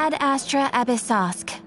Ad Astra Abyssosk.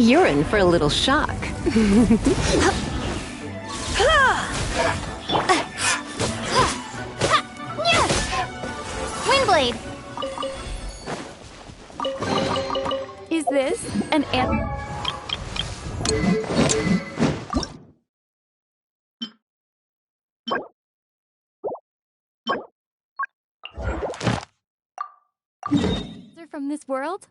You're in for a little shock. Windblade! Is this an answer from this world?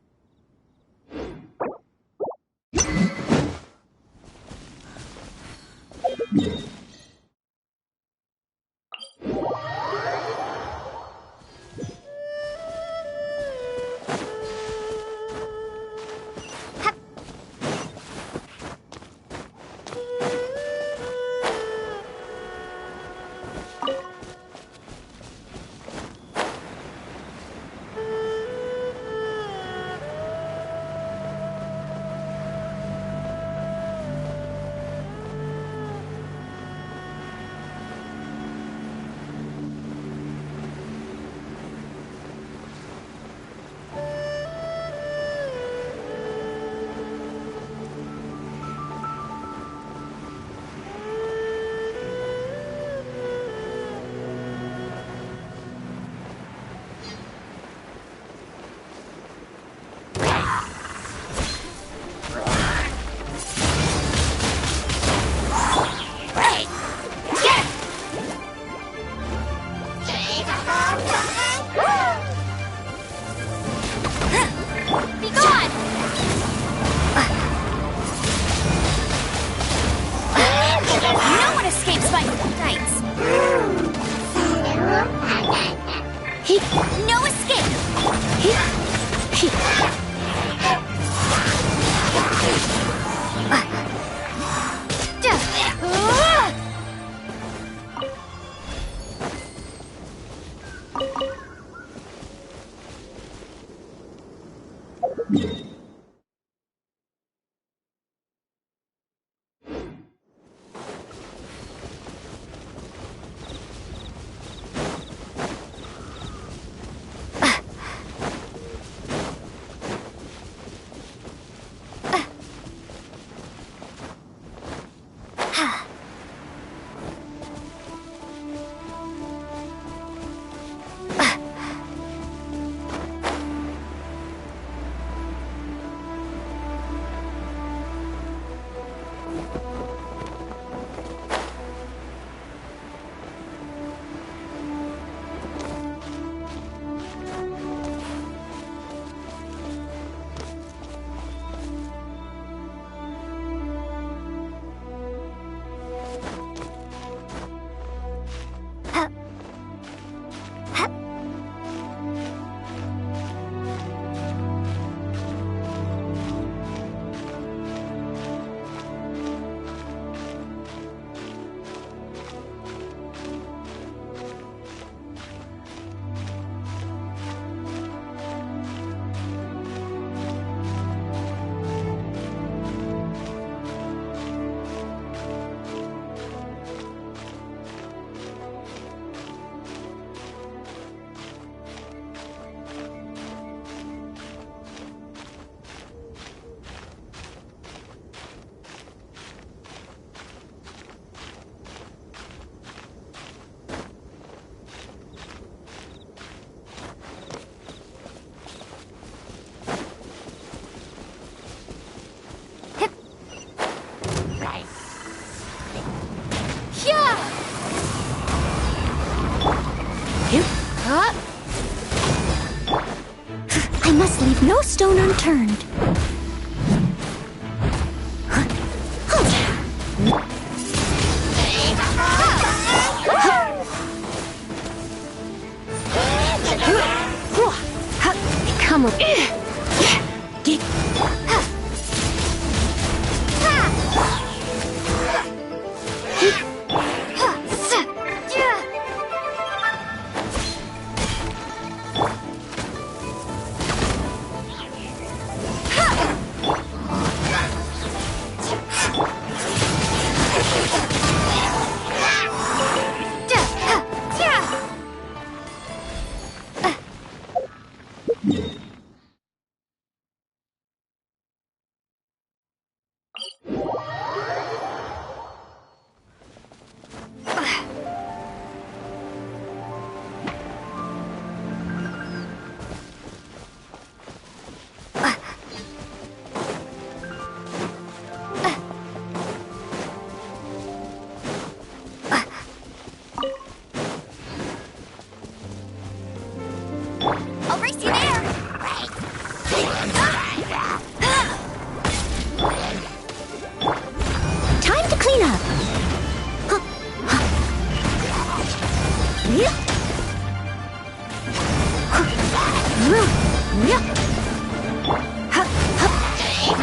No escape! I must leave no stone unturned. Come on. I'll race you there! Time to clean up.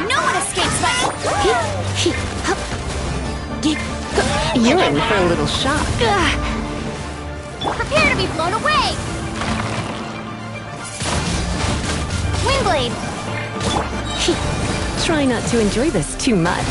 No one escapes You're in for a little shock. Prepare to be blown away! Windblade! Try not to enjoy this too much.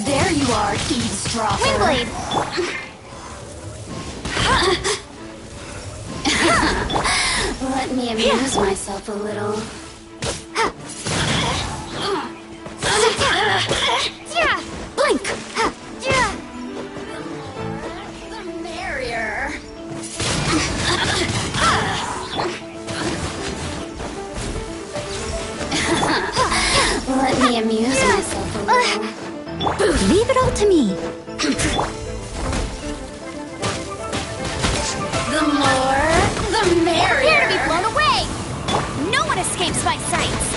There you are, eavesdropper. Windblade! Let me amuse myself a little. Yeah! Blink! Yeah! The merrier. Let me amuse myself a little. Leave it all to me. The more, the merrier. Prepare to be blown away! No one escapes my sights!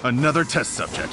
Another test subject.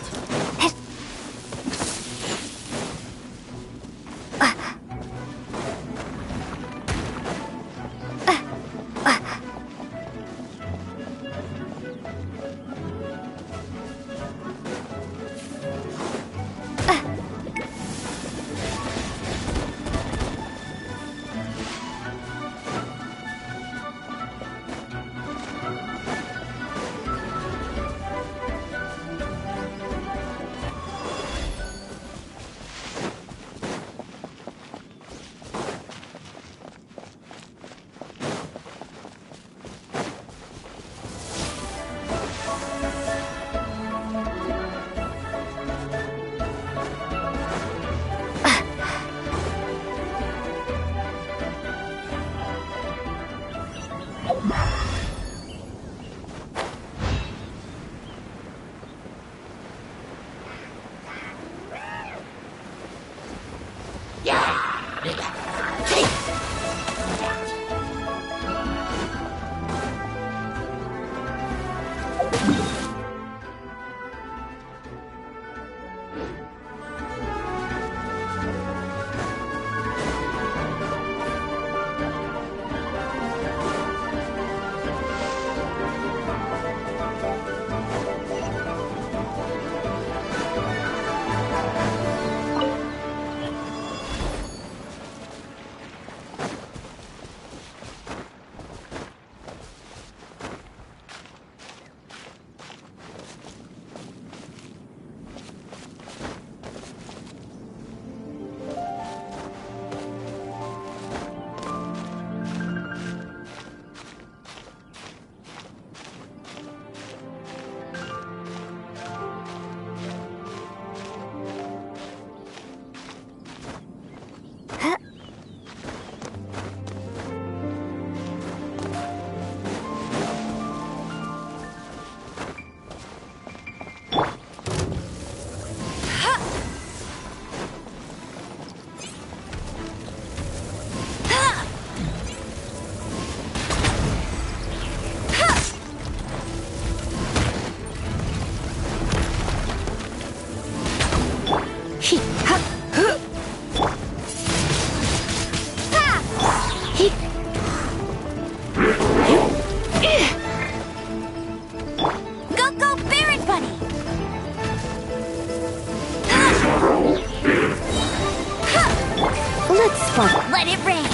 Let it rain.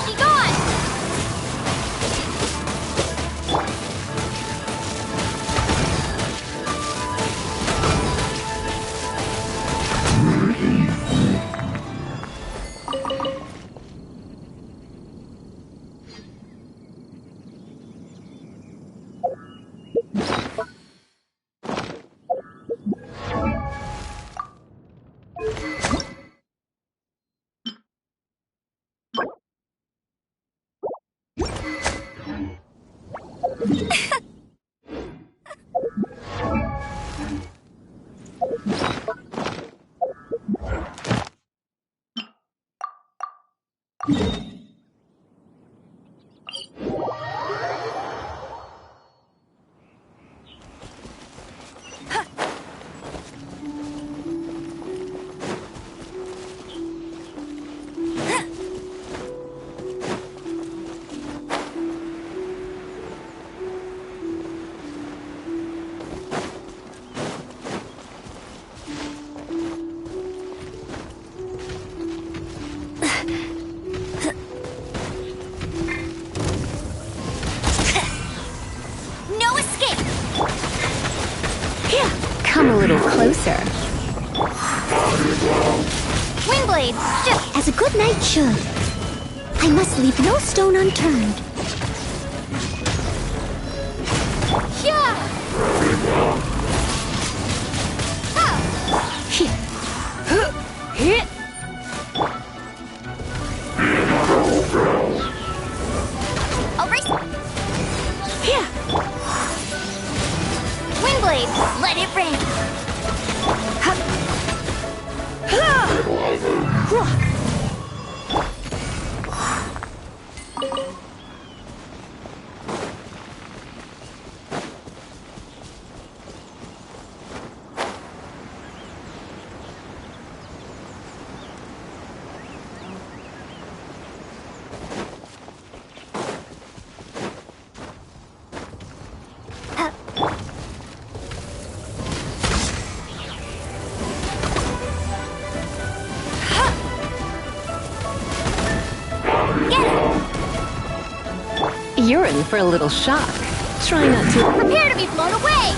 Be gone. No escape. Here, come a little closer. Windblade. As a good knight should. I must leave no stone unturned. Yeah. I'll race. Here, Windblade. Let it rain. you're in for a little shock. Try not to. Prepare to be blown away!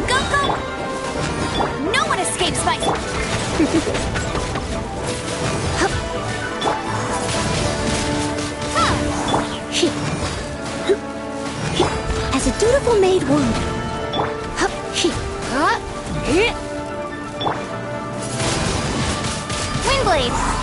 Go, go! No one escapes my... As a dutiful maid would. Windblade!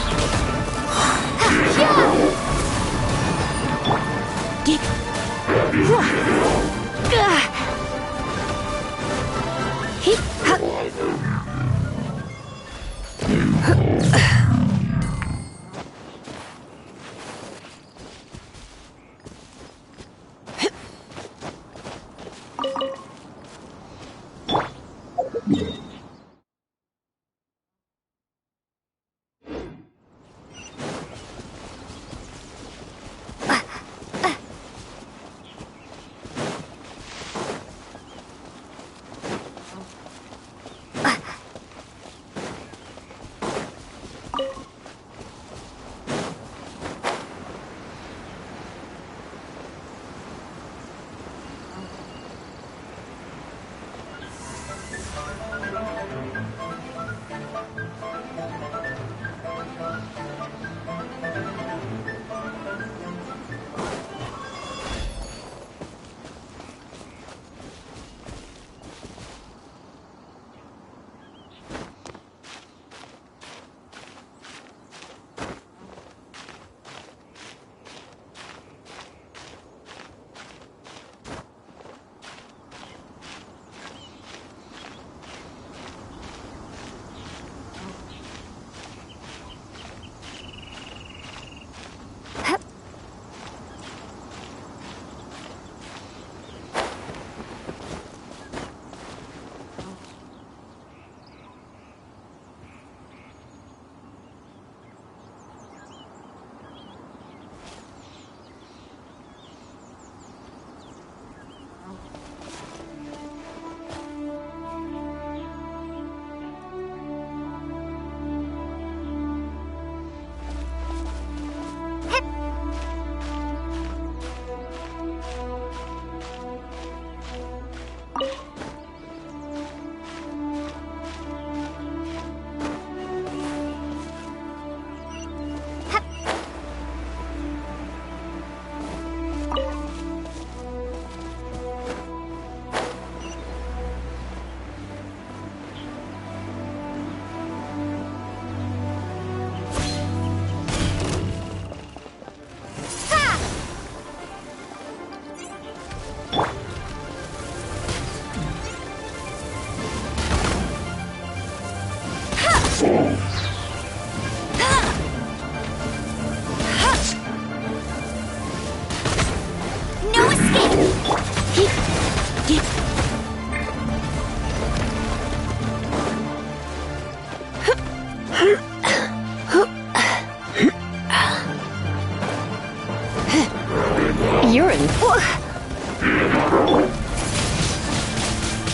again.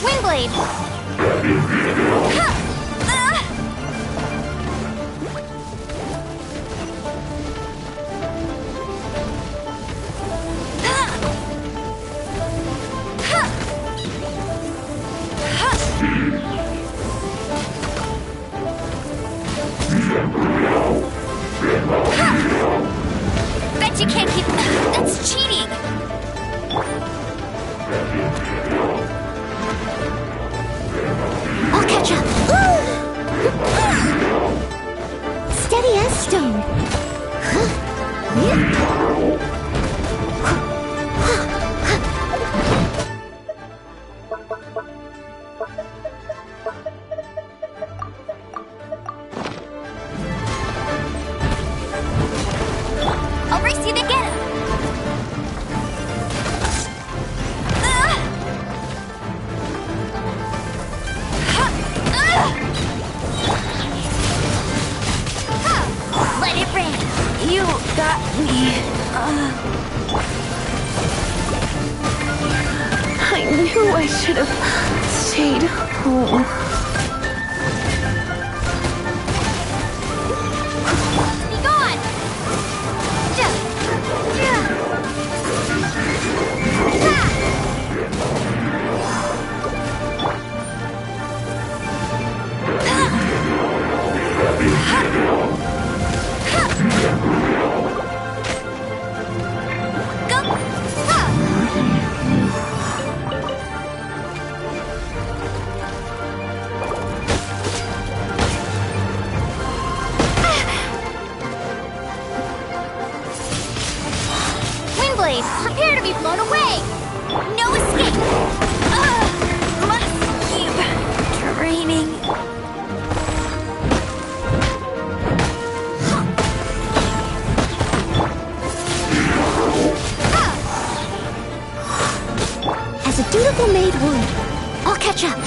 Windblade! Bet you can't keep... That's cheating! I'll catch up. Steady as stone. I'll race you to get him! Let it rain! You got me. I knew I should have stayed home. Be gone! Windblade, prepare to be blown away! No escape! Must keep training. As a dutiful maid would, I'll catch up.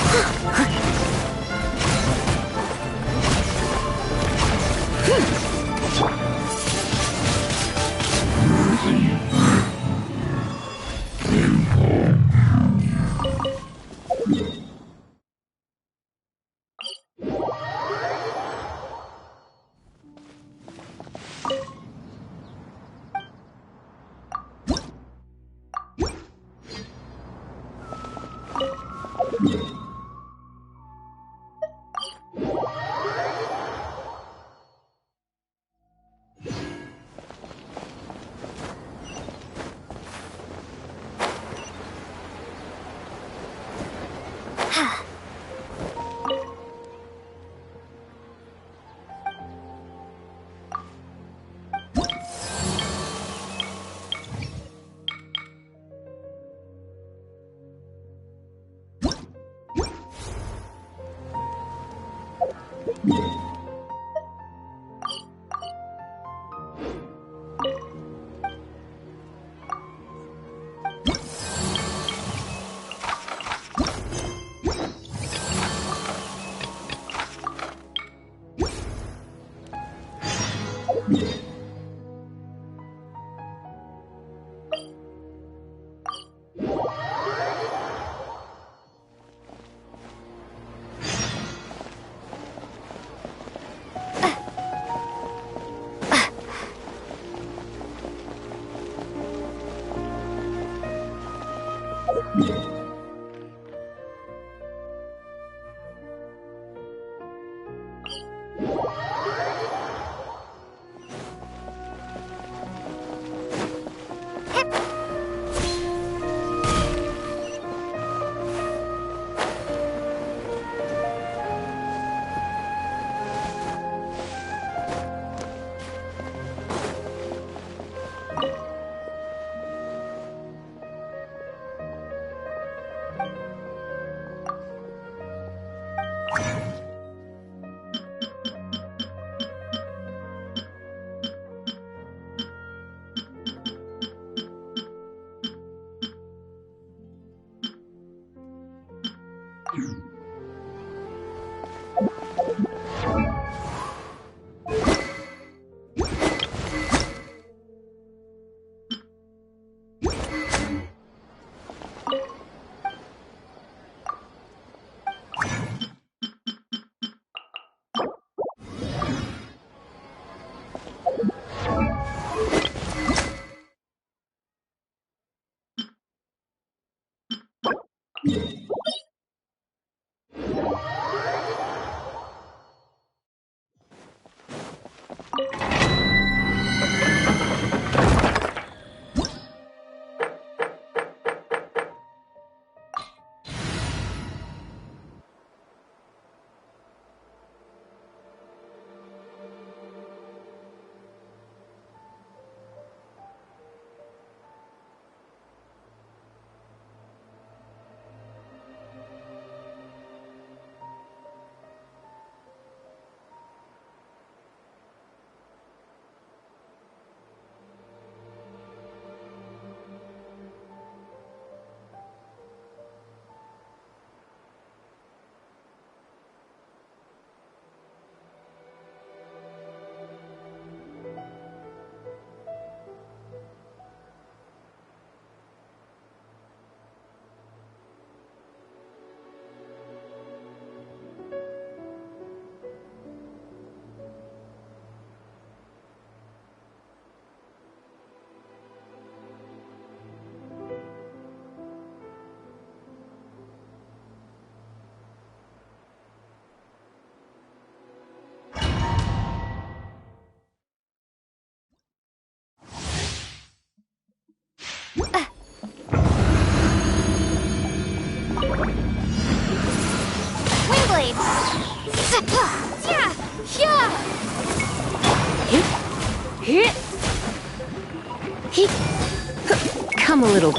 Come a little.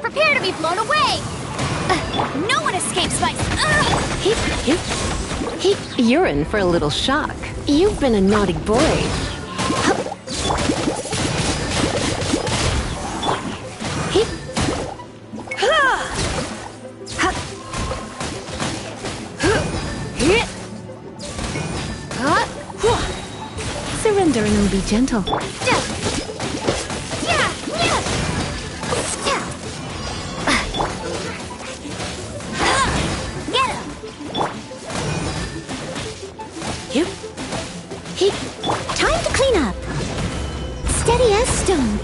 Prepare to be blown away! No one escapes my... You're in for a little shock. You've been a naughty boy. Surrender and be gentle. Time to clean up. Steady as stone.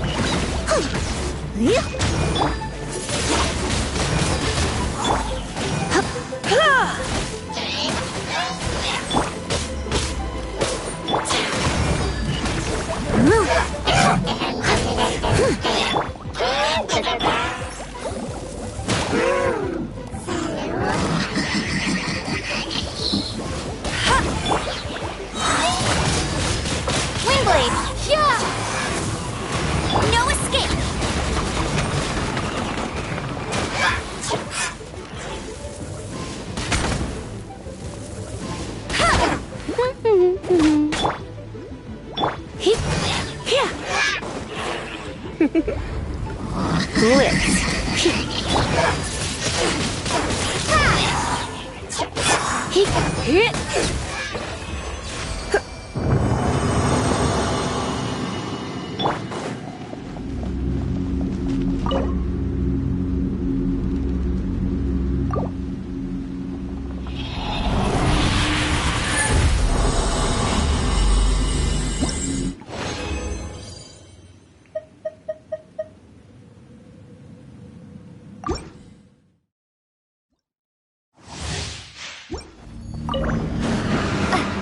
Windblade! Yeah! No escape!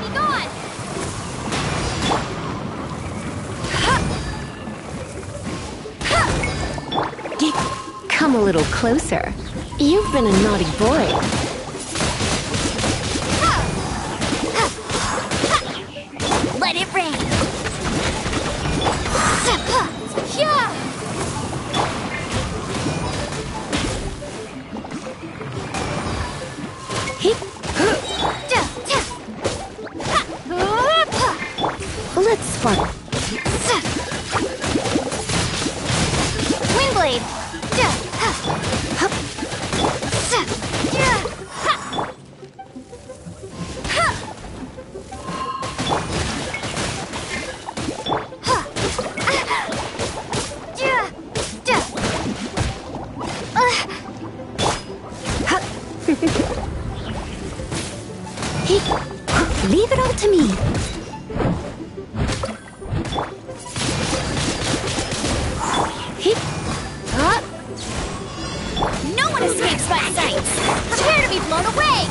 Be gone! Come a little closer. You've been a naughty boy. Let it rain! Yeah! Let's spark. Windblade! Leave it all to me. No one escapes my sight! Prepare to be blown away!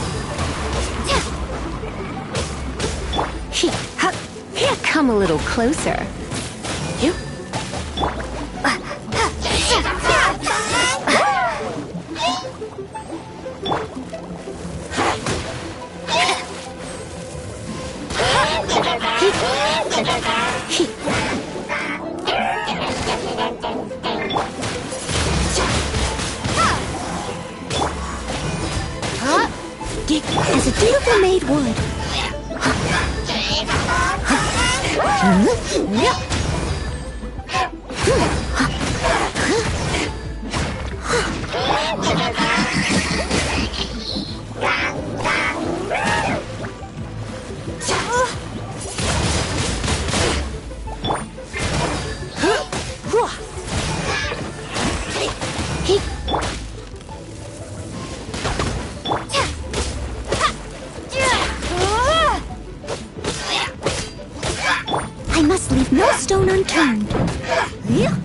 Come a little closer. As a dutiful maid would. turn. Yeah.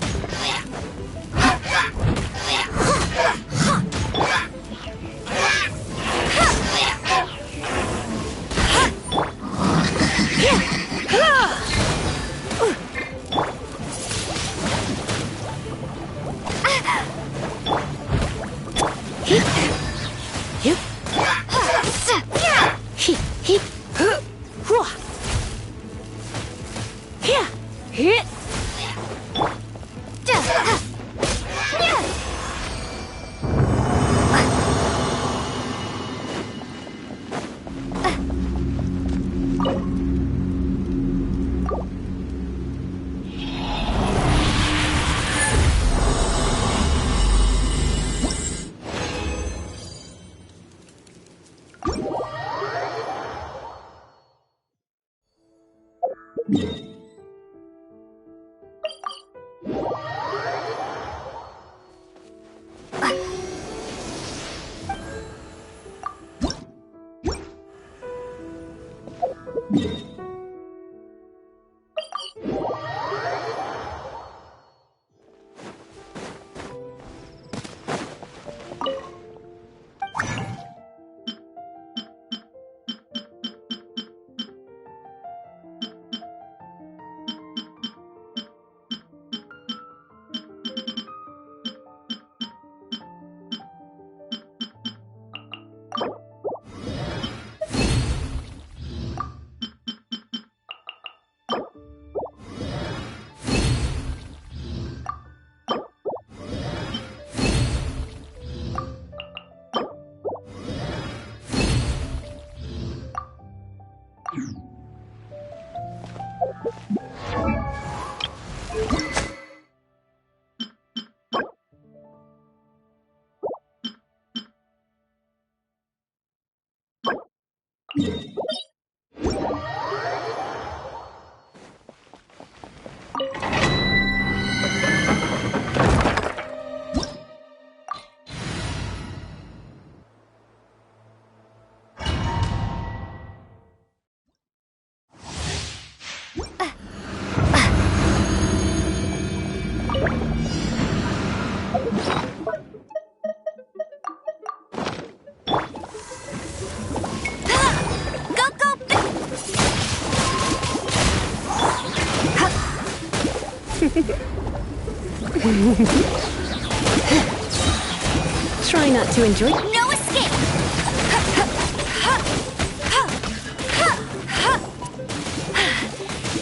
Try not to enjoy. No escape!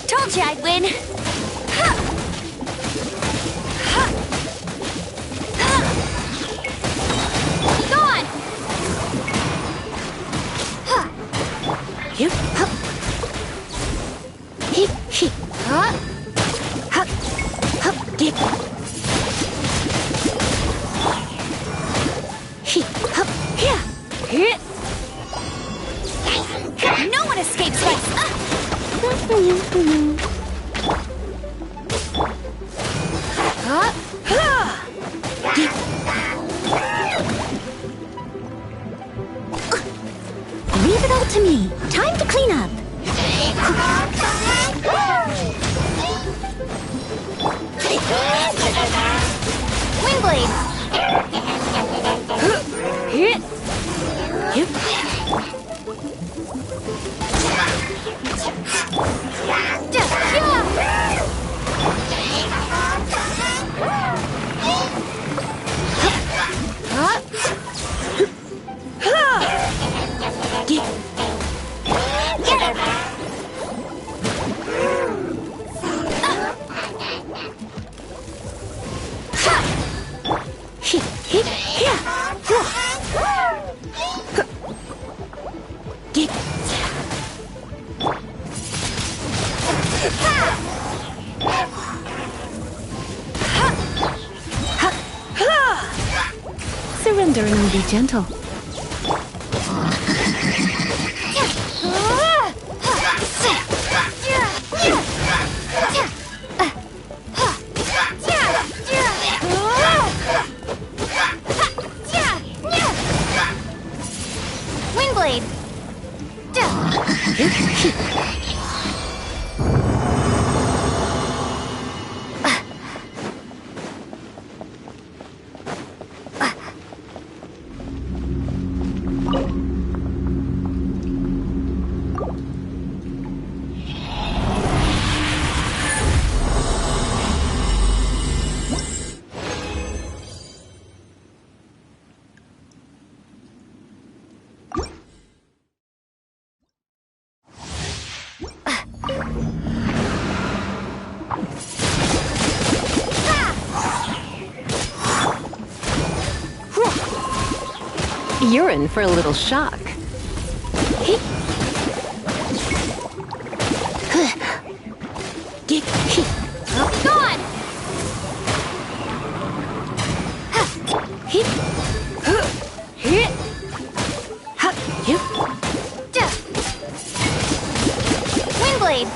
Told you I'd win. Gone! Yep. Hip, hip. Huh? Hup, hup, dip. Hip, hup, here. Here. No one escapes this! Leave it all to me. Time to clean up. Windblade! Hit. Yep. Surrender and be gentle. Windblade! You're in for a little shock. Gone! Windblade!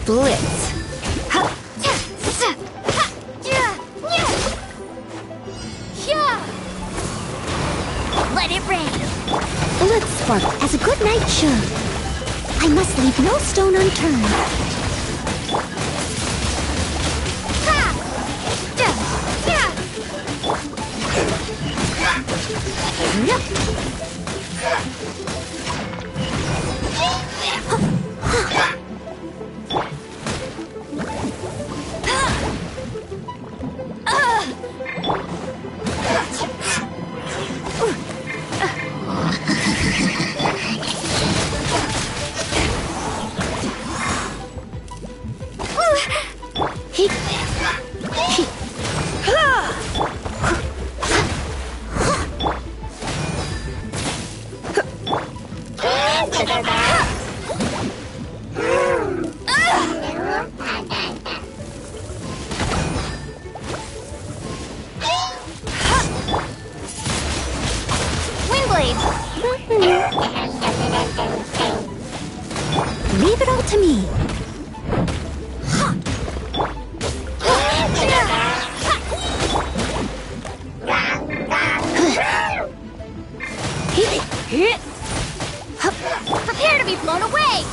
Blitz. Let it rain! Blitz as a good night should. I must leave no stone unturned. Leave it all to me. Prepare to be blown away!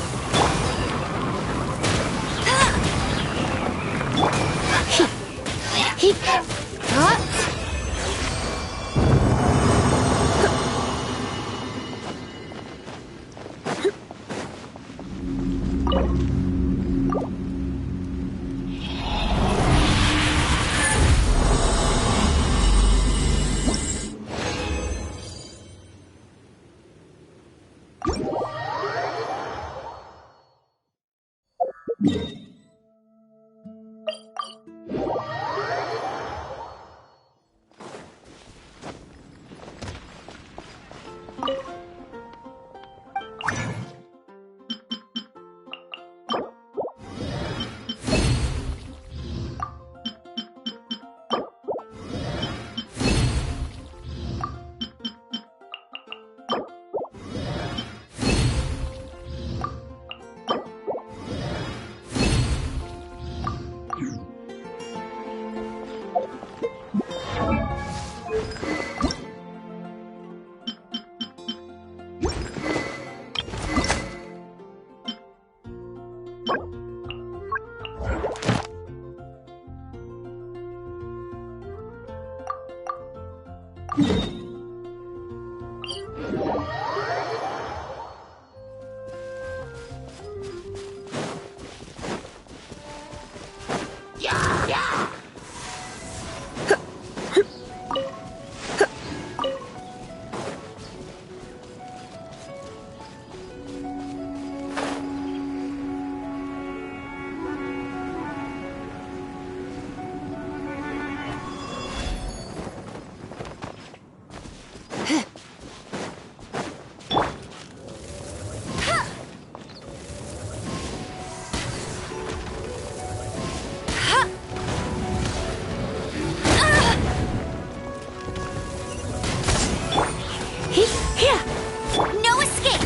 No escape!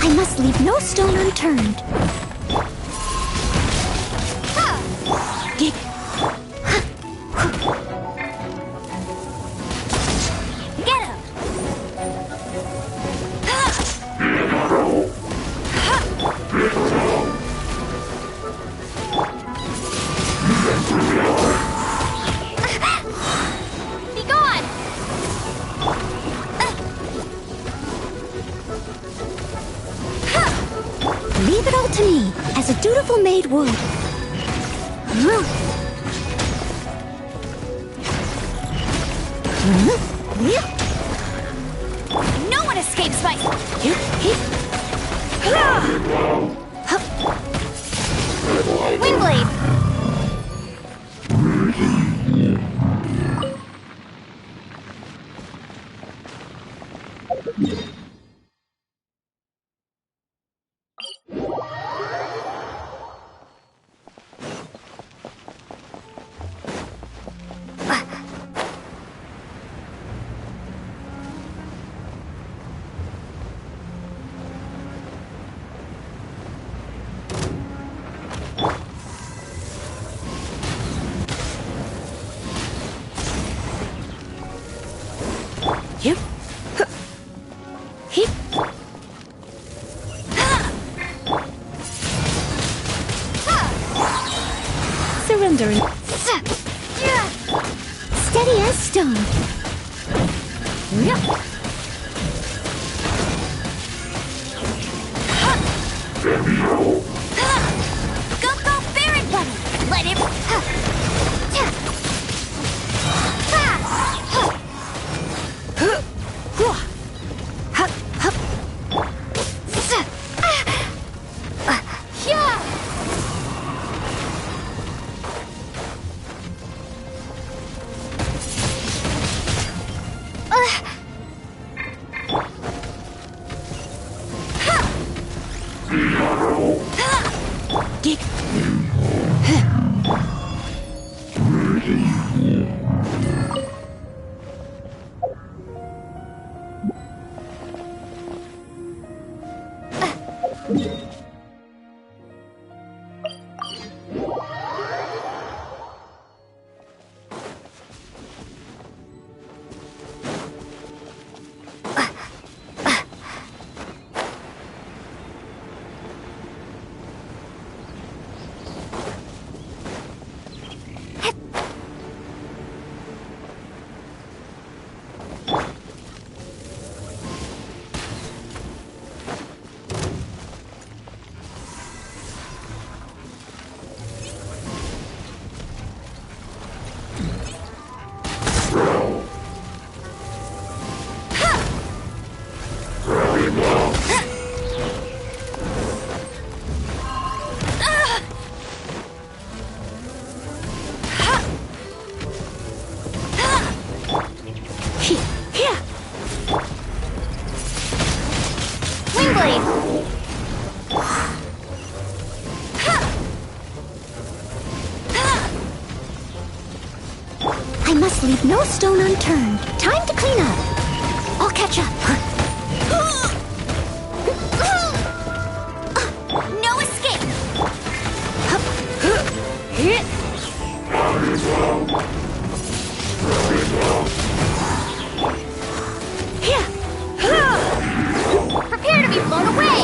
I must leave no stone unturned. Get him! as a dutiful maid would. No one escapes my... Windblade! Yep. Hip. Surrendering. Steady as stone. Yep. Go, Baron Bunny! Let him... Dig. Windblade! I must leave no stone unturned. Time to clean up. I'll catch up. No escape! Prepare to be blown away!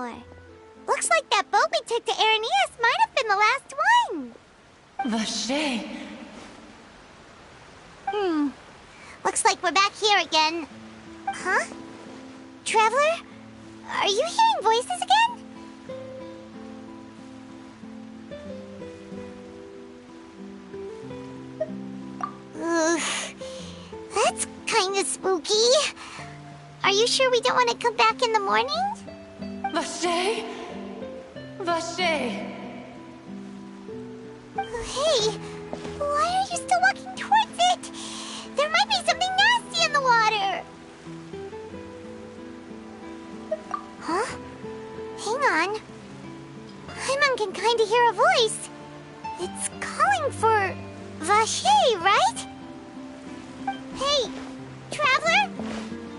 anymore. Looks like that boat we took to Araneas might have been the last one. Vache. Looks like we're back here again. Huh? Traveler? Are you hearing voices again? Ugh. That's kinda spooky. Are you sure we don't want to come back in the morning? Vache? Vache. Hey, why are you still walking towards it? There might be something nasty in the water. Huh? Hang on. Paimon can kinda hear a voice. It's calling for Vache, right? Hey, Traveler!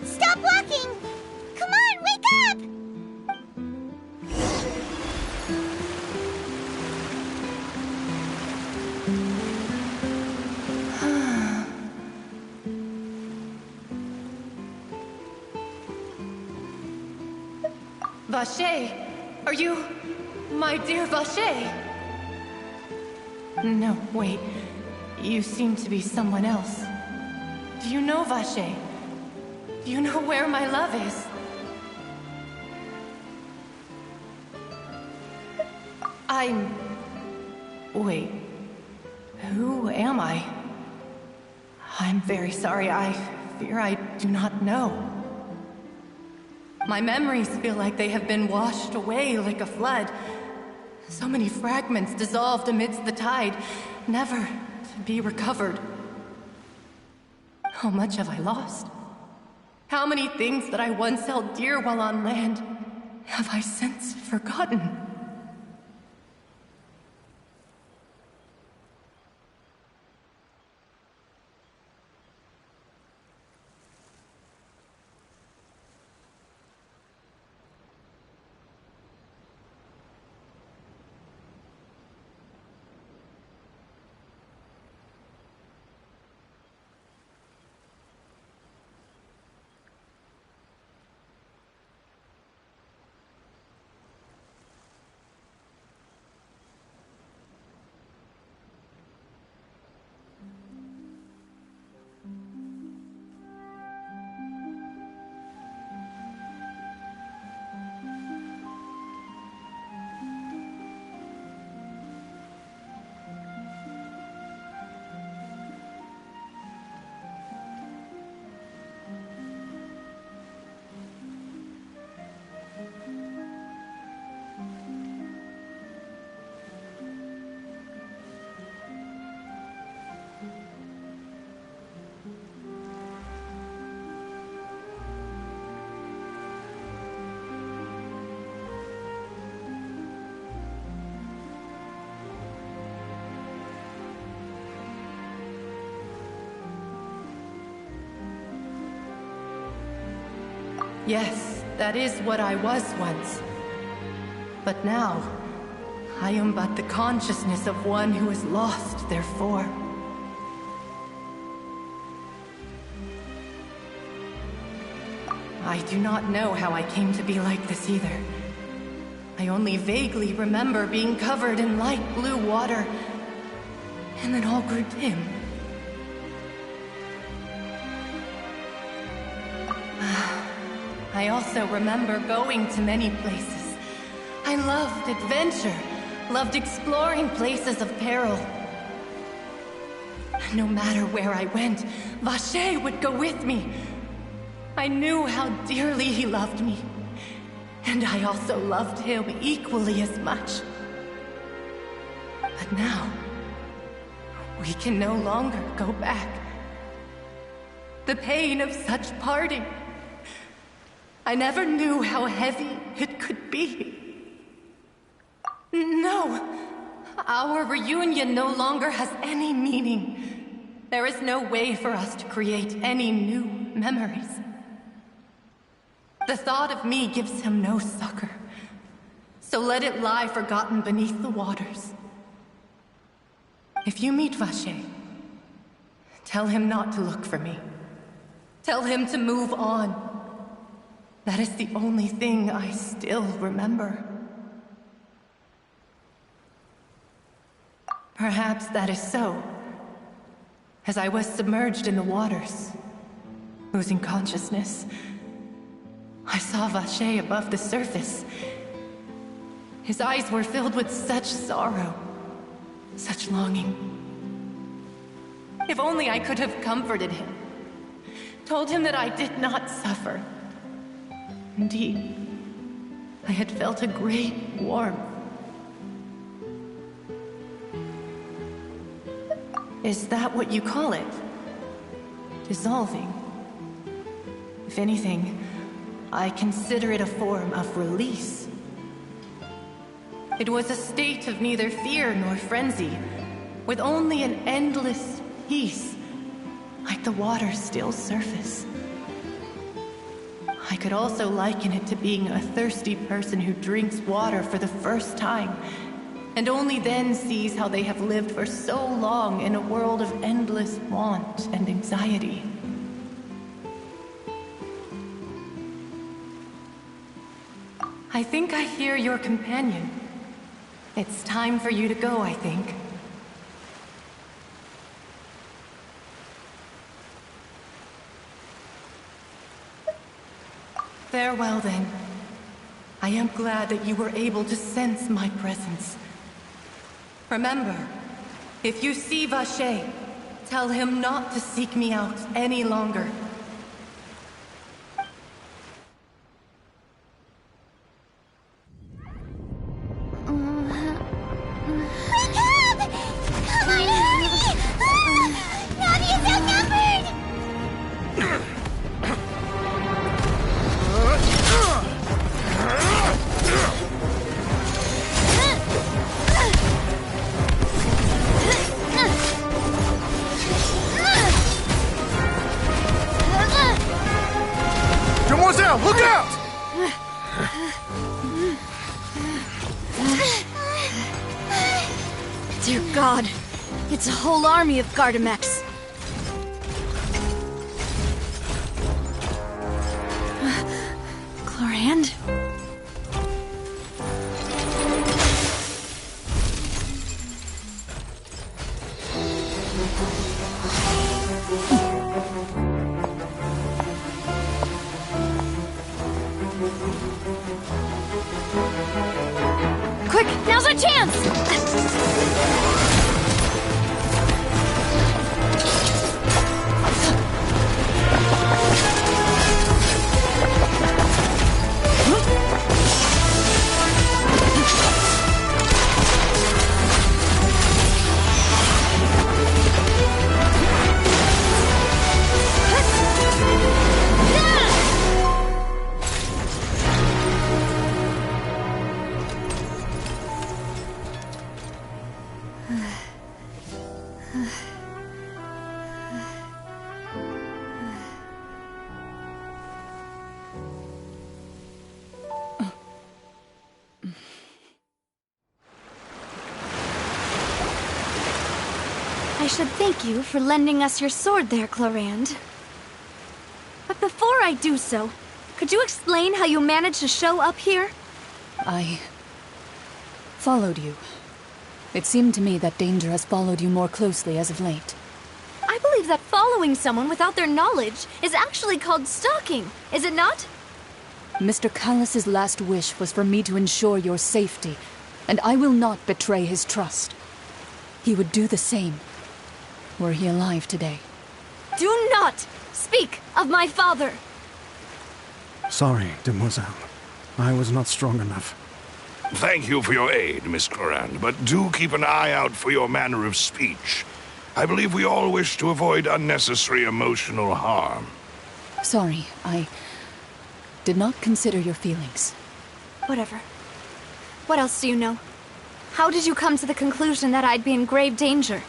Stop walking! Come on, wake up! Vache, are you... my dear Vache? No, wait. You seem to be someone else. Do you know Vache? Do you know where my love is? Wait. Who am I? I'm very sorry. I fear I do not know. My memories feel like they have been washed away like a flood. So many fragments dissolved amidst the tide, never to be recovered. How much have I lost? How many things that I once held dear while on land have I since forgotten? Yes, that is what I was once. But now, I am but the consciousness of one who is lost, therefore. I do not know how I came to be like this either. I only vaguely remember being covered in light blue water, and then all grew dim. I also remember going to many places. I loved adventure, loved exploring places of peril. No matter where I went, Vache would go with me. I knew how dearly he loved me, and I also loved him equally as much. But now, we can no longer go back. The pain of such parting, I never knew how heavy it could be. No, our reunion no longer has any meaning. There is no way for us to create any new memories. The thought of me gives him no succor, so let it lie forgotten beneath the waters. If you meet Vache, tell him not to look for me. Tell him to move on. That is the only thing I still remember. Perhaps that is so. As I was submerged in the waters, losing consciousness, I saw Vacher above the surface. His eyes were filled with such sorrow, such longing. If only I could have comforted him, told him that I did not suffer. Indeed, I had felt a great warmth. Is that what you call it? Dissolving? If anything, I consider it a form of release. It was a state of neither fear nor frenzy, with only an endless peace, like the water's still surface. I could also liken it to being a thirsty person who drinks water for the first time, and only then sees how they have lived for so long in a world of endless want and anxiety. I think I hear your companion. It's time for you to go, I think. Farewell, then. I am glad that you were able to sense my presence. Remember, if you see Vacher, tell him not to seek me out any longer. Look out! Dear God, it's a whole army of Gardamex. Clorand? Quick, now's our chance! I should thank you for lending us your sword there, Clorand. But before I do so, could you explain how you managed to show up here? I followed you. It seemed to me that danger has followed you more closely as of late. I believe that following someone without their knowledge is actually called stalking, is it not? Mr. Callus's last wish was for me to ensure your safety, and I will not betray his trust. He would do the same, were he alive today. Do not speak of my father! Sorry, demoiselle. I was not strong enough. Thank you for your aid, Miss Clorand, but do keep an eye out for your manner of speech. I believe we all wish to avoid unnecessary emotional harm. Sorry, I did not consider your feelings. Whatever. What else do you know? How did you come to the conclusion that I'd be in grave danger?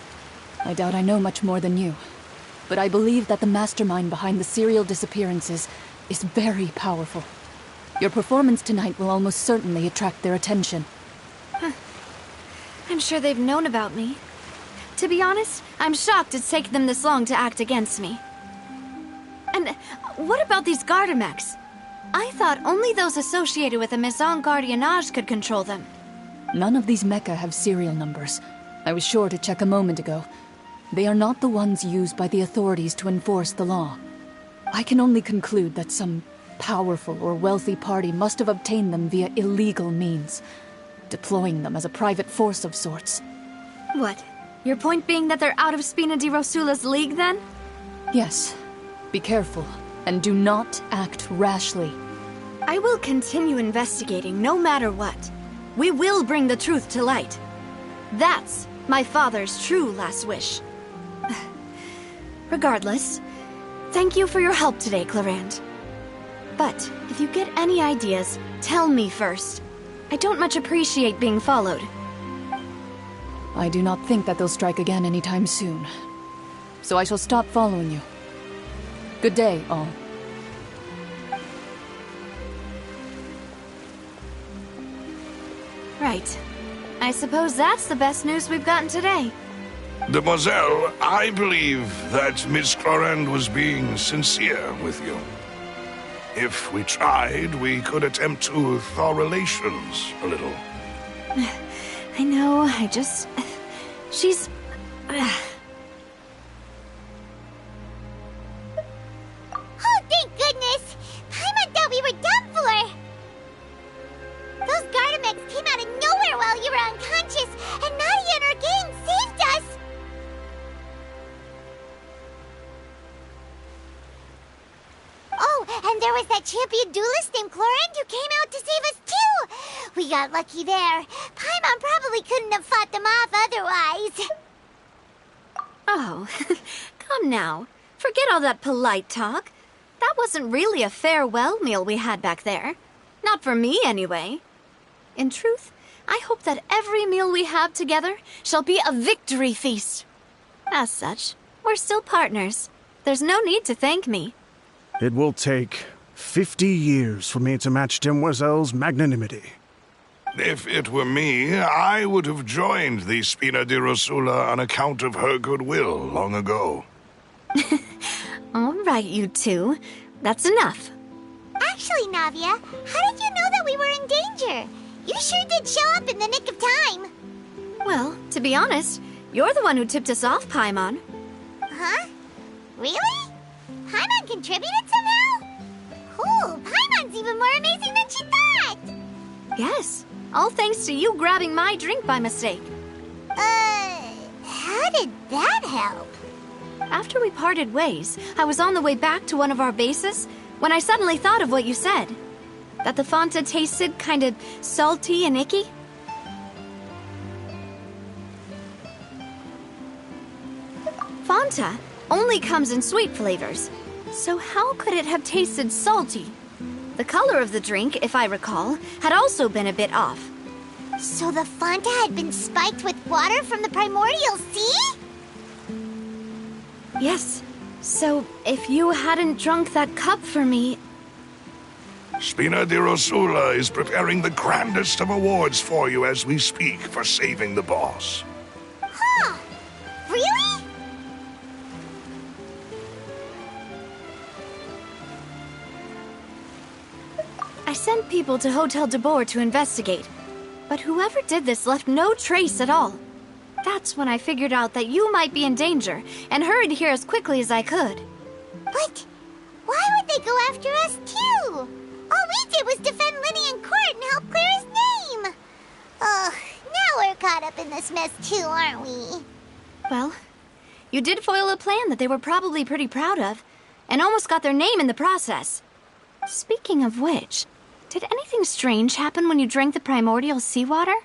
I doubt I know much more than you, but I believe that the mastermind behind the serial disappearances is very powerful. Your performance tonight will almost certainly attract their attention. I'm sure they've known about me. To be honest, I'm shocked it's taken them this long to act against me. And what about these Gardamex? I thought only those associated with the Maison Gardiennage could control them. None of these mecha have serial numbers. I was sure to check a moment ago. They are not the ones used by the authorities to enforce the law. I can only conclude that some powerful or wealthy party must have obtained them via illegal means, deploying them as a private force of sorts. What? Your point being that they're out of Spina di Rosula's league, then? Yes. Be careful, and do not act rashly. I will continue investigating no matter what. We will bring the truth to light. That's my father's true last wish. Regardless, thank you for your help today, Clarand. But if you get any ideas, tell me first. I don't much appreciate being followed. I do not think that they'll strike again anytime soon. So I shall stop following you. Good day, all. Right. I suppose that's the best news we've gotten today. Demoiselle, I believe that Miss Clarand was being sincere with you. If we tried, we could attempt to thaw relations a little. I know, she's... Oh, thank goodness! Paimon thought we were done for! Those Gardamex came out of nowhere while you were unconscious, and Nadia and her gang saved us! Oh, and there was that champion duelist named Clarand who came out to save us too! We got lucky there. Paimon probably couldn't have fought them off otherwise. Oh, come now. Forget all that polite talk. That wasn't really a farewell meal we had back there. Not for me, anyway. In truth, I hope that every meal we have together shall be a victory feast. As such, we're still partners. There's no need to thank me. It will take 50 years for me to match Demoiselle's magnanimity. If it were me, I would have joined the Spina di Rosula on account of her goodwill long ago. All right, you two. That's enough. Actually, Navia, how did you know that we were in danger? You sure did show up in the nick of time. Well, to be honest, you're the one who tipped us off, Paimon. Huh? Really? Paimon contributed somehow? Ooh, Paimon's even more amazing than she thought! Yes, all thanks to you grabbing my drink by mistake. How did that help? After we parted ways, I was on the way back to one of our bases when I suddenly thought of what you said. That the Fanta tasted kind of salty and icky. Fanta only comes in sweet flavors, so how could it have tasted salty? The color of the drink, if I recall, had also been a bit off. So the Fanta had been spiked with water from the primordial sea? Yes. So, if you hadn't drunk that cup for me... Spina di Rosula is preparing the grandest of awards for you as we speak for saving the boss. Huh. Really? I sent people to Hotel de Boer to investigate, but whoever did this left no trace at all. That's when I figured out that you might be in danger, and hurried here as quickly as I could. But why would they go after us too? All we did was defend Linny in court and help clear his name. Ugh, now we're caught up in this mess too, aren't we? Well, you did foil a plan that they were probably pretty proud of, and almost got their name in the process. Speaking of which, did anything strange happen when you drank the primordial seawater?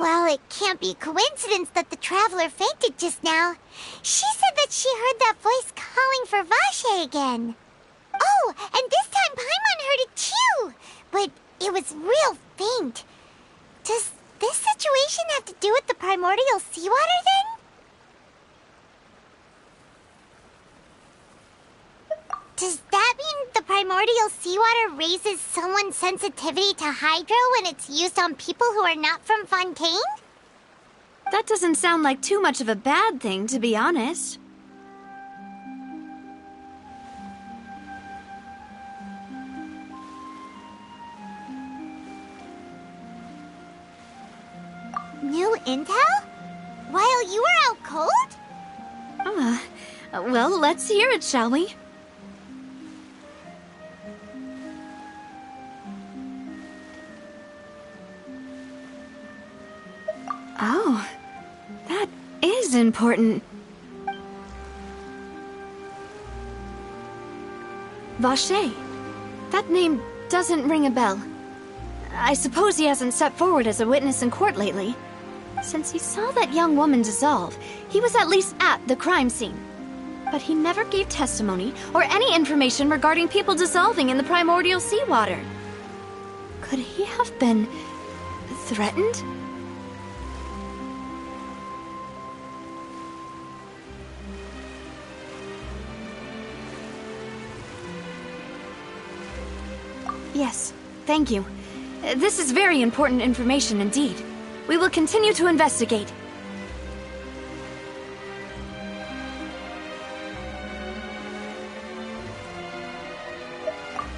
Well, it can't be a coincidence that the traveler fainted just now. She said that she heard that voice calling for Vache again. Oh, and this time Paimon heard it too, but it was real faint. Does this situation have to do with the primordial seawater then? Does that mean the primordial seawater raises someone's sensitivity to hydro when it's used on people who are not from Fontaine? That doesn't sound like too much of a bad thing, to be honest. New intel? While you were out cold? Well, let's hear it, shall we? Oh, that is important. Vache. That name doesn't ring a bell. I suppose he hasn't stepped forward as a witness in court lately. Since he saw that young woman dissolve, he was at least at the crime scene. But he never gave testimony or any information regarding people dissolving in the primordial seawater. Could he have been threatened? Yes, thank you. This is very important information indeed. We will continue to investigate.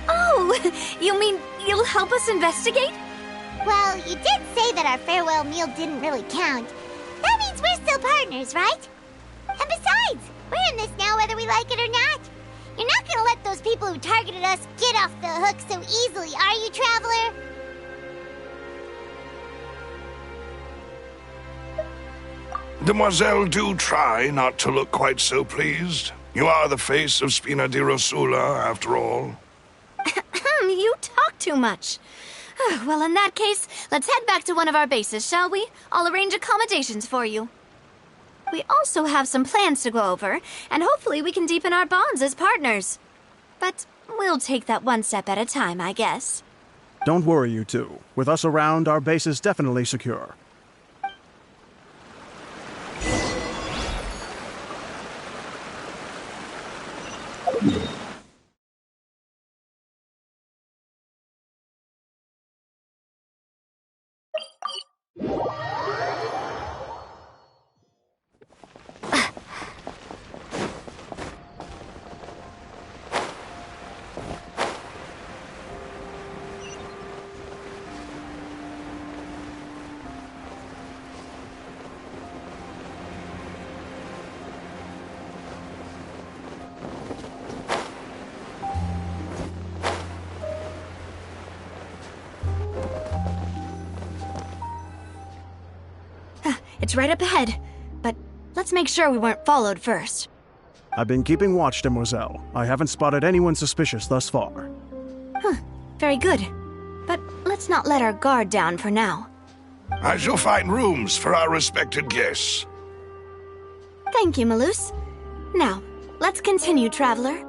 Oh, you mean you'll help us investigate? Well, you did say that our farewell meal didn't really count. That means we're still partners, right? And besides, we're in this now whether we like it or not. You're not gonna let those people who targeted us get off the hook so easily, are you, Traveler? Demoiselle, do try not to look quite so pleased. You are the face of Spina di Rosula, after all. You talk too much. Well, in that case, let's head back to one of our bases, shall we? I'll arrange accommodations for you. We also have some plans to go over, and hopefully we can deepen our bonds as partners. But we'll take that one step at a time, I guess. Don't worry, you two. With us around, our base is definitely secure. It's right up ahead, but let's make sure we weren't followed first. I've been keeping watch, Demoiselle. I haven't spotted anyone suspicious thus far. Very good. But let's not let our guard down for now. I shall find rooms for our respected guests. Thank you, Malus. Now, let's continue, Traveler.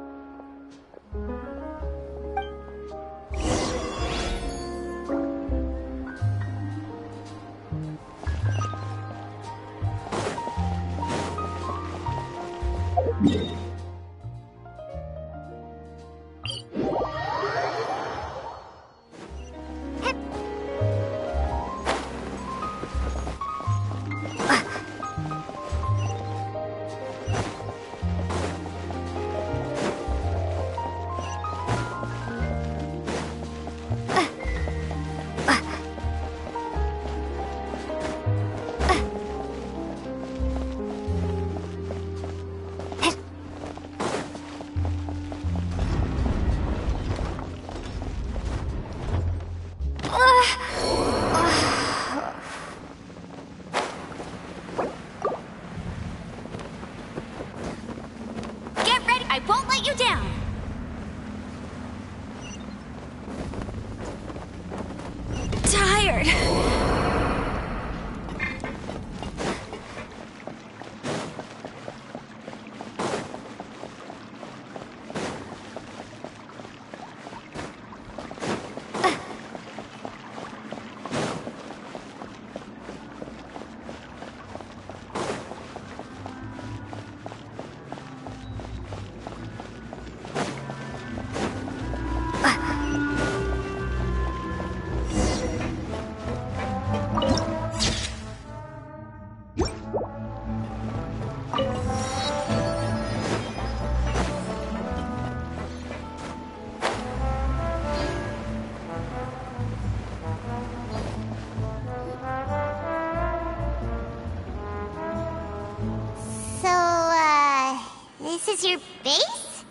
as your base?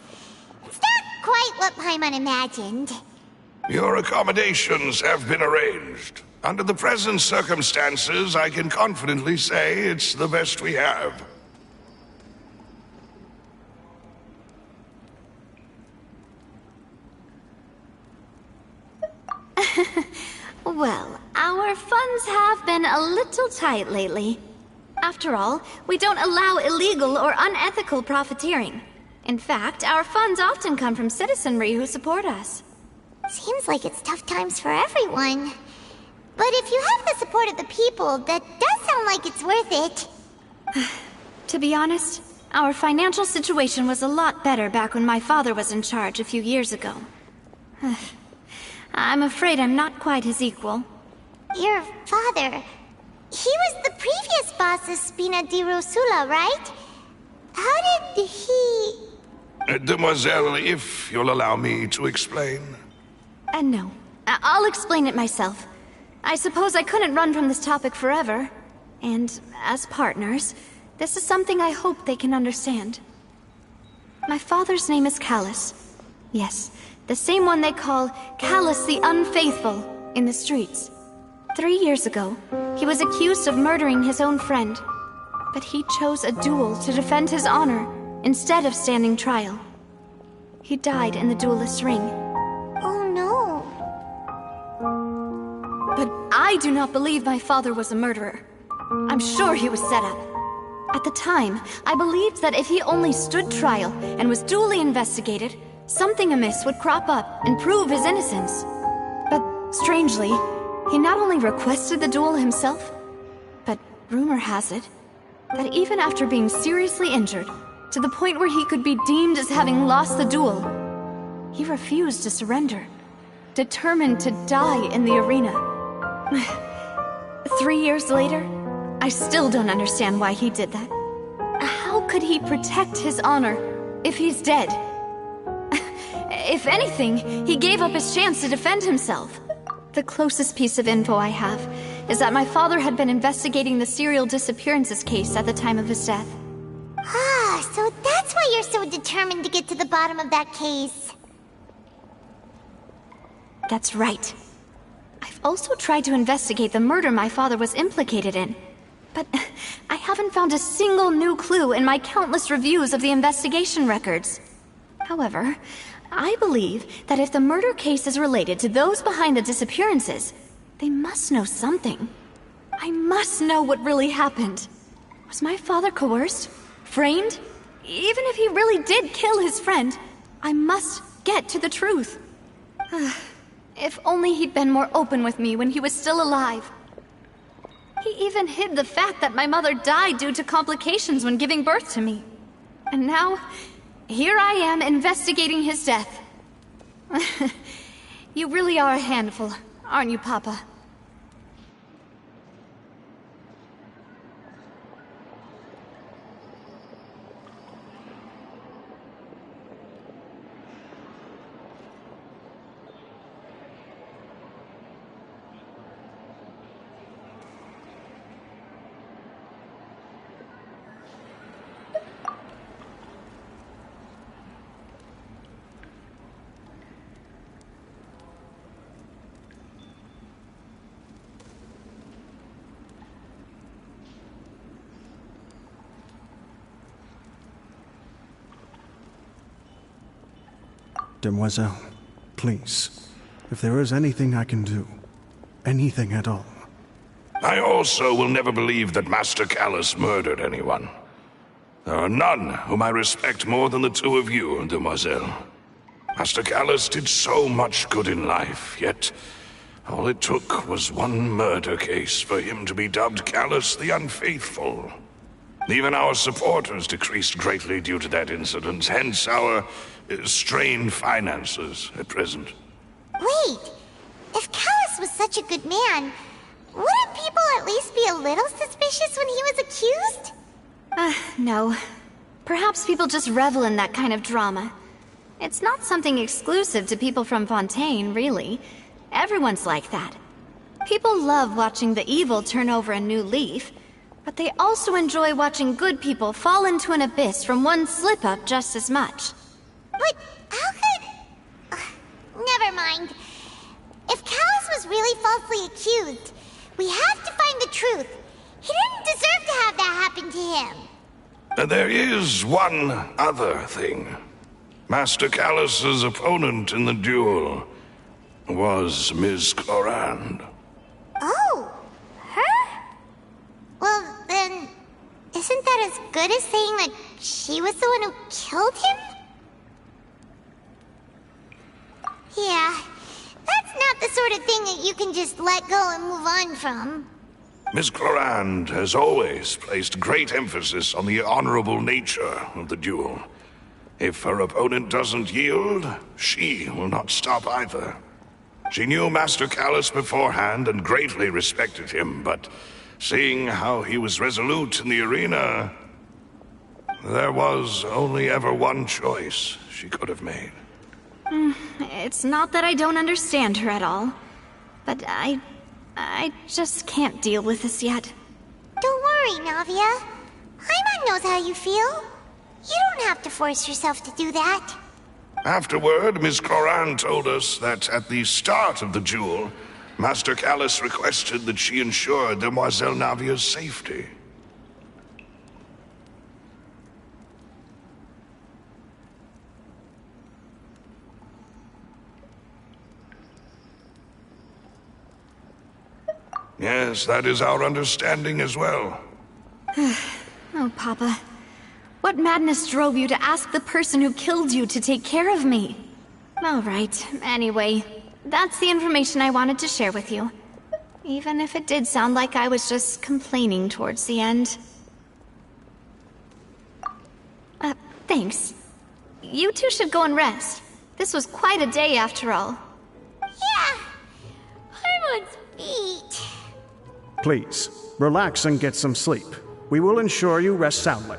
It's not quite what Paimon imagined. Your accommodations have been arranged. Under the present circumstances, I can confidently say it's the best we have. Well, our funds have been a little tight lately. After all, we don't allow illegal or unethical profiteering. In fact, our funds often come from citizenry who support us. Seems like it's tough times for everyone. But if you have the support of the people, that does sound like it's worth it. To be honest, our financial situation was a lot better back when my father was in charge a few years ago. I'm afraid I'm not quite his equal. Your father... he was the previous boss of Spina di Rosula, right? How did he... Demoiselle, if you'll allow me to explain. No. I'll explain it myself. I suppose I couldn't run from this topic forever. And as partners, this is something I hope they can understand. My father's name is Callus. Yes, the same one they call Callus the Unfaithful in the streets. 3 years ago, he was accused of murdering his own friend. But he chose a duel to defend his honor instead of standing trial. He died in the duelist's ring. Oh no. But I do not believe my father was a murderer. I'm sure he was set up. At the time, I believed that if he only stood trial and was duly investigated, something amiss would crop up and prove his innocence. But strangely, he not only requested the duel himself, but rumor has it that even after being seriously injured, to the point where he could be deemed as having lost the duel, he refused to surrender, determined to die in the arena. 3 years later, I still don't understand why he did that. How could he protect his honor if he's dead? If anything, he gave up his chance to defend himself. The closest piece of info I have is that my father had been investigating the serial disappearances case at the time of his death. Ah, so that's why you're so determined to get to the bottom of that case. That's right. I've also tried to investigate the murder my father was implicated in, but I haven't found a single new clue in my countless reviews of the investigation records. However, I believe that if the murder case is related to those behind the disappearances, they must know something. I must know what really happened. Was my father coerced? Framed? Even if he really did kill his friend, I must get to the truth. If only he'd been more open with me when he was still alive. He even hid the fact that my mother died due to complications when giving birth to me. And now, here I am investigating his death. You really are a handful, aren't you, Papa? Demoiselle, please, if there is anything I can do, anything at all. I also will never believe that Master Callus murdered anyone. There are none whom I respect more than the two of you, Demoiselle. Master Callus did so much good in life, yet all it took was one murder case for him to be dubbed Callus the Unfaithful. Even our supporters decreased greatly due to that incident, hence our strained finances at present. Wait, if Callus was such a good man, wouldn't people at least be a little suspicious when he was accused? No. Perhaps people just revel in that kind of drama. It's not something exclusive to people from Fontaine, really. Everyone's like that. People love watching the evil turn over a new leaf. But they also enjoy watching good people fall into an abyss from one slip-up just as much. But how could... never mind. If Callus was really falsely accused, we have to find the truth. He didn't deserve to have that happen to him. There is one other thing. Master Callus's opponent in the duel was Ms. Clorand. Oh, her? Well, then, isn't that as good as saying that she was the one who killed him? Yeah, that's not the sort of thing that you can just let go and move on from. Ms. Clorand has always placed great emphasis on the honorable nature of the duel. If her opponent doesn't yield, she will not stop either. She knew Master Callus beforehand and greatly respected him, but seeing how he was resolute in the arena, there was only ever one choice she could have made. It's not that I don't understand her at all, but I just can't deal with this yet. Don't worry, Navia. Paimon knows how you feel. You don't have to force yourself to do that. Afterward, Ms. Clorand told us that at the start of the duel, Master Callus requested that she ensure Demoiselle Navia's safety. Yes, that is our understanding as well. Oh, Papa. What madness drove you to ask the person who killed you to take care of me? All right, anyway, that's the information I wanted to share with you. Even if it did sound like I was just complaining towards the end. Thanks. You two should go and rest. This was quite a day after all. Yeah, Paimon's beat. Please, relax and get some sleep. We will ensure you rest soundly.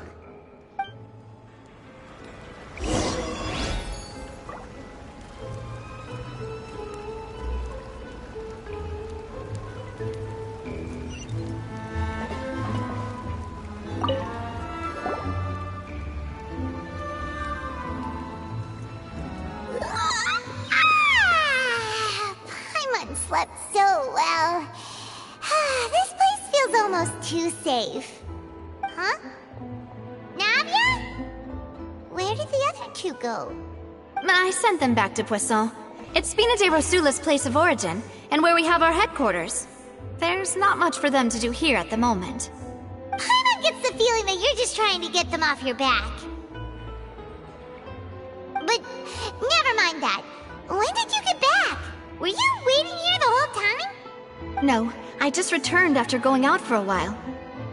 Paimon slept so well. This place feels almost too safe. Huh? Navia? Where did the other two go? I sent them back to Poisson. It's Spina de Rosula's place of origin, and where we have our headquarters. There's not much for them to do here at the moment. Paimon gets the feeling that you're just trying to get them off your back. But never mind that. When did you get back? Were you waiting here the whole time? No, I just returned after going out for a while.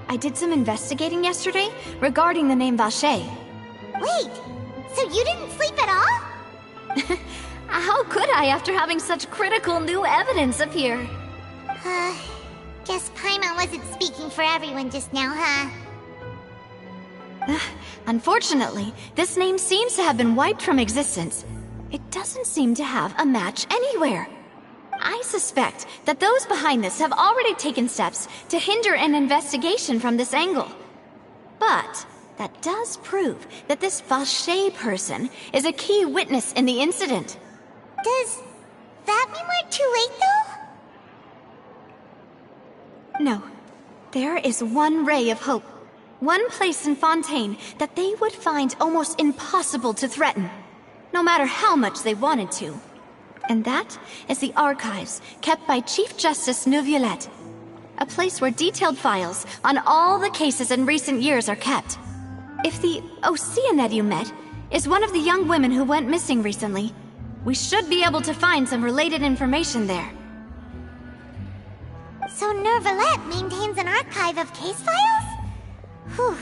I did some investigating yesterday regarding the name Vache. Wait, so you didn't sleep at all? How could I after having such critical new evidence appear? Guess Paimon wasn't speaking for everyone just now, huh? Unfortunately, this name seems to have been wiped from existence. It doesn't seem to have a match anywhere. I suspect that those behind this have already taken steps to hinder an investigation from this angle. But that does prove that this Vache person is a key witness in the incident. Does that mean we're too late, though? No. There is one ray of hope. One place in Fontaine that they would find almost impossible to threaten, no matter how much they wanted to. And that is the archives kept by Chief Justice Neuvillette. A place where detailed files on all the cases in recent years are kept. If the Oceanette you met is one of the young women who went missing recently, we should be able to find some related information there. So Neuvillette maintains an archive of case files? Whew.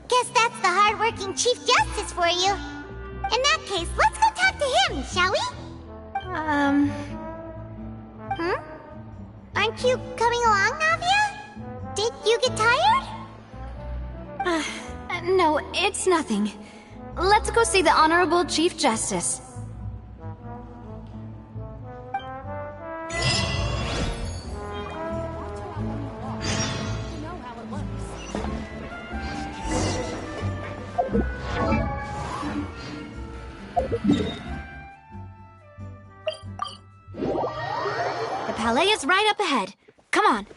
Guess that's the hard-working Chief Justice for you. In that case, let's go talk to him, shall we? Aren't you coming along, Navia? Did you get tired? No, it's nothing. Let's go see the Honorable Chief Justice. right up ahead. Come on.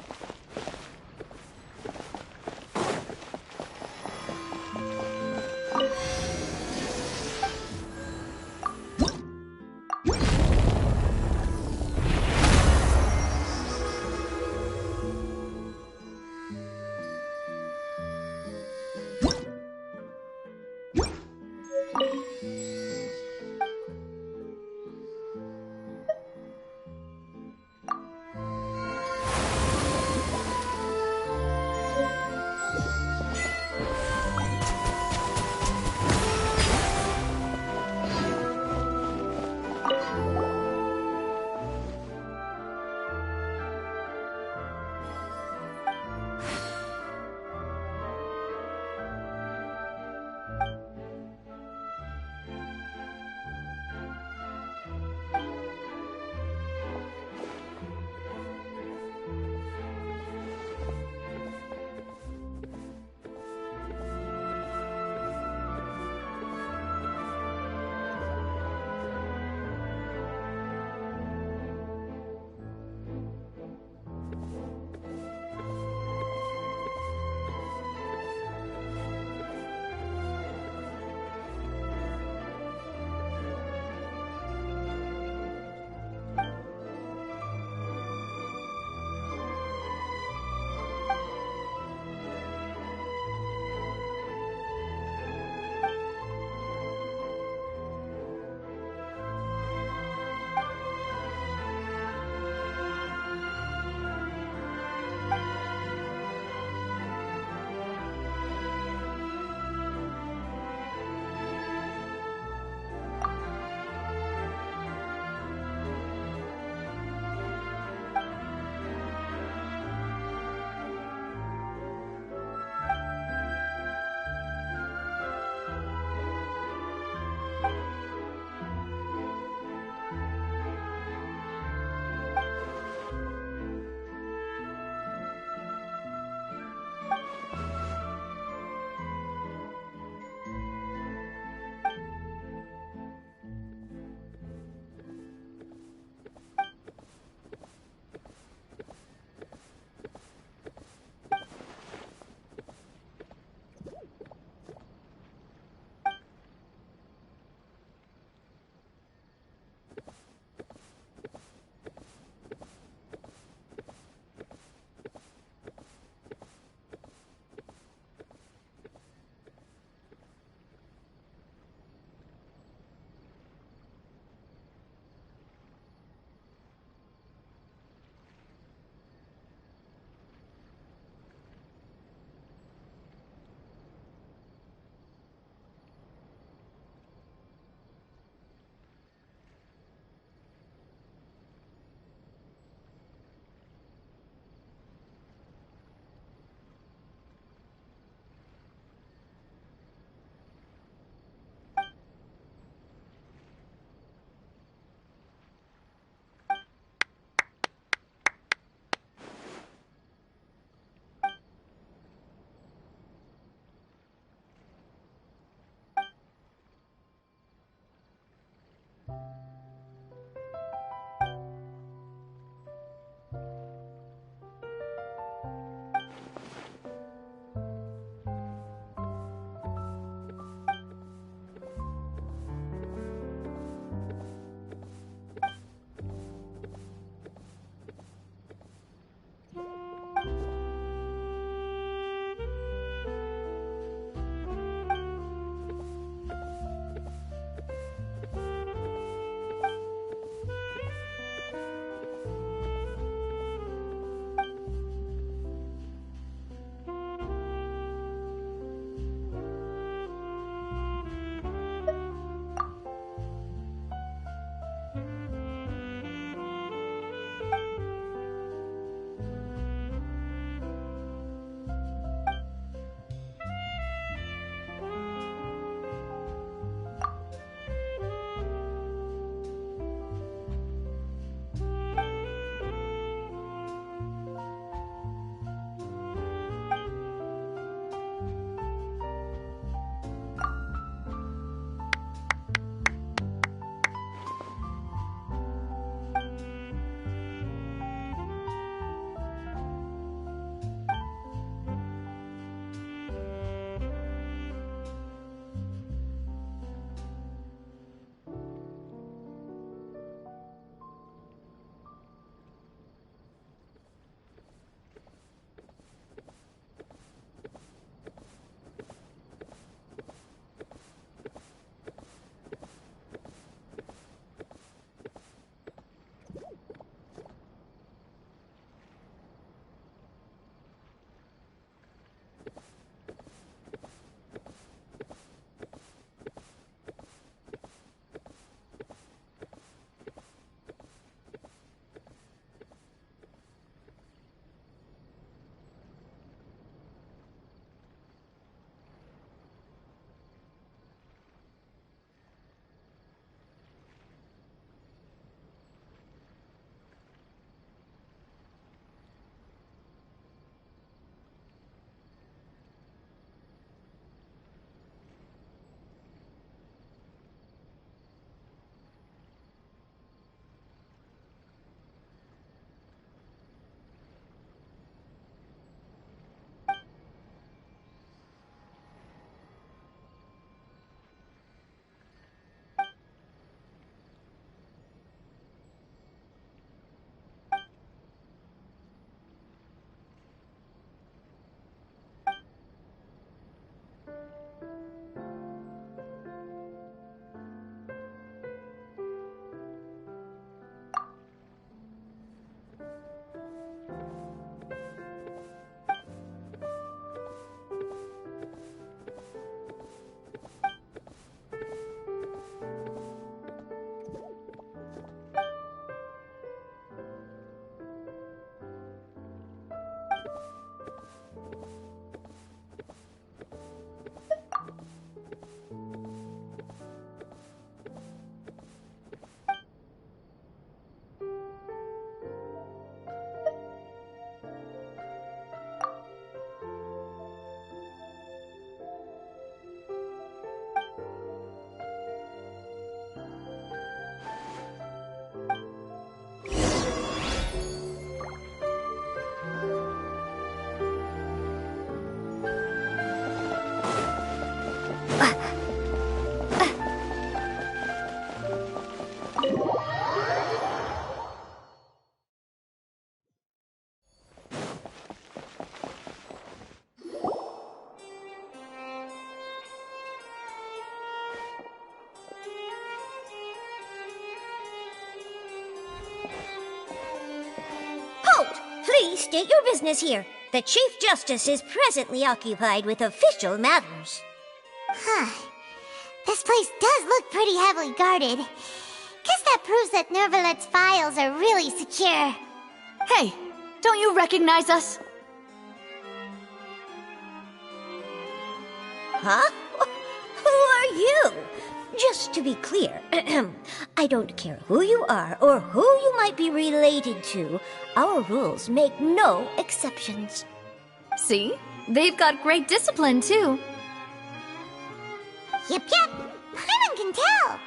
Please state your business here. The Chief Justice is presently occupied with official matters. Huh. This place does look pretty heavily guarded. Guess that proves that Nervalet's files are really secure. Hey, don't you recognize us? Huh? Who are you? Just to be clear, I don't care who you are or who you might be related to. Our rules make no exceptions. See? They've got great discipline, too. Yep. Paimon can tell.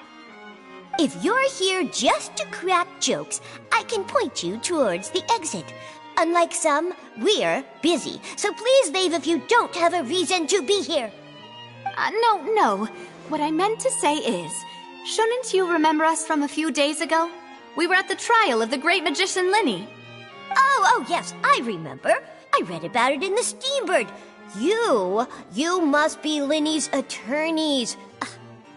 If you're here just to crack jokes, I can point you towards the exit. Unlike some, we're busy, so please leave if you don't have a reason to be here. No. What I meant to say is, shouldn't you remember us from a few days ago? We were at the trial of the great magician Linny. Oh, yes, I remember. I read about it in the Steambird. You must be Linny's attorneys.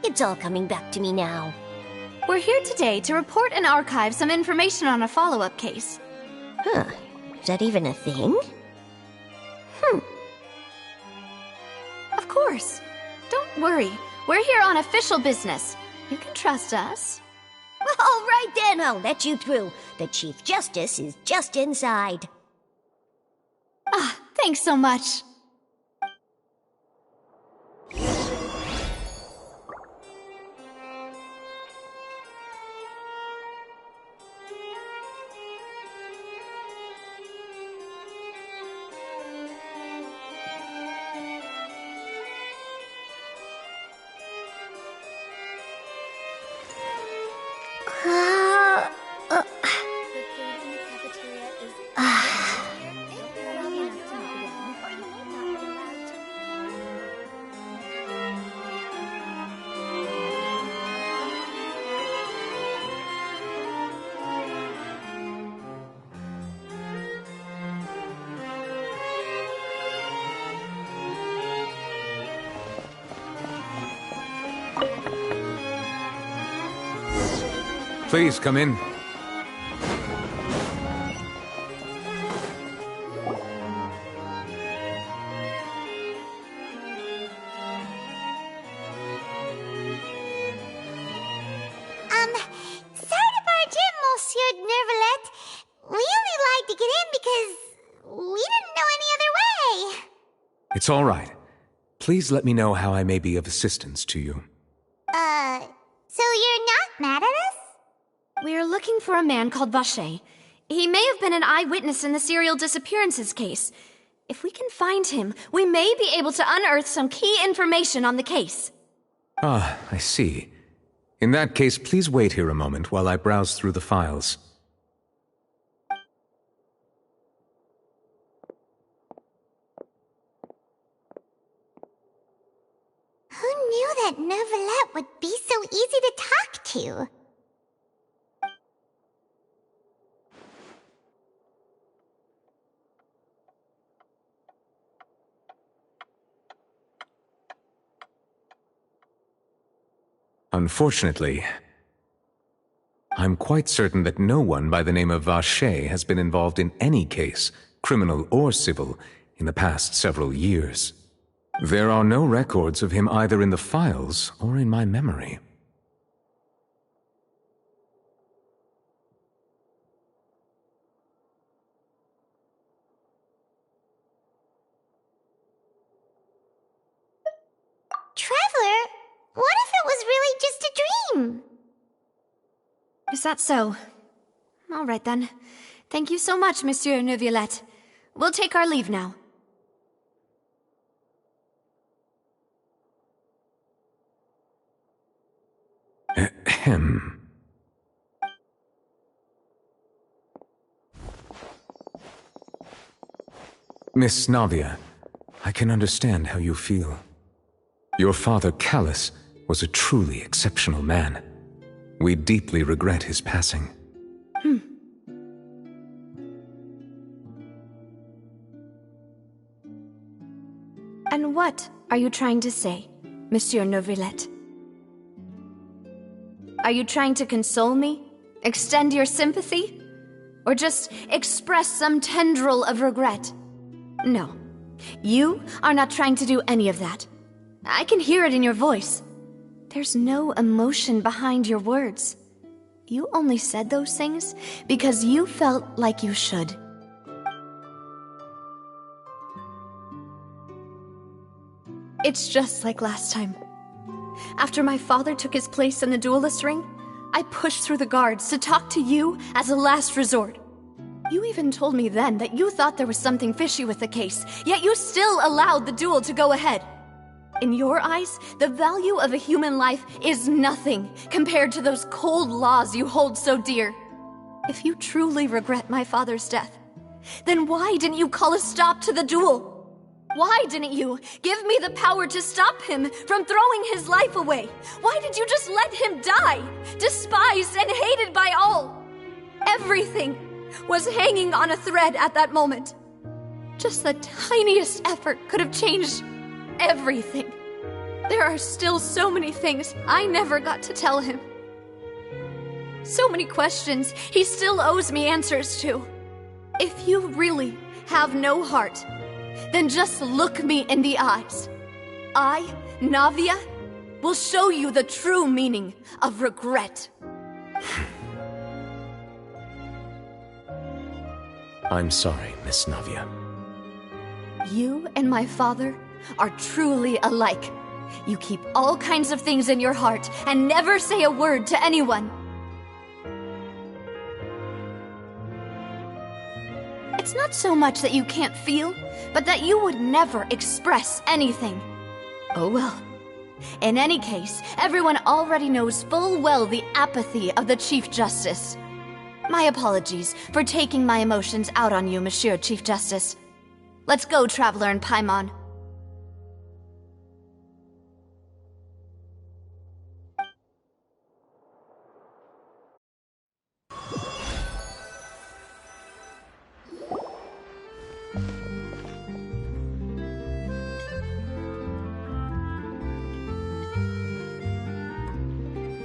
It's all coming back to me now. We're here today to report and archive some information on a follow-up case. Huh. Is that even a thing? Of course. Don't worry. We're here on official business. You can trust us. All right then, I'll let you through. The Chief Justice is just inside. Thanks so much. Please come in. Sorry to barge in, Monsieur Nervalet. We only lied to get in because we didn't know any other way. It's all right. Please let me know how I may be of assistance to you. So you're not mad at us? We're looking for a man called Vache. He may have been an eyewitness in the serial disappearances case. If we can find him, we may be able to unearth some key information on the case. Ah, I see. In that case, please wait here a moment while I browse through the files. Who knew that Nervalet would be so easy to talk to? Unfortunately, I'm quite certain that no one by the name of Vache has been involved in any case, criminal or civil, in the past several years. There are no records of him either in the files or in my memory. Traveler, what if it was really just a dream? Is that so? All right then. Thank you so much, Monsieur Neuvillette. We'll take our leave now. Ahem. Miss Navia, I can understand how you feel. Your father, Callus, was a truly exceptional man. We deeply regret his passing. And what are you trying to say, Monsieur Neuvillette? Are you trying to console me? Extend your sympathy? or just express some tendril of regret. No, you are not trying to do any of that. I can hear it in your voice. There's no emotion behind your words. You only said those things because you felt like you should. It's just like last time. After my father took his place in the duelist ring, I pushed through the guards to talk to you as a last resort. You even told me then that you thought there was something fishy with the case, yet you still allowed the duel to go ahead. In your eyes, the value of a human life is nothing compared to those cold laws you hold so dear. If you truly regret my father's death, then why didn't you call a stop to the duel? Why didn't you give me the power to stop him from throwing his life away? Why did you just let him die, despised and hated by all? Everything was hanging on a thread at that moment. Just the tiniest effort could have changed everything. There are still so many things I never got to tell him. So many questions he still owes me answers to. If you really have no heart, then just look me in the eyes. I, Navia, will show you the true meaning of regret. I'm sorry, Miss Navia. You and my father are truly alike. You keep all kinds of things in your heart and never say a word to anyone. It's not so much that you can't feel, but that you would never express anything. Oh well. In any case, everyone already knows full well the apathy of the Chief Justice. My apologies for taking my emotions out on you, Monsieur Chief Justice. Let's go, Traveler and Paimon.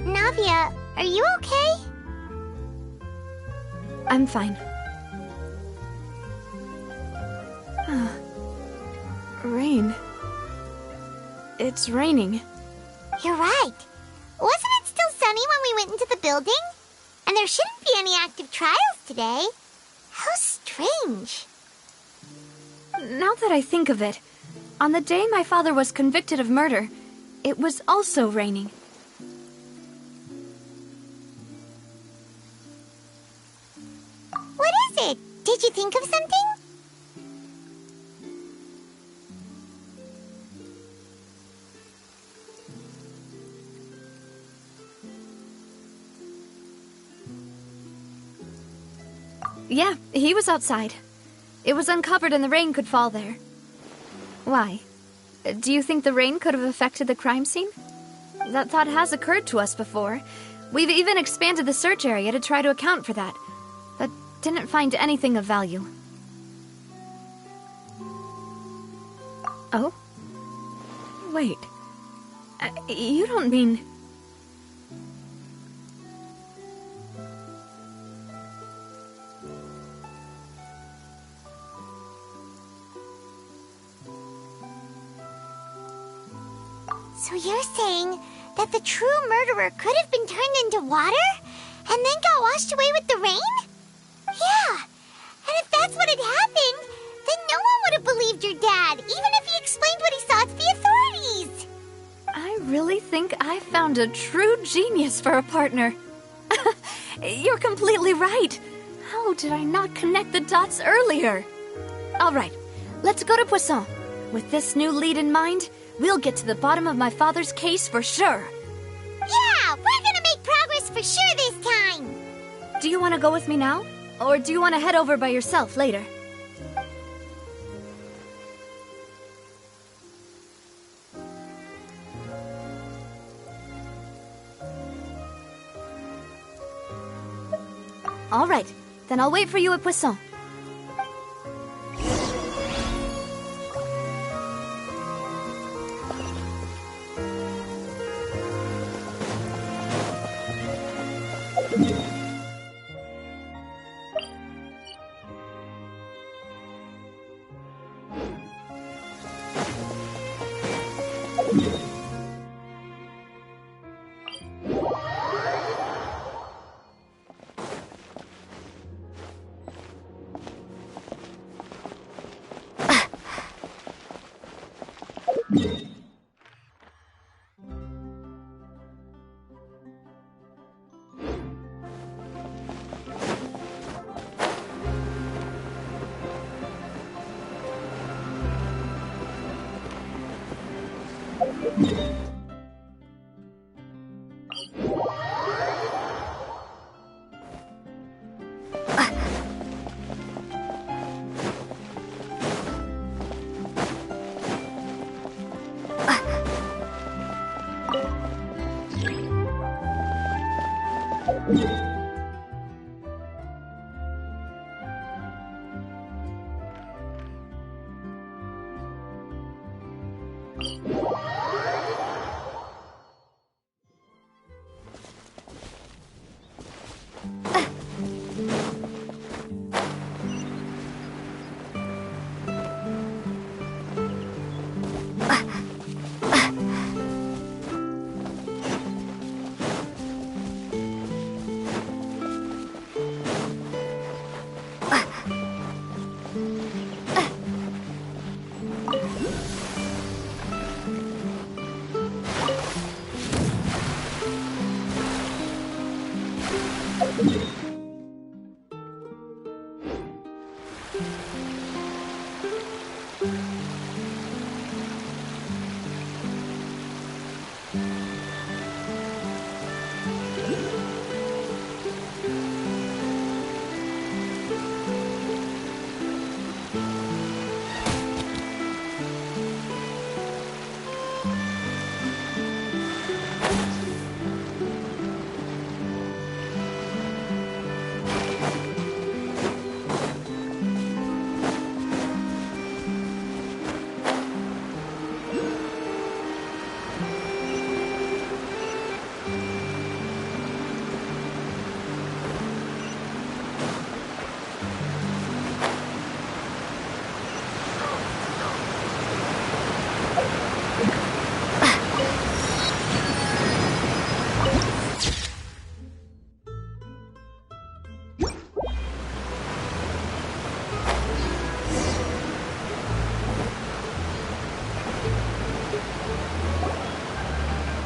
Navia, are you okay? I'm fine. Rain. It's raining. You're right. Wasn't it still sunny when we went into the building? And there shouldn't be any active trials today. How strange. Now that I think of it, on the day my father was convicted of murder, it was also raining. What is it? Did you think of something? Yeah, he was outside. It was uncovered and the rain could fall there. Why? Do you think the rain could have affected the crime scene? That thought has occurred to us before. We've even expanded the search area to try to account for that, but didn't find anything of value. Oh? Wait. You don't mean... So you're saying that the true murderer could have been turned into water and then got washed away with the rain? Yeah, and if that's what had happened, then no one would have believed your dad, even if he explained what he saw to the authorities. I really think I found a true genius for a partner. You're completely right. How did I not connect the dots earlier? All right, let's go to Poisson. With this new lead in mind, we'll get to the bottom of my father's case for sure. Yeah, we're gonna make progress for sure this time. Do you want to go with me now? Or do you want to head over by yourself later? All right, then I'll wait for you at Poisson.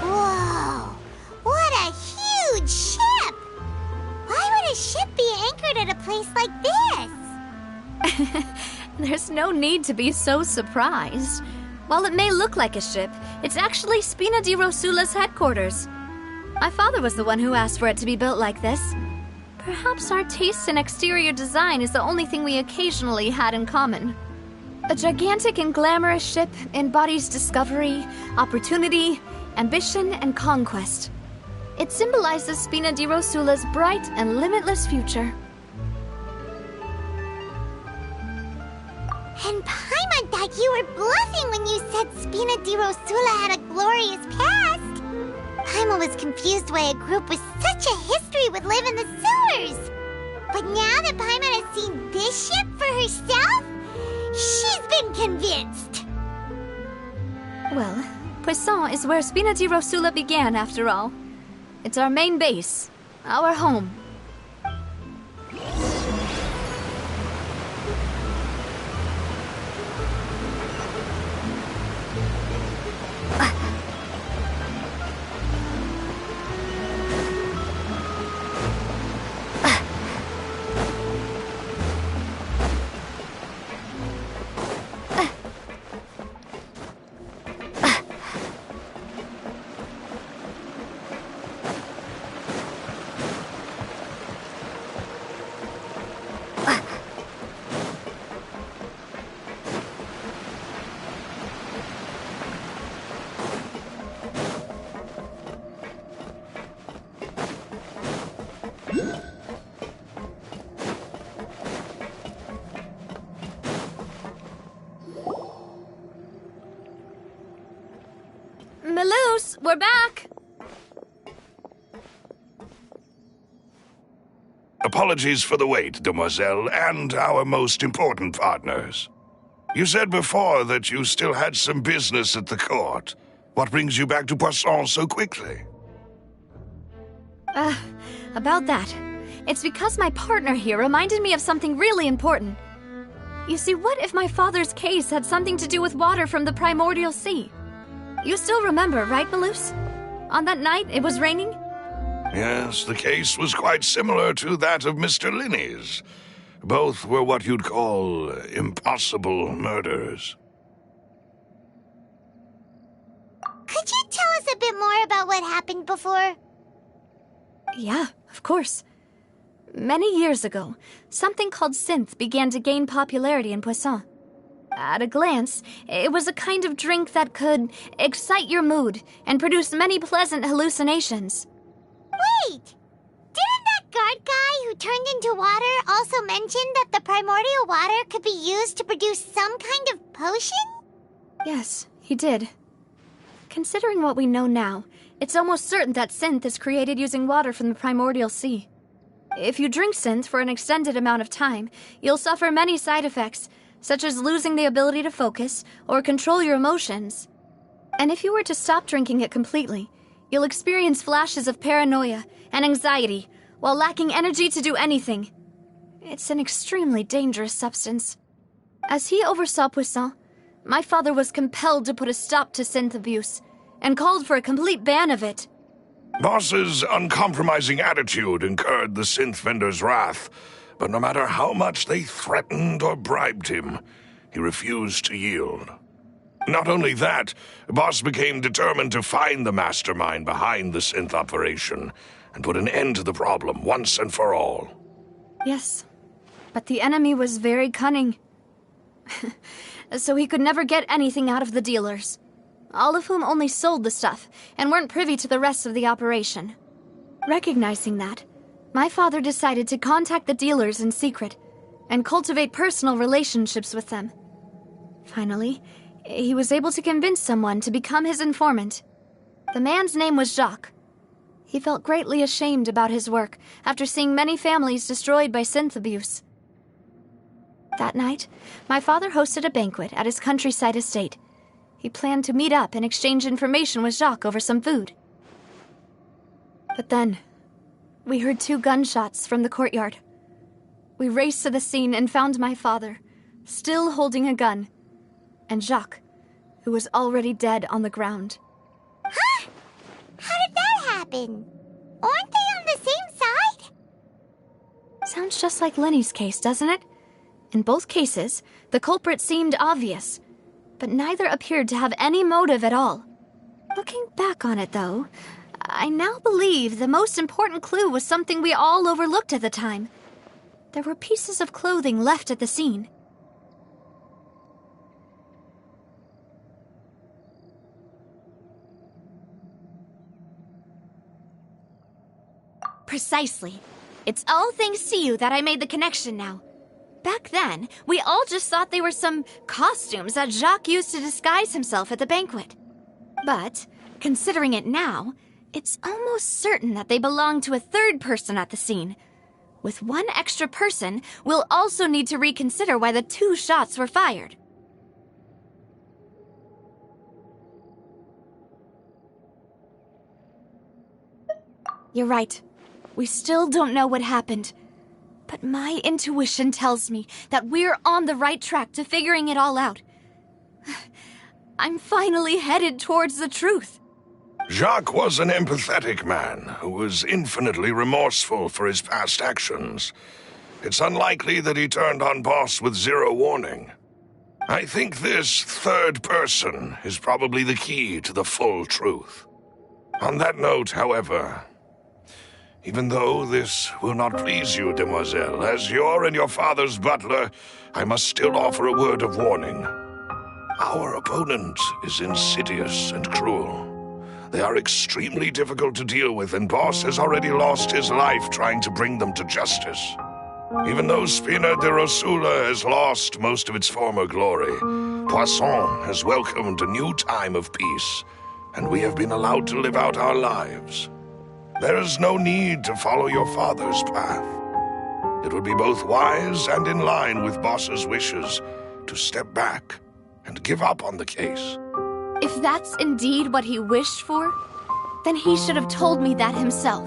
Whoa! What a huge ship! Why would a ship be anchored at a place like this? There's no need to be so surprised. While it may look like a ship, it's actually Spina di Rosula's headquarters. My father was the one who asked for it to be built like this. Perhaps our taste in exterior design is the only thing we occasionally had in common. A gigantic and glamorous ship embodies discovery, opportunity, ambition, and conquest. It symbolizes Spina di Rosula's bright and limitless future. And Paimon thought you were bluffing when you said Spina di Rosula had a glorious past. Paimon was confused why a group with such a history would live in the sewers. But now that Paimon has seen this ship for herself, she's been convinced. Well, Poisson is where Spina di Rosula began, after all. It's our main base, our home. Maloose, we're back! Apologies for the wait, demoiselle, and our most important partners. You said before that you still had some business at the court. What brings you back to Poisson so quickly? About that. It's because my partner here reminded me of something really important. You see, what if my father's case had something to do with water from the primordial sea? You still remember, right, Malus? On that night, it was raining? Yes, the case was quite similar to that of Mr. Linney's. Both were what you'd call impossible murders. Could you tell us a bit more about what happened before? Yeah, of course. Many years ago, something called synth began to gain popularity in Poisson. At a glance, it was a kind of drink that could excite your mood and produce many pleasant hallucinations. Wait! Didn't that guard guy who turned into water also mention that the primordial water could be used to produce some kind of potion? Yes, he did. Considering what we know now, it's almost certain that synth is created using water from the primordial sea. If you drink synth for an extended amount of time, you'll suffer many side effects, such as losing the ability to focus or control your emotions. And if you were to stop drinking it completely, you'll experience flashes of paranoia and anxiety while lacking energy to do anything. It's an extremely dangerous substance. As he oversaw Poisson, my father was compelled to put a stop to synth abuse and called for a complete ban of it. Boss's uncompromising attitude incurred the synth vendor's wrath, but no matter how much they threatened or bribed him, he refused to yield. Not only that, Boss became determined to find the mastermind behind the synth operation and put an end to the problem once and for all. Yes, but the enemy was very cunning. So he could never get anything out of the dealers, all of whom only sold the stuff and weren't privy to the rest of the operation. Recognizing that, my father decided to contact the dealers in secret and cultivate personal relationships with them. Finally, he was able to convince someone to become his informant. The man's name was Jacques. He felt greatly ashamed about his work after seeing many families destroyed by synth abuse. That night, my father hosted a banquet at his countryside estate. He planned to meet up and exchange information with Jacques over some food. But then, we heard 2 gunshots from the courtyard. We raced to the scene and found my father, still holding a gun, and Jacques, who was already dead on the ground. Huh? How did that happen? Aren't they on the same side? Sounds just like Lenny's case, doesn't it? In both cases, the culprit seemed obvious, but neither appeared to have any motive at all. Looking back on it, though, I now believe the most important clue was something we all overlooked at the time. There were pieces of clothing left at the scene. Precisely. It's all thanks to you that I made the connection now. Back then, we all just thought they were some costumes that Jacques used to disguise himself at the banquet. But, considering it now, it's almost certain that they belong to a third person at the scene. With one extra person, we'll also need to reconsider why the 2 shots were fired. You're right. We still don't know what happened. But my intuition tells me that we're on the right track to figuring it all out. I'm finally headed towards the truth. Jacques was an empathetic man who was infinitely remorseful for his past actions. It's unlikely that he turned on Boss with 0 warning. I think this third person is probably the key to the full truth. On that note, however, even though this will not please you, demoiselle, as your and your father's butler, I must still offer a word of warning. Our opponent is insidious and cruel. They are extremely difficult to deal with, and Boss has already lost his life trying to bring them to justice. Even though Spina de Rosula has lost most of its former glory, Poisson has welcomed a new time of peace, and we have been allowed to live out our lives. There is no need to follow your father's path. It would be both wise and in line with Boss's wishes to step back and give up on the case. If that's indeed what he wished for, then he should have told me that himself.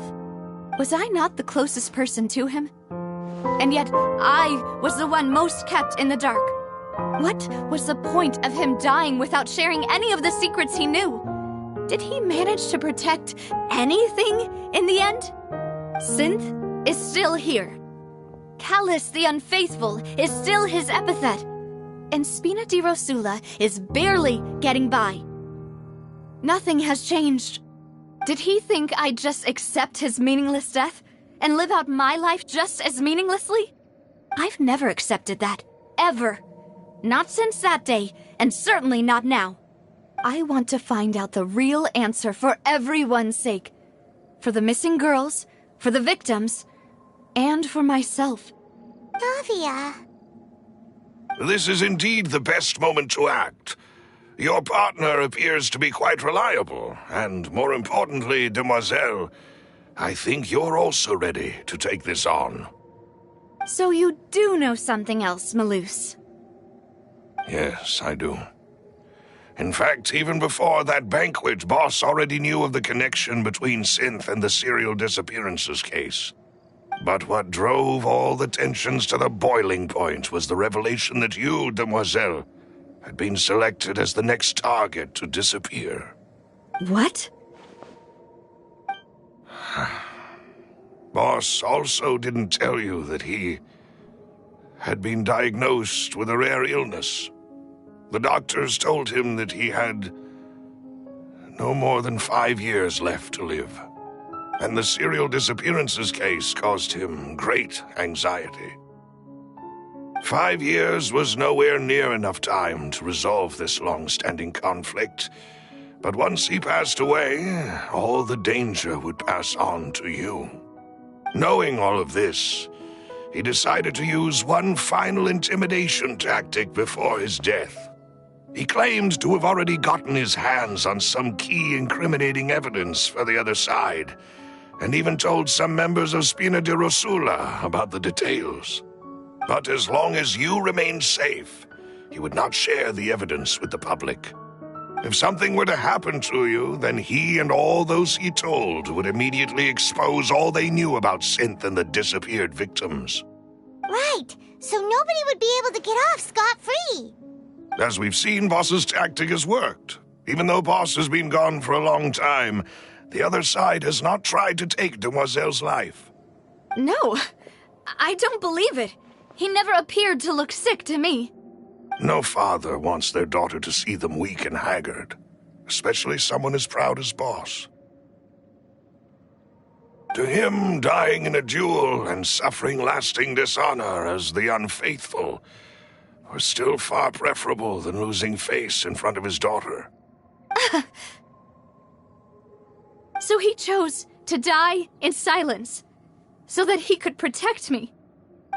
Was I not the closest person to him? And yet, I was the one most kept in the dark. What was the point of him dying without sharing any of the secrets he knew? Did he manage to protect anything in the end? Synth is still here. Callus the Unfaithful is still his epithet. And Spina di Rosula is barely getting by. Nothing has changed. Did he think I'd just accept his meaningless death and live out my life just as meaninglessly? I've never accepted that. Ever. Not since that day, and certainly not now. I want to find out the real answer for everyone's sake. For the missing girls, for the victims, and for myself. Navia. This is indeed the best moment to act. Your partner appears to be quite reliable, and more importantly, Demoiselle, I think you're also ready to take this on. So you do know something else, Malus? Yes, I do. In fact, even before that banquet, Boss already knew of the connection between Synth and the serial disappearances case. But what drove all the tensions to the boiling point was the revelation that you, Demoiselle, had been selected as the next target to disappear. What? Boss also didn't tell you that he had been diagnosed with a rare illness. The doctors told him that he had no more than 5 years left to live. And the serial disappearances case caused him great anxiety. 5 years was nowhere near enough time to resolve this long-standing conflict. But once he passed away, all the danger would pass on to you. Knowing all of this, he decided to use one final intimidation tactic before his death. He claimed to have already gotten his hands on some key incriminating evidence for the other side, and even told some members of Spina di Rosula about the details. But as long as you remained safe, he would not share the evidence with the public. If something were to happen to you, then he and all those he told would immediately expose all they knew about Synth and the disappeared victims. Right, so nobody would be able to get off scot-free. As we've seen, Boss's tactic has worked. Even though Boss has been gone for a long time, the other side has not tried to take Demoiselle's life. No, I don't believe it. He never appeared to look sick to me. No father wants their daughter to see them weak and haggard, especially someone as proud as Boss. To him, dying in a duel and suffering lasting dishonor as the Unfaithful was still far preferable than losing face in front of his daughter. So he chose to die in silence, so that he could protect me.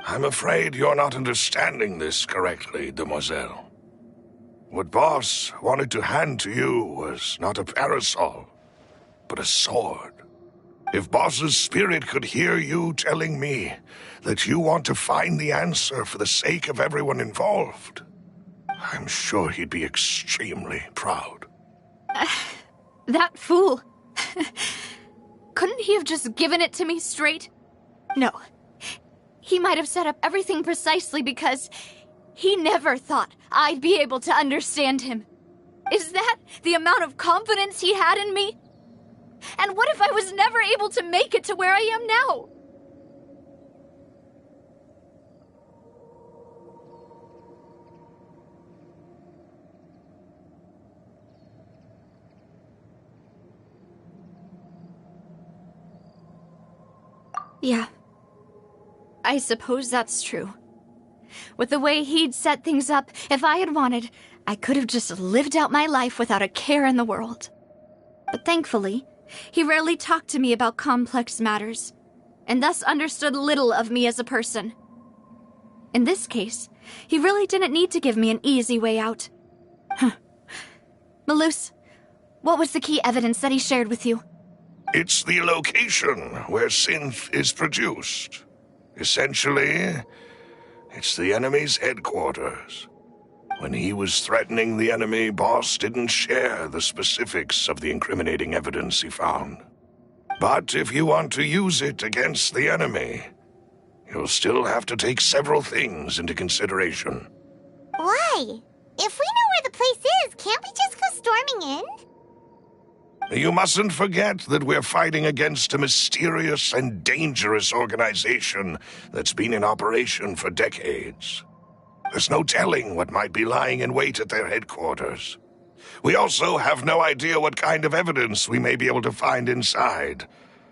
I'm afraid you're not understanding this correctly, Demoiselle. What Boss wanted to hand to you was not a parasol, but a sword. If Boss's spirit could hear you telling me that you want to find the answer for the sake of everyone involved, I'm sure he'd be extremely proud. That fool. Couldn't he have just given it to me straight? No. He might have set up everything precisely because he never thought I'd be able to understand him. Is that the amount of confidence he had in me? And what if I was never able to make it to where I am now? Yeah. I suppose that's true. With the way he'd set things up, if I had wanted, I could have just lived out my life without a care in the world. But thankfully, he rarely talked to me about complex matters, and thus understood little of me as a person. In this case, he really didn't need to give me an easy way out. Malus, what was the key evidence that he shared with you? It's the location where Synth is produced. Essentially, it's the enemy's headquarters. When he was threatening the enemy, Boss didn't share the specifics of the incriminating evidence he found. But if you want to use it against the enemy, you'll still have to take several things into consideration. Why? If we know where the place is, can't we just go storming in? You mustn't forget that we're fighting against a mysterious and dangerous organization that's been in operation for decades. There's no telling what might be lying in wait at their headquarters. We also have no idea what kind of evidence we may be able to find inside,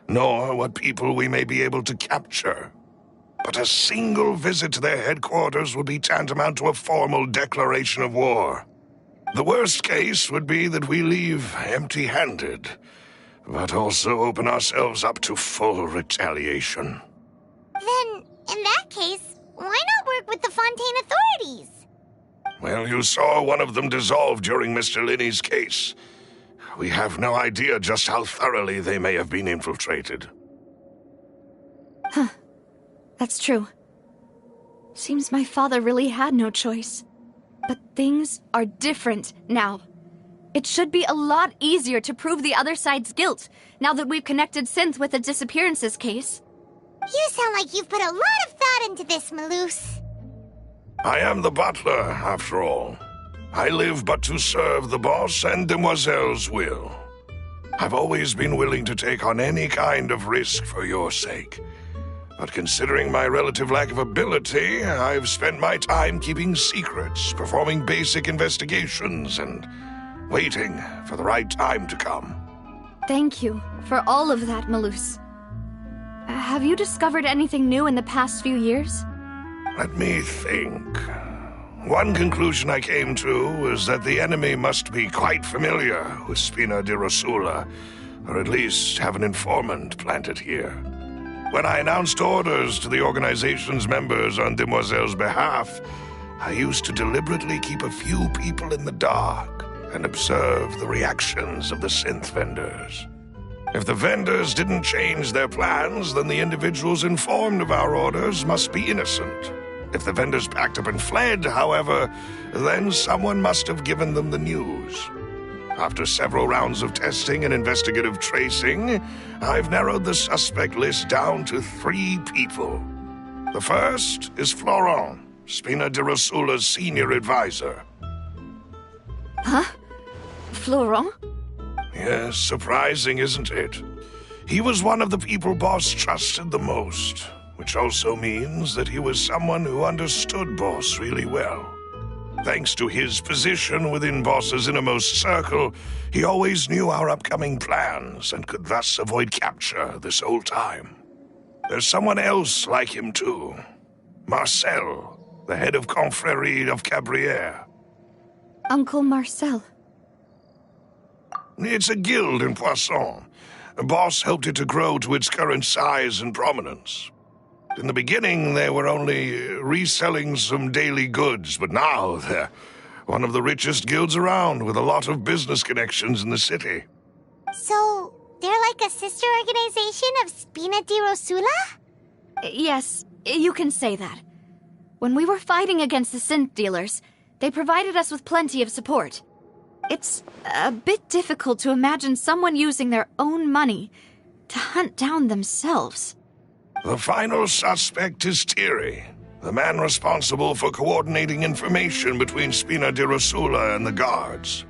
nor what people we may be able to capture. But a single visit to their headquarters would be tantamount to a formal declaration of war. The worst case would be that we leave empty-handed, but also open ourselves up to full retaliation. Then, in that case, why not work with the Fontaine authorities? Well, you saw one of them dissolve during Mr. Linney's case. We have no idea just how thoroughly they may have been infiltrated. Huh. That's true. Seems my father really had no choice. But things are different now. It should be a lot easier to prove the other side's guilt, now that we've connected Synth with the disappearances case. You sound like you've put a lot of thought into this, Maloose. I am the butler, after all. I live but to serve the boss and Demoiselle's will. I've always been willing to take on any kind of risk for your sake. But considering my relative lack of ability, I've spent my time keeping secrets, performing basic investigations, and waiting for the right time to come. Thank you for all of that, Maloose. Have you discovered anything new in the past few years? Let me think. One conclusion I came to was that the enemy must be quite familiar with Spina di Rosula, or at least have an informant planted here. When I announced orders to the organization's members on Demoiselle's behalf, I used to deliberately keep a few people in the dark and observe the reactions of the synth vendors. If the vendors didn't change their plans, then the individuals informed of our orders must be innocent. If the vendors packed up and fled, however, then someone must have given them the news. After several rounds of testing and investigative tracing, I've narrowed the suspect list down to 3 people. The first is Florent, Spina di Rosula's senior advisor. Huh? Florent? Yes, surprising, isn't it? He was one of the people Boss trusted the most, which also means that he was someone who understood Boss really well. Thanks to his position within Boss's innermost circle, he always knew our upcoming plans and could thus avoid capture this whole time. There's someone else like him too. Marcel, the head of Confrérie of Cabrières. Uncle Marcel. It's a guild in Poisson. Boss helped it to grow to its current size and prominence. In the beginning, they were only reselling some daily goods, but now they're one of the richest guilds around, with a lot of business connections in the city. So, they're like a sister organization of Spina di Rosula? Yes, you can say that. When we were fighting against the synth dealers, they provided us with plenty of support. It's a bit difficult to imagine someone using their own money to hunt down themselves. The final suspect is Thierry, the man responsible for coordinating information between Spina di Rosula and the guards.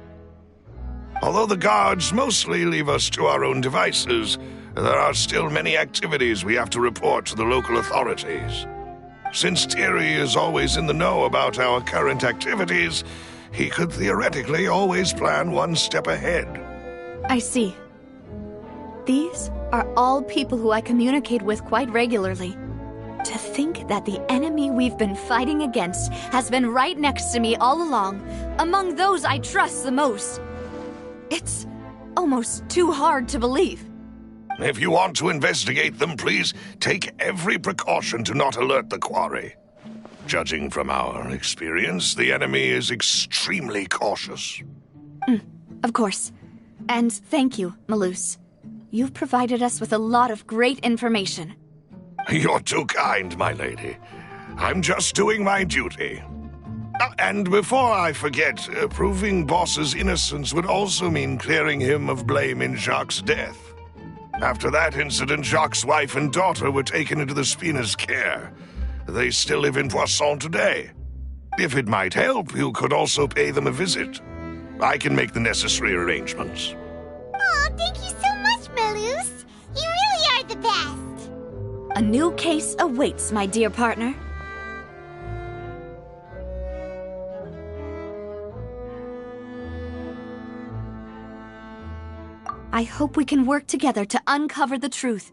Although the guards mostly leave us to our own devices, there are still many activities we have to report to the local authorities. Since Thierry is always in the know about our current activities, he could theoretically always plan one step ahead. I see. These are all people who I communicate with quite regularly. To think that the enemy we've been fighting against has been right next to me all along, among those I trust the most. It's almost too hard to believe. If you want to investigate them, please take every precaution to not alert the quarry. Judging from our experience, the enemy is extremely cautious. Of course. And thank you, Maloose. You've provided us with a lot of great information. You're too kind, my lady. I'm just doing my duty. And before I forget, proving Boss's innocence would also mean clearing him of blame in Jacques' death. After that incident, Jacques' wife and daughter were taken into the Spina's care. They still live in Poisson today. If it might help, you could also pay them a visit. I can make the necessary arrangements. Oh, thank you so much, Malus. You really are the best. A new case awaits, my dear partner. I hope we can work together to uncover the truth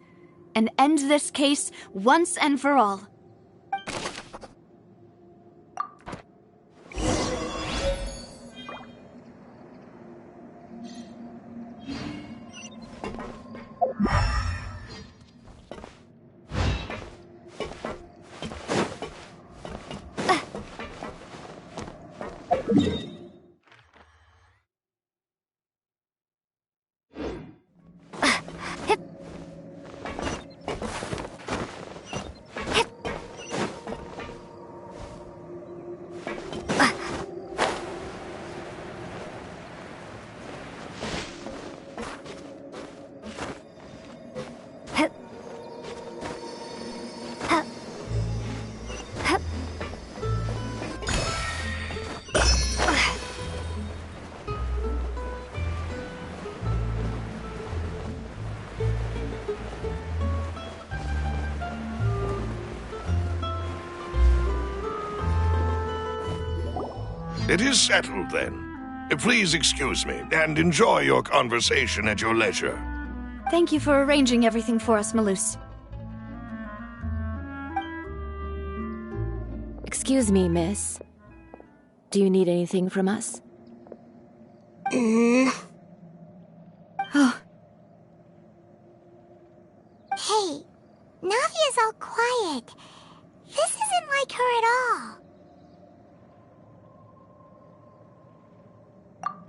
and end this case once and for all. It is settled, then. Please excuse me, and enjoy your conversation at your leisure. Thank you for arranging everything for us, Malus. Excuse me, miss. Do you need anything from us? Hey, Navia's all quiet. This isn't like her at all.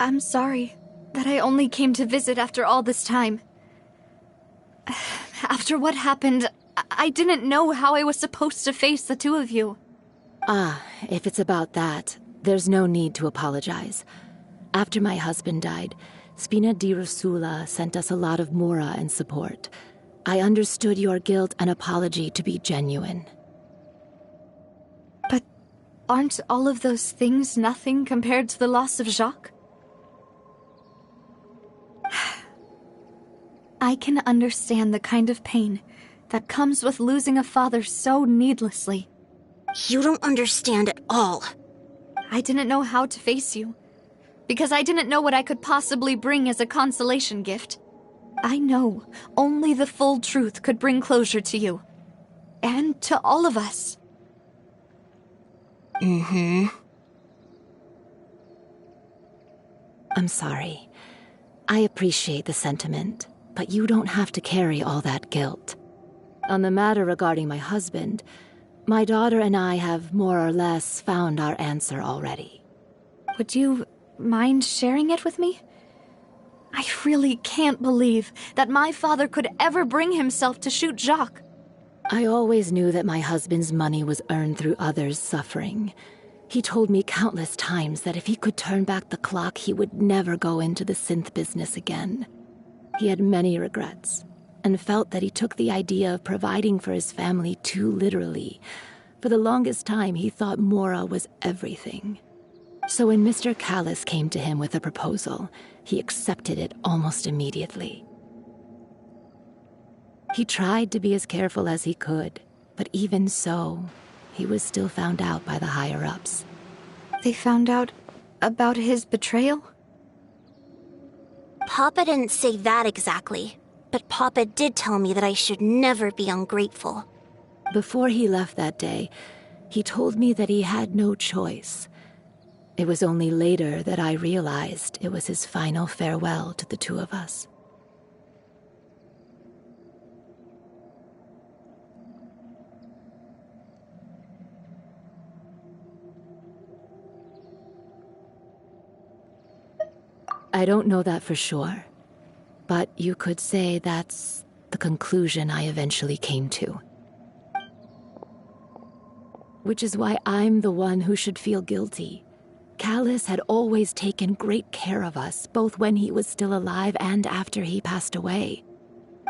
I'm sorry that I only came to visit after all this time. After what happened, I didn't know how I was supposed to face the two of you. Ah, if it's about that, there's no need to apologize. After my husband died, Spina di Rosula sent us a lot of mora and support. I understood your guilt and apology to be genuine. But aren't all of those things nothing compared to the loss of Jacques? I can understand the kind of pain that comes with losing a father so needlessly. You don't understand at all. I didn't know how to face you, because I didn't know what I could possibly bring as a consolation gift. I know only the full truth could bring closure to you, and to all of us. I'm sorry. I appreciate the sentiment, but you don't have to carry all that guilt. On the matter regarding my husband, my daughter and I have more or less found our answer already. Would you mind sharing it with me? I really can't believe that my father could ever bring himself to shoot Jacques. I always knew that my husband's money was earned through others' suffering. He told me countless times that if he could turn back the clock, he would never go into the synth business again. He had many regrets, and felt that he took the idea of providing for his family too literally. For the longest time, he thought Mora was everything. So when Mr. Callis came to him with a proposal, he accepted it almost immediately. He tried to be as careful as he could, but even so, he was still found out by the higher-ups. They found out about his betrayal? Papa didn't say that exactly, but Papa did tell me that I should never be ungrateful. Before he left that day, he told me that he had no choice. It was only later that I realized it was his final farewell to the two of us. I don't know that for sure, but you could say that's the conclusion I eventually came to. which is why I'm the one who should feel guilty. Callus had always taken great care of us, both when he was still alive and after he passed away.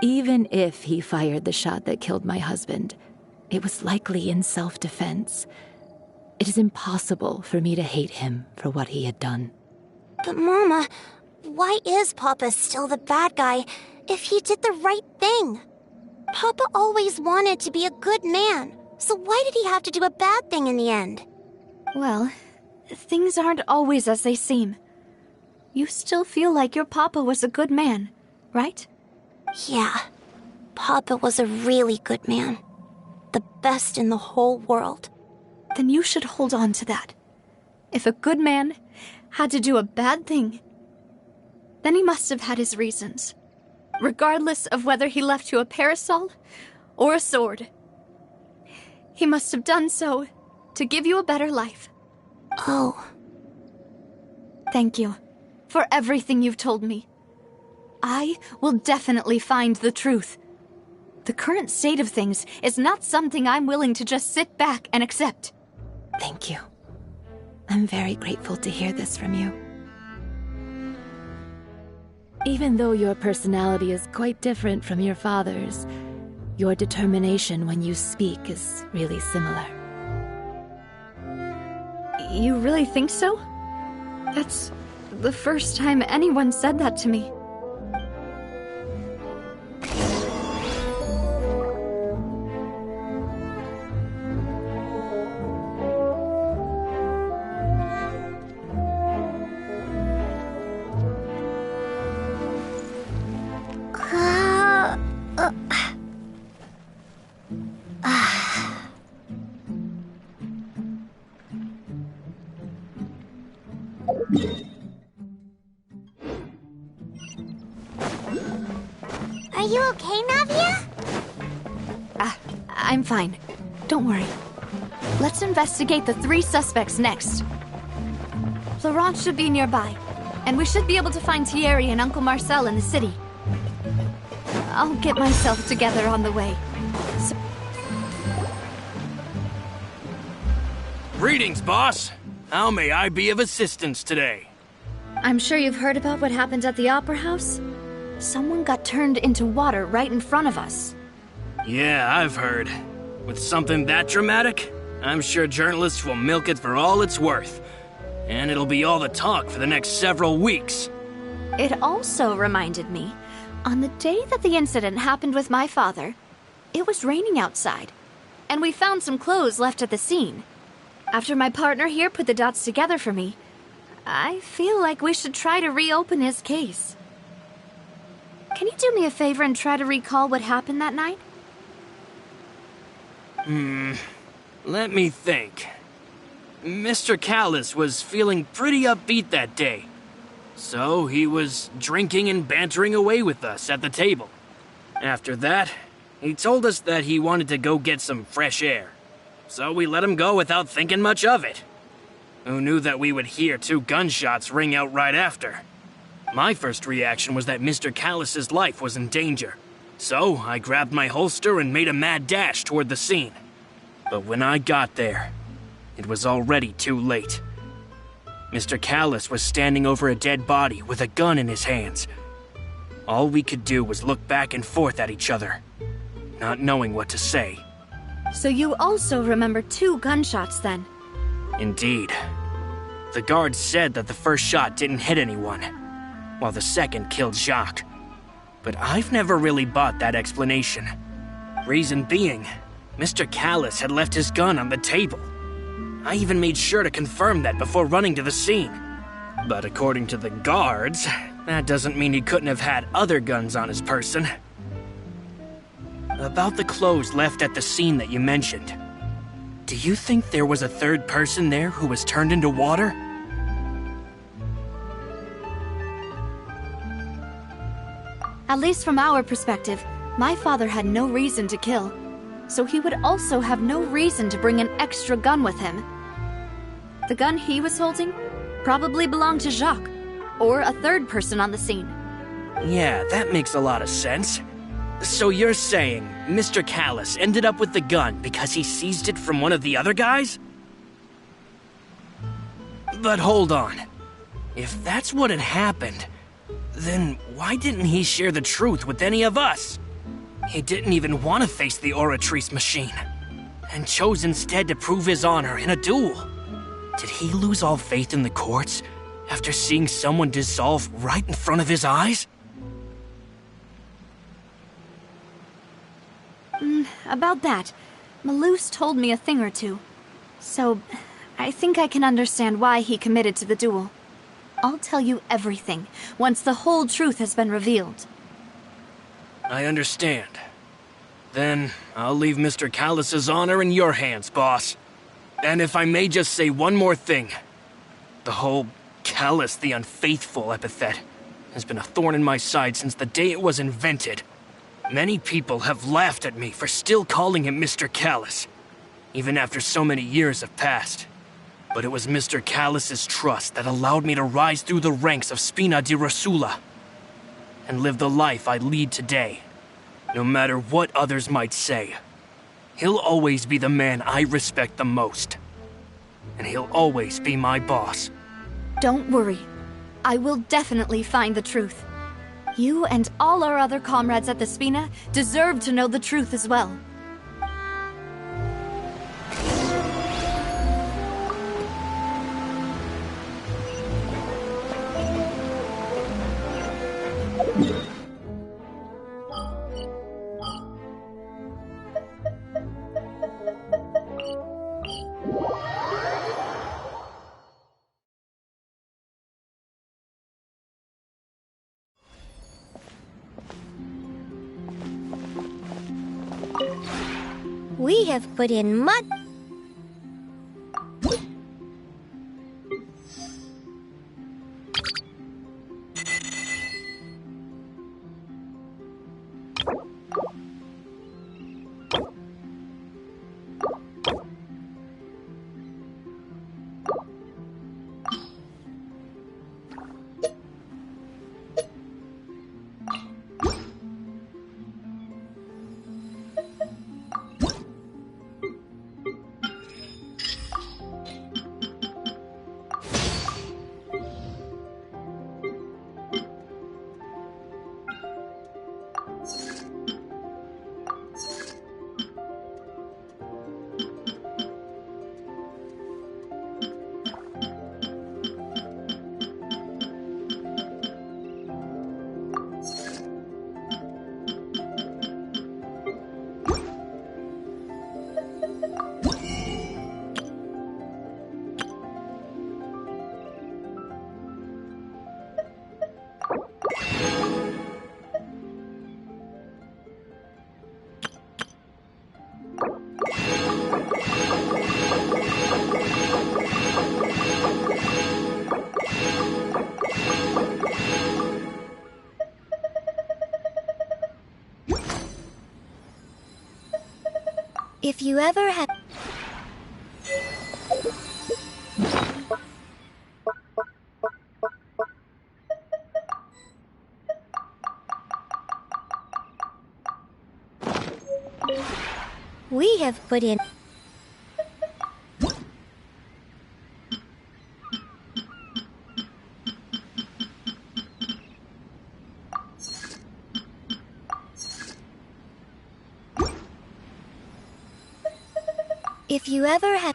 Even if he fired the shot that killed my husband, it was likely in self-defense. It is impossible for me to hate him for what he had done. But Mama, why is Papa still the bad guy if he did the right thing? Papa always wanted to be a good man, so why did he have to do a bad thing in the end? Well, things aren't always as they seem. You still feel like your papa was a good man, right? Yeah, Papa was a really good man. The best in the whole world. Then you should hold on to that. If a good man had to do a bad thing, then he must have had his reasons. Regardless of whether he left you a parasol or a sword. He must have done so to give you a better life. Oh. Thank you for everything you've told me. I will definitely find the truth. The current state of things is not something I'm willing to just sit back and accept. Thank you. I'm very grateful to hear this from you. Even though your personality is quite different from your father's, your determination when you speak is really similar. You really think so? That's the first time anyone said that to me. Are you okay, Navia? I'm fine. Don't worry. Let's investigate the 3 suspects next. Florence should be nearby, and we should be able to find Thierry and Uncle Marcel in the city. I'll get myself together on the way. Greetings, boss. How may I be of assistance today? I'm sure you've heard about what happened at the Opera House. Someone got turned into water right in front of us. Yeah, I've heard. With something that dramatic, I'm sure journalists will milk it for all it's worth. And it'll be all the talk for the next several weeks. It also reminded me, on the day that the incident happened with my father, it was raining outside, and we found some clothes left at the scene. After my partner here put the dots together for me, I feel like we should try to reopen his case. Can you do me a favor and try to recall what happened that night? Let me think. Mr. Callus was feeling pretty upbeat that day. So he was drinking and bantering away with us at the table. After that, he told us that he wanted to go get some fresh air. So we let him go without thinking much of it. Who knew that we would hear 2 gunshots ring out right after? My first reaction was that Mr. Callus's life was in danger. So I grabbed my holster and made a mad dash toward the scene. But when I got there, it was already too late. Mr. Callus was standing over a dead body with a gun in his hands. All we could do was look back and forth at each other, not knowing what to say. So you also remember 2 gunshots then? Indeed. The guard said that the first shot didn't hit anyone, while the second killed Jacques. But I've never really bought that explanation. Reason being, Mr. Callus had left his gun on the table. I even made sure to confirm that before running to the scene. But according to the guards, that doesn't mean he couldn't have had other guns on his person. About the clothes left at the scene that you mentioned, do you think there was a 3rd person there who was turned into water? At least from our perspective, my father had no reason to kill, so he would also have no reason to bring an extra gun with him. The gun he was holding probably belonged to Jacques, or a 3rd person on the scene. Yeah, that makes a lot of sense. So you're saying Mr. Callus ended up with the gun because he seized it from one of the other guys? But hold on. If that's what had happened, then why didn't he share the truth with any of us? He didn't even want to face the Oratrice machine, and chose instead to prove his honor in a duel. Did he lose all faith in the courts after seeing someone dissolve right in front of his eyes? About that, Malus told me a thing or two. So, I think I can understand why he committed to the duel. I'll tell you everything, once the whole truth has been revealed. I understand. Then, I'll leave Mr. Callus's honor in your hands, boss. And if I may just say one more thing. The whole Callus the Unfaithful epithet has been a thorn in my side since the day it was invented. Many people have laughed at me for still calling him Mr. Callus, even after so many years have passed. But it was Mr. Callus's trust that allowed me to rise through the ranks of Spina di Rosula and live the life I lead today. No matter what others might say, he'll always be the man I respect the most. And he'll always be my boss. Don't worry. I will definitely find the truth. You and all our other comrades at the Spina deserve to know the truth as well. We have put in much... If you ever have... We have put in... If you ever have...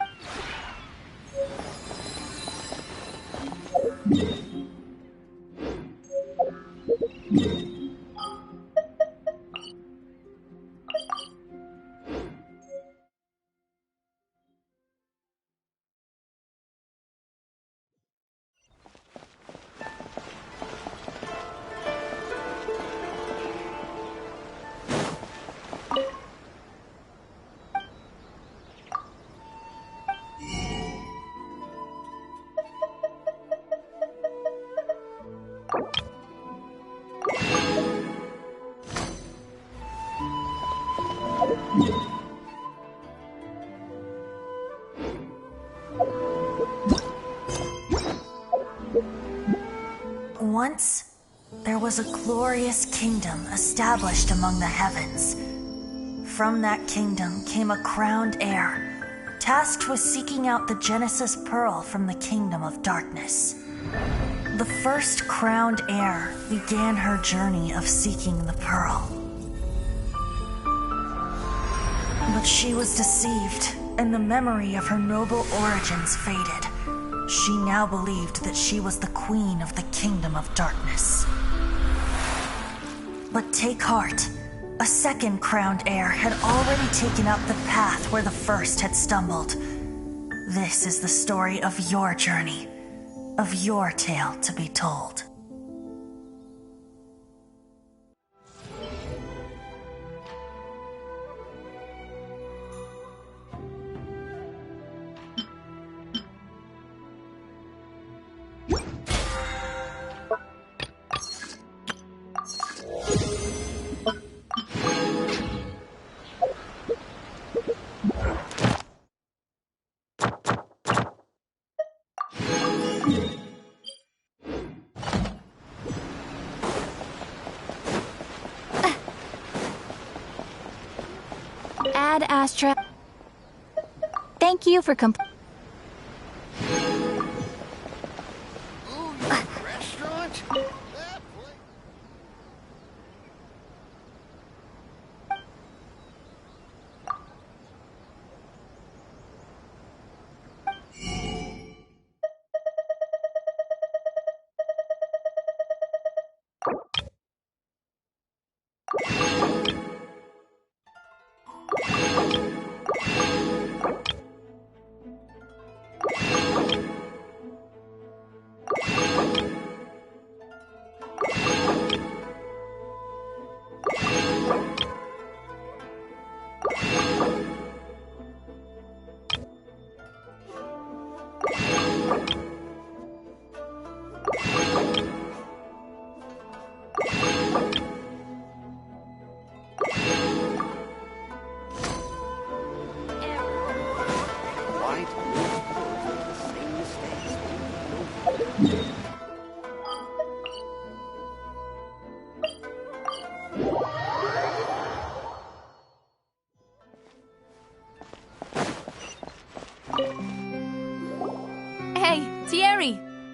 Once, there was a glorious kingdom established among the heavens. From that kingdom came a crowned heir, tasked with seeking out the Genesis Pearl from the kingdom of darkness. The first crowned heir began her journey of seeking the pearl. But she was deceived, and the memory of her noble origins faded. She now believed that she was the queen of the kingdom of darkness. But take heart. A second crowned heir had already taken up the path where the first had stumbled. This is the story of your journey, of your tale to be told. Ad Astra. Thank you for Restaurant?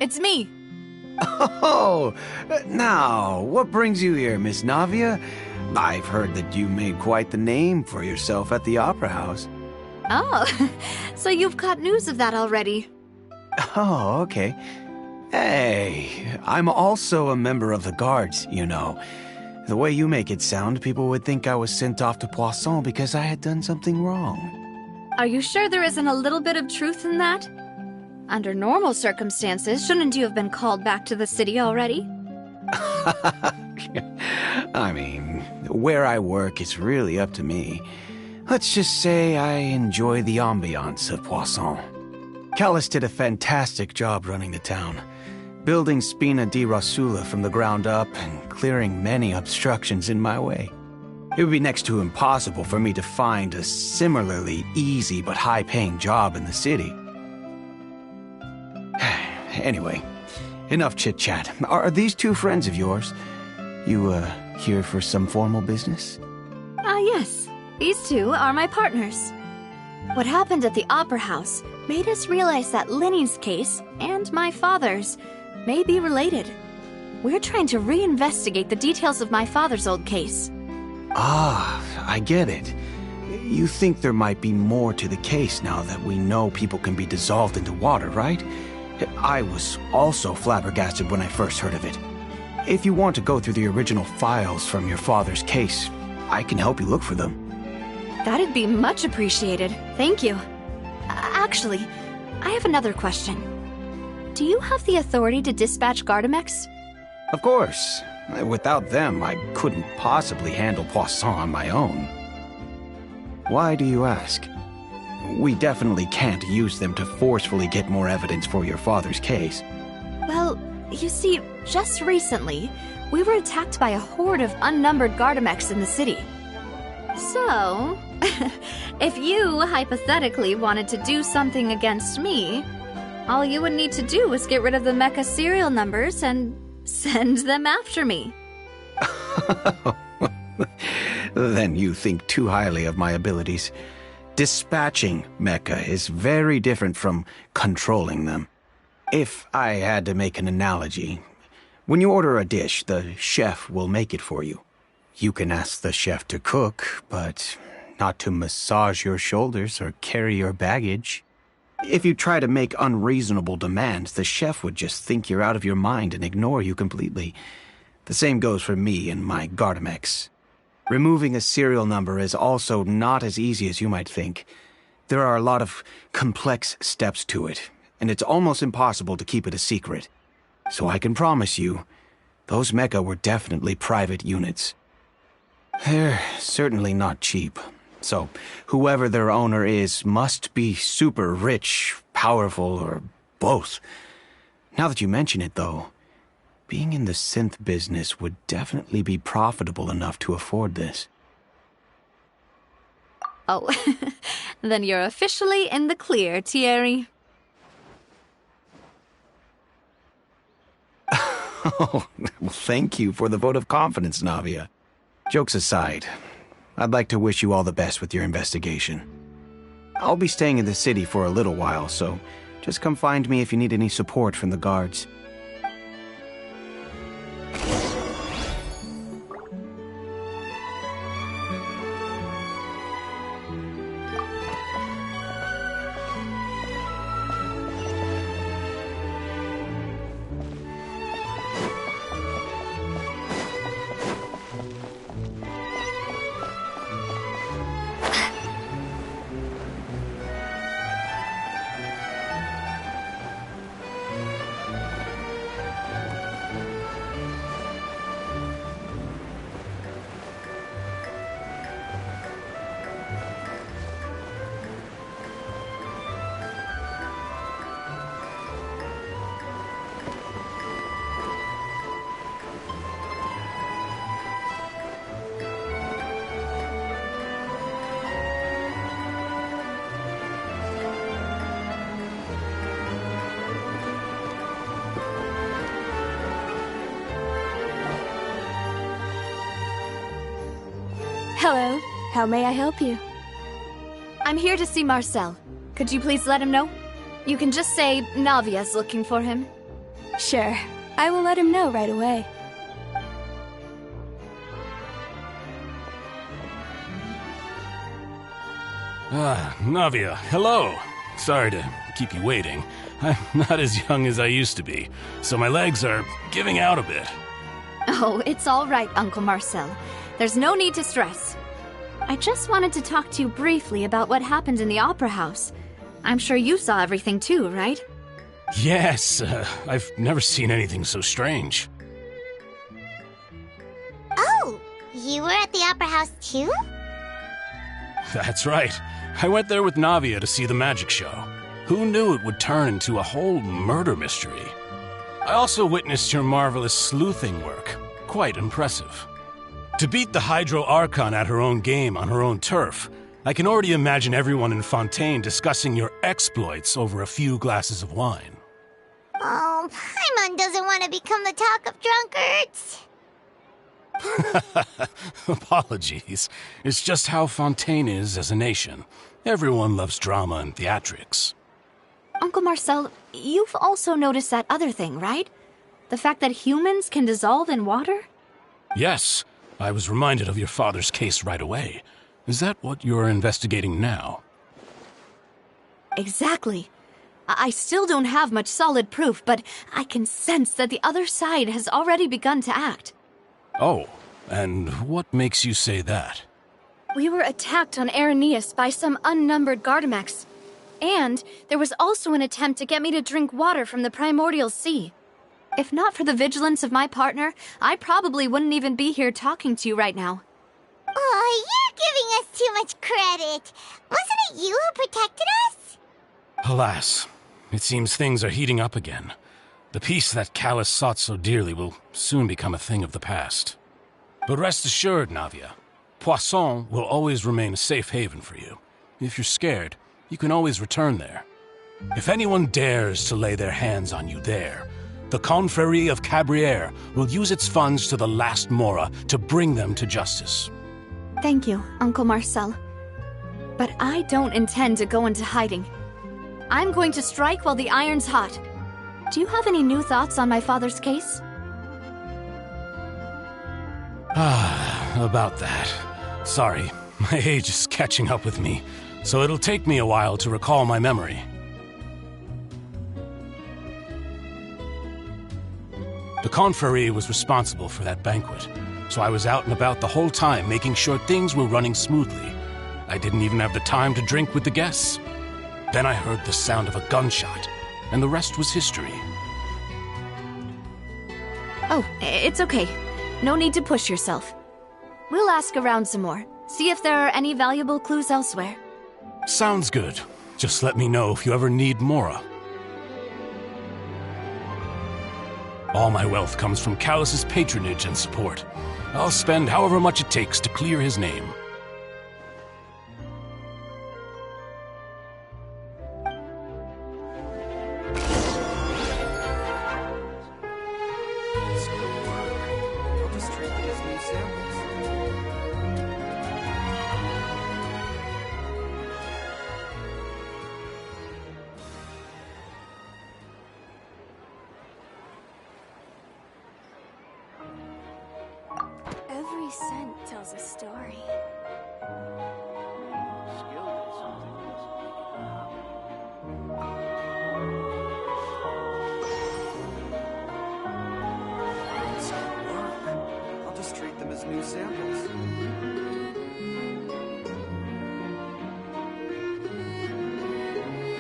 It's me. Oh, now, what brings you here, Miss Navia? I've heard that you made quite the name for yourself at the Opera House. Oh, so you've caught news of that already. Oh, okay. Hey, I'm also a member of the guards, you know. The way you make it sound, people would think I was sent off to Poisson because I had done something wrong. Are you sure there isn't a little bit of truth in that? Under normal circumstances, shouldn't you have been called back to the city already? I mean, where I work is really up to me. Let's just say I enjoy the ambiance of Poisson. Callis did a fantastic job running the town, building Spina di Rosula from the ground up and clearing many obstructions in my way. It would be next to impossible for me to find a similarly easy but high-paying job in the city. Anyway, enough chit-chat. Are these two friends of yours? You, here for some formal business? Yes. These two are my partners. What happened at the Opera House made us realize that Linny's case and my father's may be related. We're trying to reinvestigate the details of my father's old case. Ah, I get it. You think there might be more to the case now that we know people can be dissolved into water, right? I was also flabbergasted when I first heard of it. If you want to go through the original files from your father's case, I can help you look for them. That'd be much appreciated. Thank you. Actually, I have another question. Do you have the authority to dispatch Gardamex? Of course. Without them, I couldn't possibly handle Poisson on my own. Why do you ask? We definitely can't use them to forcefully get more evidence for your father's case. Well, you see, just recently, we were attacked by a horde of unnumbered Gardamex in the city. So, if you hypothetically wanted to do something against me, all you would need to do was get rid of the mecha serial numbers and Send them after me. Then you think too highly of my abilities. Dispatching mecha is very different from controlling them. If I had to make an analogy, when you order a dish, the chef will make it for you. You can ask the chef to cook, but not to massage your shoulders or carry your baggage. If you try to make unreasonable demands, the chef would just think you're out of your mind and ignore you completely. The same goes for me and my Gardamex. Removing a serial number is also not as easy as you might think. There are a lot of complex steps to it, and it's almost impossible to keep it a secret. So I can promise you, those mecha were definitely private units. They're certainly not cheap. So, whoever their owner is must be super rich, powerful, or both. Now that you mention it, though, being in the synth business would definitely be profitable enough to afford this. Oh, then you're officially in the clear, Thierry. Oh, well, thank you for the vote of confidence, Navia. Jokes aside, I'd like to wish you all the best with your investigation. I'll be staying in the city for a little while, so just come find me if you need any support from the guards. Hello. How may I help you? I'm here to see Marcel. Could you please let him know? You can just say Navia's looking for him. Sure. I will let him know right away. Navia, hello. Sorry to keep you waiting. I'm not as young as I used to be, so my legs are giving out a bit. Oh, it's all right, Uncle Marcel. There's no need to stress. I just wanted to talk to you briefly about what happened in the Opera House. I'm sure you saw everything too, right? Yes, I've never seen anything so strange. Oh, you were at the Opera House too? That's right. I went there with Navia to see the magic show. Who knew it would turn into a whole murder mystery? I also witnessed your marvelous sleuthing work. Quite impressive. To beat the Hydro Archon at her own game on her own turf, I can already imagine everyone in Fontaine discussing your exploits over a few glasses of wine. Oh, Paimon doesn't want to become the talk of drunkards. Apologies. It's just how Fontaine is as a nation. Everyone loves drama and theatrics. Uncle Marcel, you've also noticed that other thing, right? The fact that humans can dissolve in water? Yes. I was reminded of your father's case right away. Is that what you're investigating now? Exactly. I still don't have much solid proof, but I can sense that the other side has already begun to act. Oh, and what makes you say that? We were attacked on Araneus by some unnumbered Gardamex. And there was also an attempt to get me to drink water from the primordial sea. If not for the vigilance of my partner, I probably wouldn't even be here talking to you right now. Oh, you're giving us too much credit. Wasn't it you who protected us? Alas, it seems things are heating up again. The peace that Callus sought so dearly will soon become a thing of the past. But rest assured, Navia, Poisson will always remain a safe haven for you. If you're scared, you can always return there. If anyone dares to lay their hands on you there, The Confrérie of Cabriere will use its funds to the last Mora to bring them to justice. Thank you, Uncle Marcel. But I don't intend to go into hiding. I'm going to strike while the iron's hot. Do you have any new thoughts on my father's case? About that. Sorry, my age is catching up with me, so it'll take me a while to recall my memory. The Confrérie was responsible for that banquet, so I was out and about the whole time making sure things were running smoothly. I didn't even have the time to drink with the guests. Then I heard the sound of a gunshot, and the rest was history. Oh, it's okay. No need to push yourself. We'll ask around some more, see if there are any valuable clues elsewhere. Sounds good. Just let me know if you ever need Mora. All my wealth comes from Callus's patronage and support. I'll spend however much it takes to clear his name. Every scent tells a story. I'll just treat them as new samples. Every scent tells a story.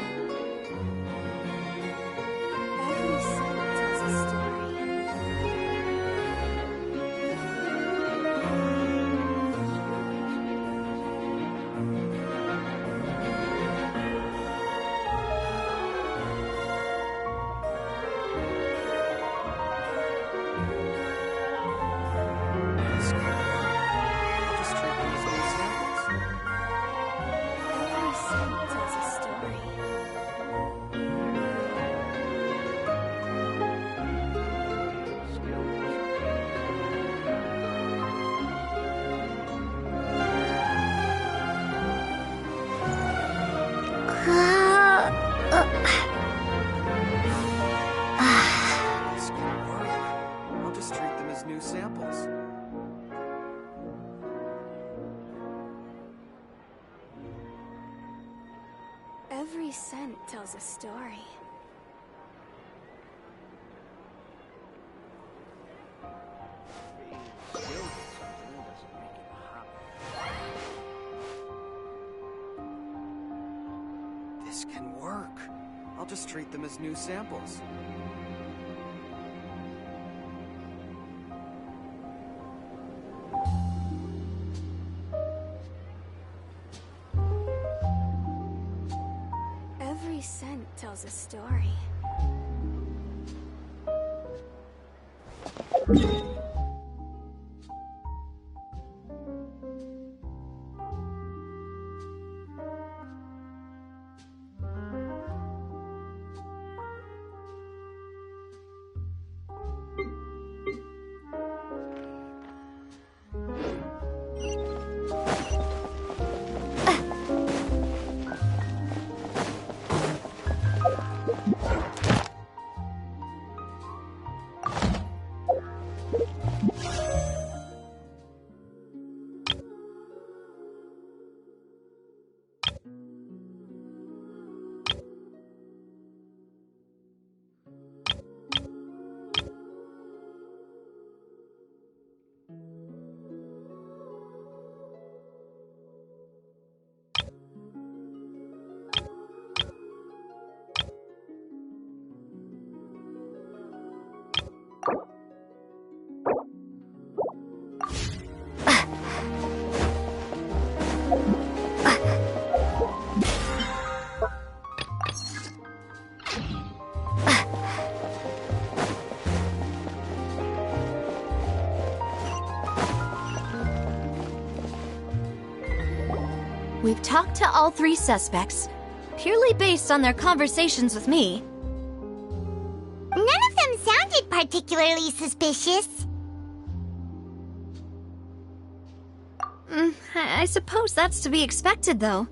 I'll just treat them as new samples. Every scent tells a story. This could work. I'll just treat them as new samples. Every scent tells a story. This can work. I'll just treat them as new samples. Every scent tells a story. We've talked to all three suspects, purely based on their conversations with me. None of them sound particularly suspicious. I suppose that's to be expected, though.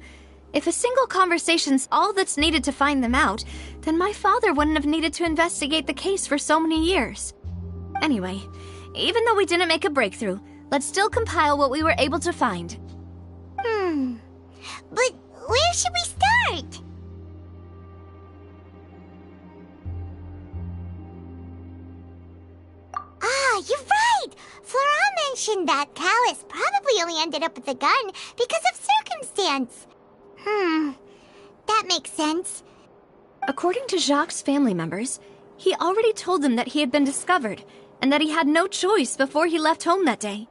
If a single conversation's all that's needed to find them out, then my father wouldn't have needed to investigate the case for so many years. Anyway, even though we didn't make a breakthrough, let's still compile what we were able to find. But where should we start? Ah, you're right! Flora mentioned that Callus probably only ended up with the gun because of circumstance. That makes sense. According to Jacques' family members, he already told them that he had been discovered, and that he had no choice before he left home that day.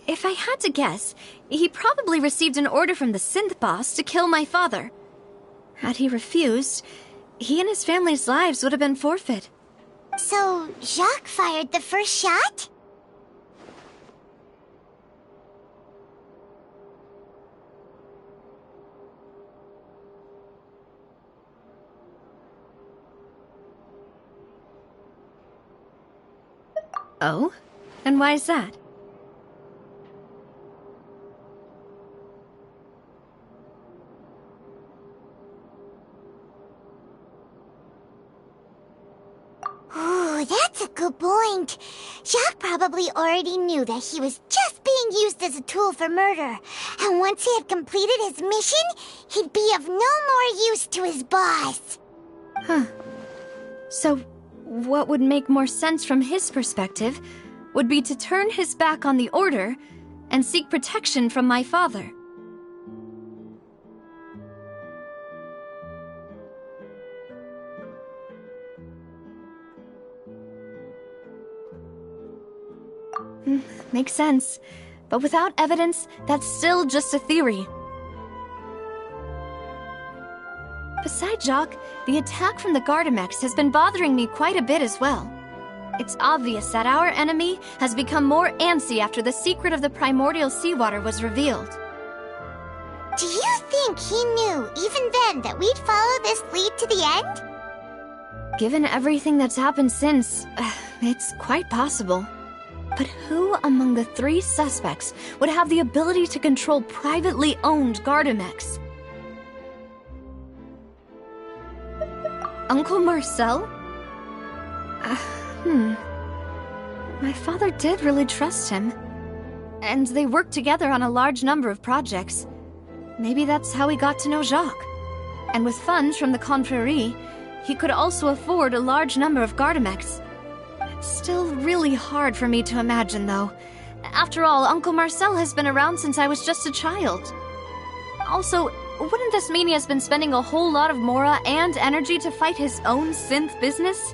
If I had to guess, he probably received an order from the synth boss to kill my father. Had he refused, he and his family's lives would have been forfeit. So, Jacques fired the first shot? Oh? And why is that? Ooh, that's a good point. Jacques probably already knew that he was just being used as a tool for murder. And once he had completed his mission, he'd be of no more use to his boss. So, what would make more sense from his perspective would be to turn his back on the Order and seek protection from my father. Makes sense. But without evidence, that's still just a theory. Besides Jacques, the attack from the Gardamex has been bothering me quite a bit as well. It's obvious that our enemy has become more antsy after the secret of the primordial seawater was revealed. Do you think he knew, even then, that we'd follow this lead to the end? Given everything that's happened since, it's quite possible. But who among the three suspects would have the ability to control privately owned Gardamex? Uncle Marcel? My father did really trust him. And they worked together on a large number of projects. Maybe that's how he got to know Jacques. And with funds from the Confrérie, he could also afford a large number of Gardamex. It's still really hard for me to imagine, though. After all, Uncle Marcel has been around since I was just a child. Also, wouldn't this mean he has been spending a whole lot of mora and energy to fight his own synth business?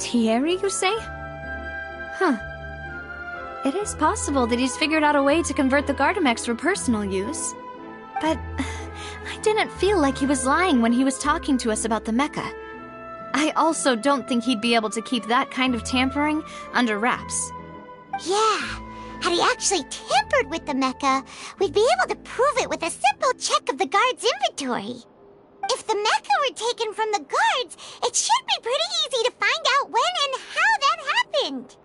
Thierry, you say? It is possible that he's figured out a way to convert the Gardamex for personal use. But I didn't feel like he was lying when he was talking to us about the mecha. I also don't think he'd be able to keep that kind of tampering under wraps. Yeah, had he actually tampered with the mecha, we'd be able to prove it with a simple check of the guard's inventory. If the mecha were taken from the guards, it should be pretty easy to find out when and how that happened.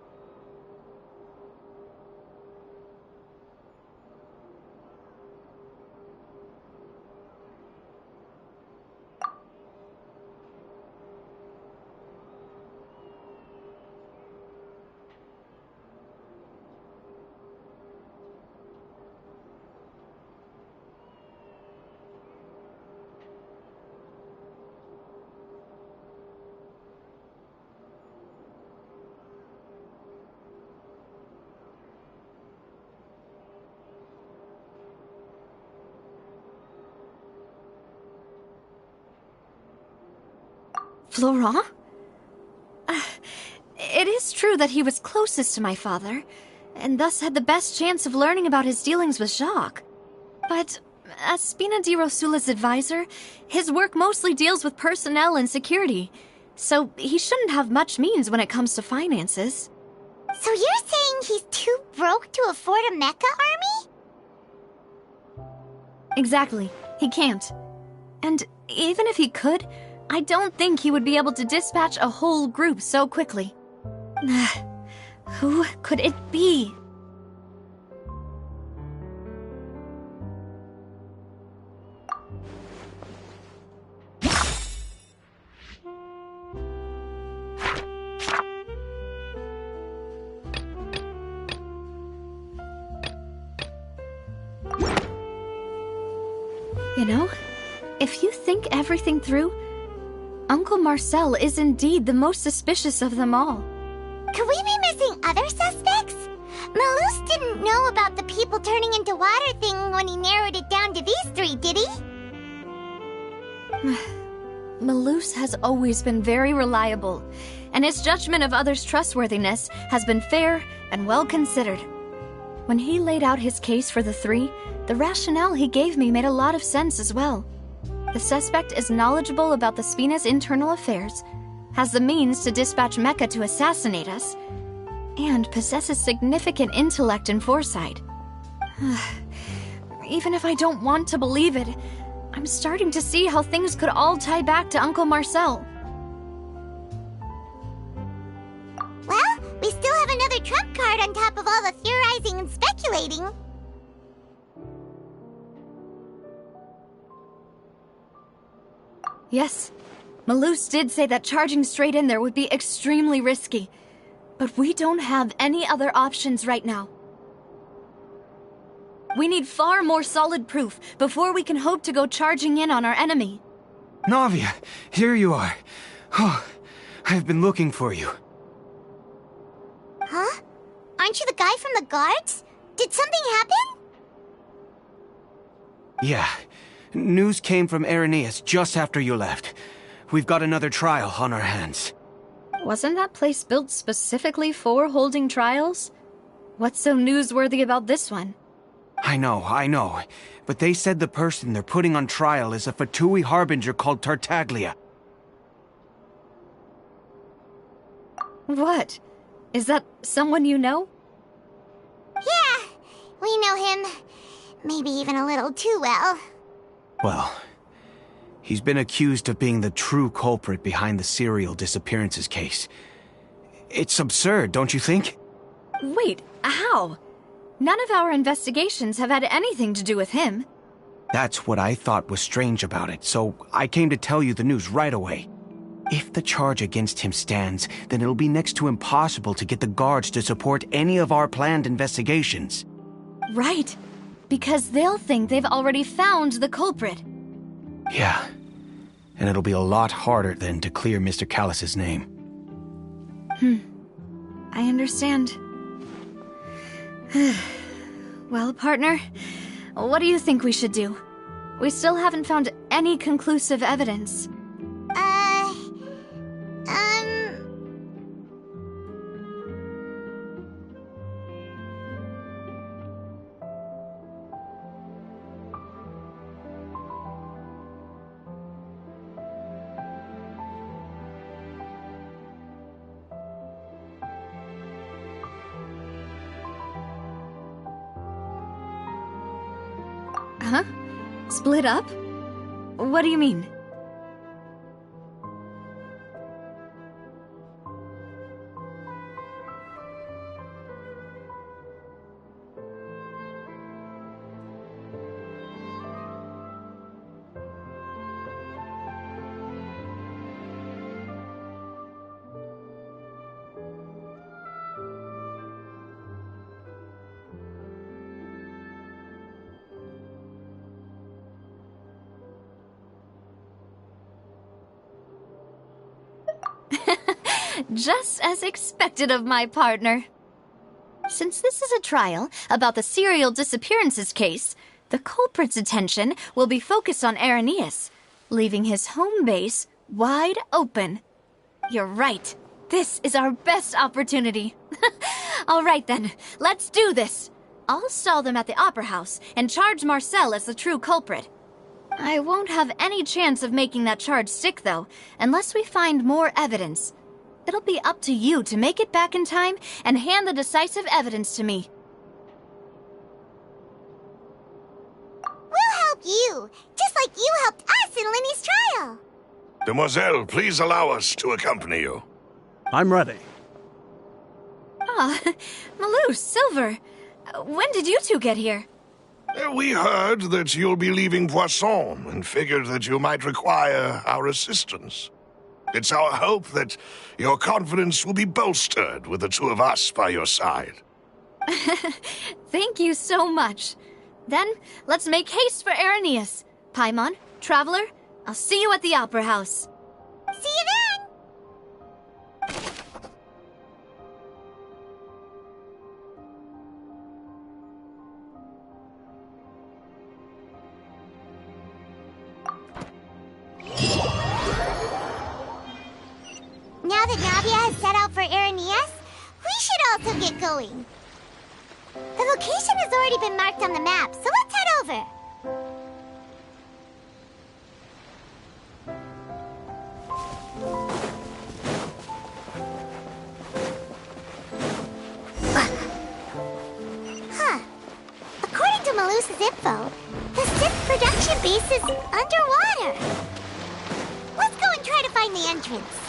Florent? It is true that he was closest to my father, and thus had the best chance of learning about his dealings with Jacques. But as Spina di Rosula's advisor, his work mostly deals with personnel and security, so he shouldn't have much means when it comes to finances. So you're saying he's too broke to afford a mecha army? Exactly. He can't. And even if he could, I don't think he would be able to dispatch a whole group so quickly. Who could it be? You know, if you think everything through, Uncle Marcel is indeed the most suspicious of them all. Could we be missing other suspects? Malus didn't know about the people turning into water thing when he narrowed it down to these three, did he? Malus has always been very reliable, and his judgment of others' trustworthiness has been fair and well considered. When he laid out his case for the three, the rationale he gave me made a lot of sense as well. The suspect is knowledgeable about the Spina's internal affairs, has the means to dispatch Mecha to assassinate us, and possesses significant intellect and foresight. Even if I don't want to believe it, I'm starting to see how things could all tie back to Uncle Marcel. Well, we still have another trump card on top of all the theorizing and speculating. Yes, Malus did say that charging straight in there would be extremely risky, but we don't have any other options right now. We need far more solid proof before we can hope to go charging in on our enemy. Navia, here you are. Oh, I've been looking for you. Huh? Aren't you the guy from the guards? Did something happen? Yeah. News came from Irenaeus just after you left. We've got another trial on our hands. Wasn't that place built specifically for holding trials? What's so newsworthy about this one? I know. But they said the person they're putting on trial is a Fatui harbinger called Tartaglia. What? Is that someone you know? Yeah, we know him. Maybe even a little too well. Well, he's been accused of being the true culprit behind the serial disappearances case. It's absurd, don't you think? Wait, how? None of our investigations have had anything to do with him. That's what I thought was strange about it, so I came to tell you the news right away. If the charge against him stands, then it'll be next to impossible to get the guards to support any of our planned investigations. Right, because they'll think they've already found the culprit. Yeah, and it'll be a lot harder then to clear Mr. Callus's name. I understand. Well, partner, what do you think we should do? We still haven't found any conclusive evidence. Huh? Split up? What do you mean? Just as expected of my partner. Since this is a trial about the serial disappearances case, the culprit's attention will be focused on Irenaeus, leaving his home base wide open. You're right. This is our best opportunity. All right then, let's do this. I'll stall them at the Opera House and charge Marcel as the true culprit. I won't have any chance of making that charge stick, though, unless we find more evidence. It'll be up to you to make it back in time and hand the decisive evidence to me. We'll help you, just like you helped us in Lenny's trial. Demoiselle, please allow us to accompany you. I'm ready. Ah, Malou, Silver. When did you two get here? We heard that you'll be leaving Poisson and figured that you might require our assistance. It's our hope that your confidence will be bolstered with the two of us by your side. Thank you so much. Then, let's make haste for Irenaeus. Paimon, Traveler, I'll see you at the Opera House. See you then! Now that Navia has set out for Irenaeus, we should also get going. The location has already been marked on the map, so let's head over. Huh. According to Malusa's info, the Sith production base is underwater. Let's go and try to find the entrance.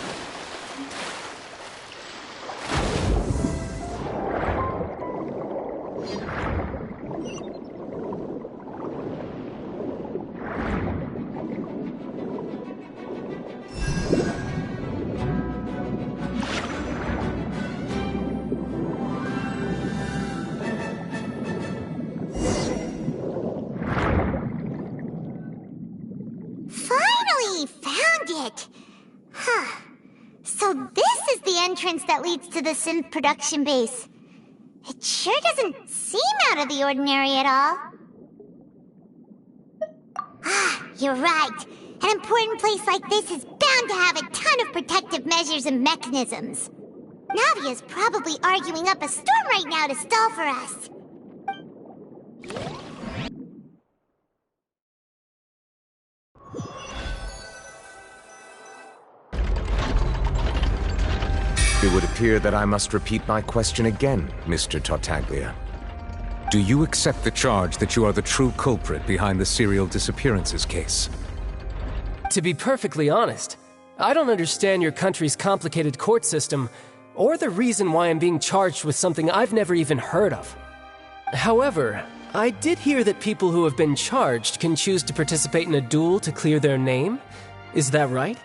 Entrance that leads to the synth production base. It sure doesn't seem out of the ordinary at all. Ah, you're right. An important place like this is bound to have a ton of protective measures and mechanisms. Navia's probably arguing up a storm right now to stall for us. It would appear that I must repeat my question again, Mr. Tartaglia. Do you accept the charge that you are the true culprit behind the serial disappearances case? To be perfectly honest, I don't understand your country's complicated court system, or the reason why I'm being charged with something I've never even heard of. However, I did hear that people who have been charged can choose to participate in a duel to clear their name. Is that right?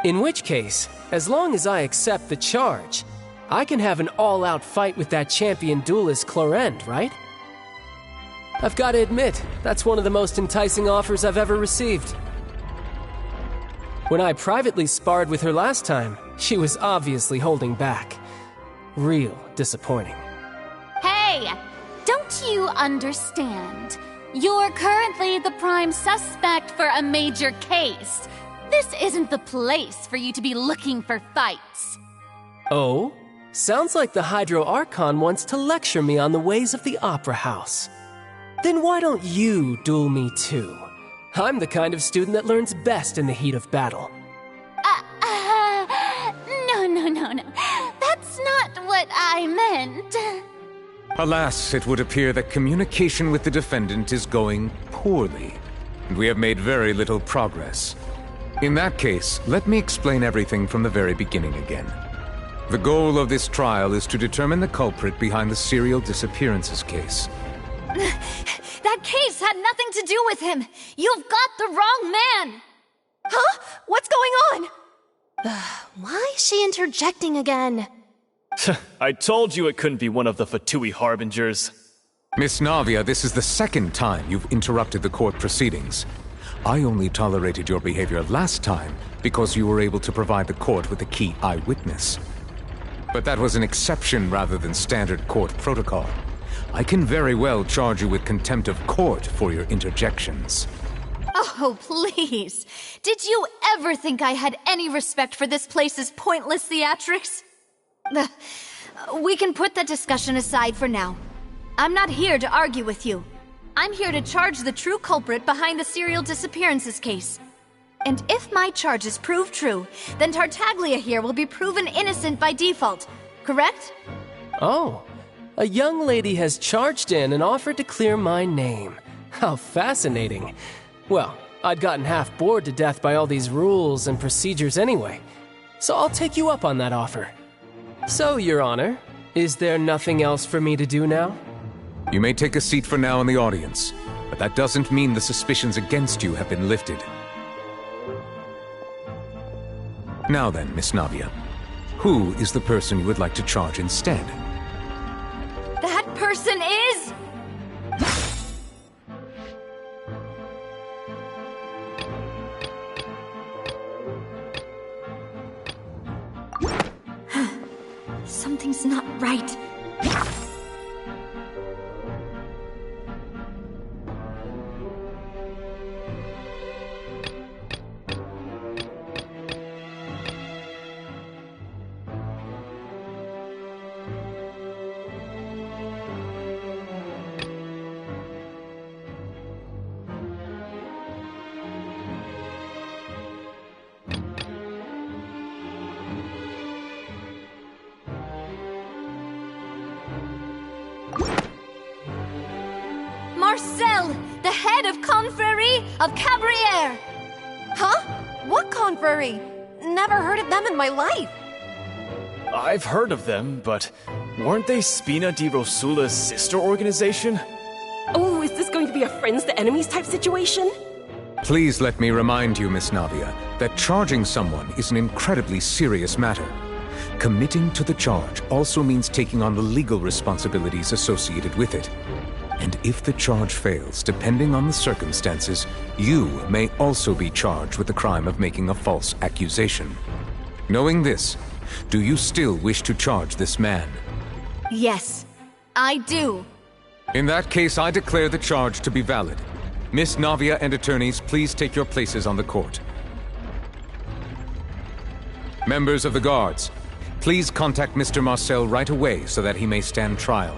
In which case, as long as I accept the charge, I can have an all-out fight with that champion duelist Clorend, right? I've got to admit, that's one of the most enticing offers I've ever received. When I privately sparred with her last time, she was obviously holding back. Real disappointing. Hey! Don't you understand? You're currently the prime suspect for a major case. This isn't the place for you to be looking for fights. Oh? Sounds like the Hydro Archon wants to lecture me on the ways of the Opera House. Then why don't you duel me too? I'm the kind of student that learns best in the heat of battle. No. That's not what I meant. Alas, it would appear that communication with the defendant is going poorly, and we have made very little progress. In that case, let me explain everything from the very beginning again. The goal of this trial is to determine the culprit behind the serial disappearances case. That case had nothing to do with him! You've got the wrong man! Huh? What's going on? Why is she interjecting again? I told you it couldn't be one of the Fatui Harbingers. Miss Navia, this is the second time you've interrupted the court proceedings. I only tolerated your behavior last time because you were able to provide the court with a key eyewitness. But that was an exception rather than standard court protocol. I can very well charge you with contempt of court for your interjections. Oh, please. Did you ever think I had any respect for this place's pointless theatrics? we can put that discussion aside for now. I'm not here to argue with you. I'm here to charge the true culprit behind the serial disappearances case. And if my charges prove true, then Tartaglia here will be proven innocent by default, correct? Oh, a young lady has charged in and offered to clear my name. How fascinating. Well, I'd gotten half bored to death by all these rules and procedures anyway, so I'll take you up on that offer. So, Your Honor, is there nothing else for me to do now? You may take a seat for now in the audience, but that doesn't mean the suspicions against you have been lifted. Now then, Miss Navia, who is the person you would like to charge instead? That person is... Something's not right. Marcel, the head of Confrérie of Cabrières! Huh? What confrérie? Never heard of them in my life. I've heard of them, but weren't they Spina di Rosula's sister organization? Oh, is this going to be a friends to enemies type situation? Please let me remind you, Miss Navia, that charging someone is an incredibly serious matter. Committing to the charge also means taking on the legal responsibilities associated with it. And if the charge fails, depending on the circumstances, you may also be charged with the crime of making a false accusation. Knowing this, do you still wish to charge this man? Yes, I do. In that case, I declare the charge to be valid. Miss Navia and attorneys, please take your places on the court. Members of the guards, please contact Mr. Marcel right away so that he may stand trial.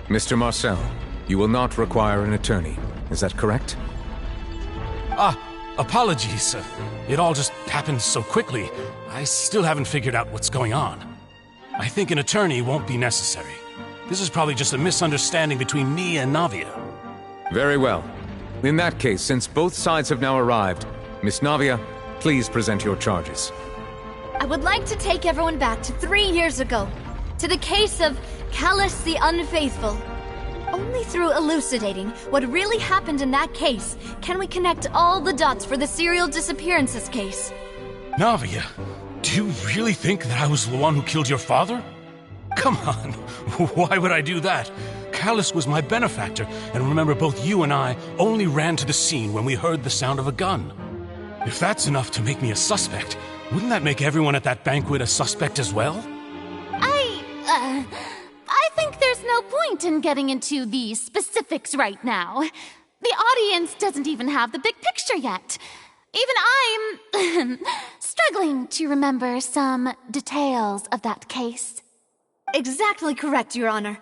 Mr. Marcel, you will not require an attorney. Is that correct? Apologies. It all just happened so quickly. I still haven't figured out what's going on. I think an attorney won't be necessary. This is probably just a misunderstanding between me and Navia. Very well. In that case, since both sides have now arrived, Miss Navia, please present your charges. I would like to take everyone back to 3 years ago, to the case of Callus the Unfaithful. Only through elucidating what really happened in that case can we connect all the dots for the serial disappearances case. Navia, do you really think that I was the one who killed your father? Come on, why would I do that? Callus was my benefactor, and remember, both you and I only ran to the scene when we heard the sound of a gun. If that's enough to make me a suspect, wouldn't that make everyone at that banquet a suspect as well? I think there's no point in getting into the specifics right now. The audience doesn't even have the big picture yet. Even I'm struggling to remember some details of that case. Exactly correct, Your Honor.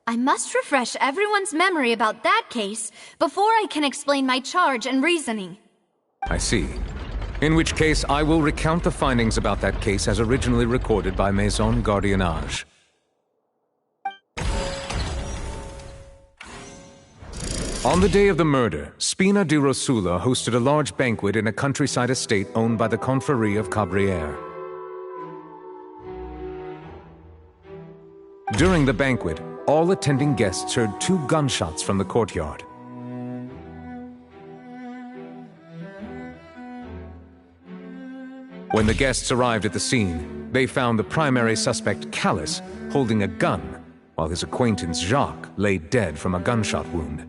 I must refresh everyone's memory about that case before I can explain my charge and reasoning. I see. In which case, I will recount the findings about that case as originally recorded by Maison Gardiennage. On the day of the murder, Spina di Rosula hosted a large banquet in a countryside estate owned by the Confrérie of Cabrières. During the banquet, all attending guests heard 2 gunshots from the courtyard. When the guests arrived at the scene, they found the primary suspect, Callus, holding a gun, while his acquaintance, Jacques, lay dead from a gunshot wound.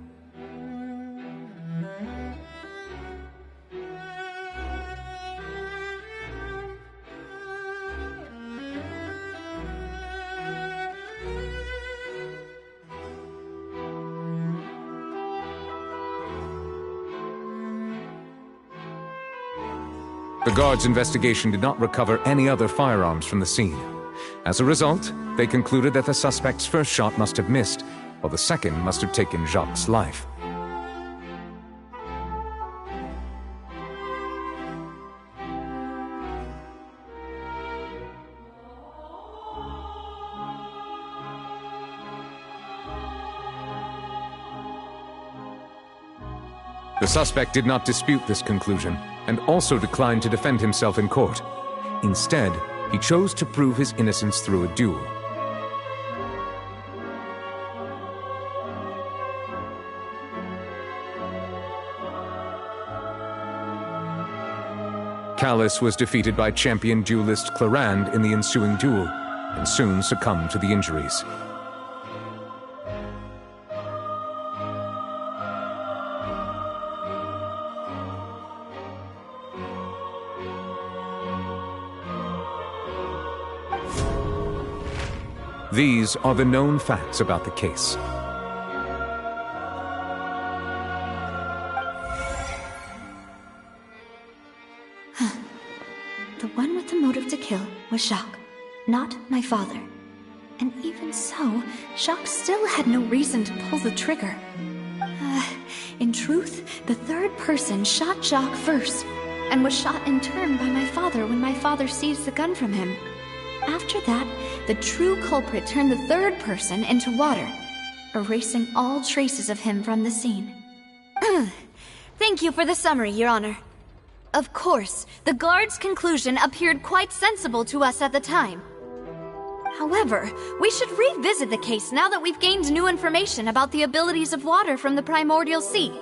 The guards' investigation did not recover any other firearms from the scene. As a result, they concluded that the suspect's first shot must have missed, while the second must have taken Jacques' life. The suspect did not dispute this conclusion, and also declined to defend himself in court. Instead, he chose to prove his innocence through a duel. Callus was defeated by champion duelist Clarand in the ensuing duel, and soon succumbed to the injuries. These are the known facts about the case. The one with the motive to kill was Jacques, not my father. And even so, Jacques still had no reason to pull the trigger. In truth, the third person shot Jacques first, and was shot in turn by my father when my father seized the gun from him. After that, the true culprit turned the third person into water, erasing all traces of him from the scene. Thank you for the summary, Your Honor. Of course, the guard's conclusion appeared quite sensible to us at the time. However, we should revisit the case now that we've gained new information about the abilities of water from the primordial sea.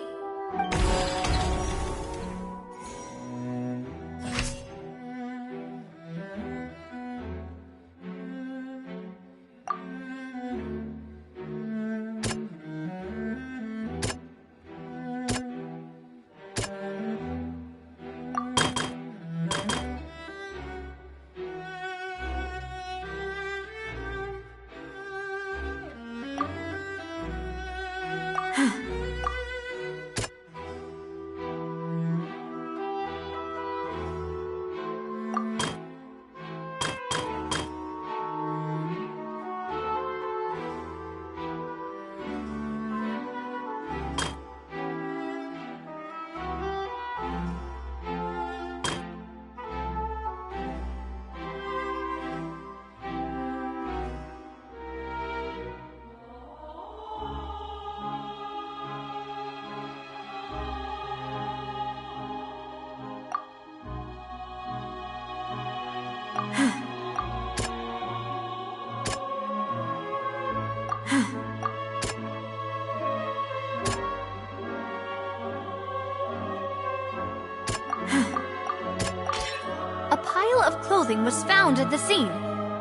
Was found at the scene.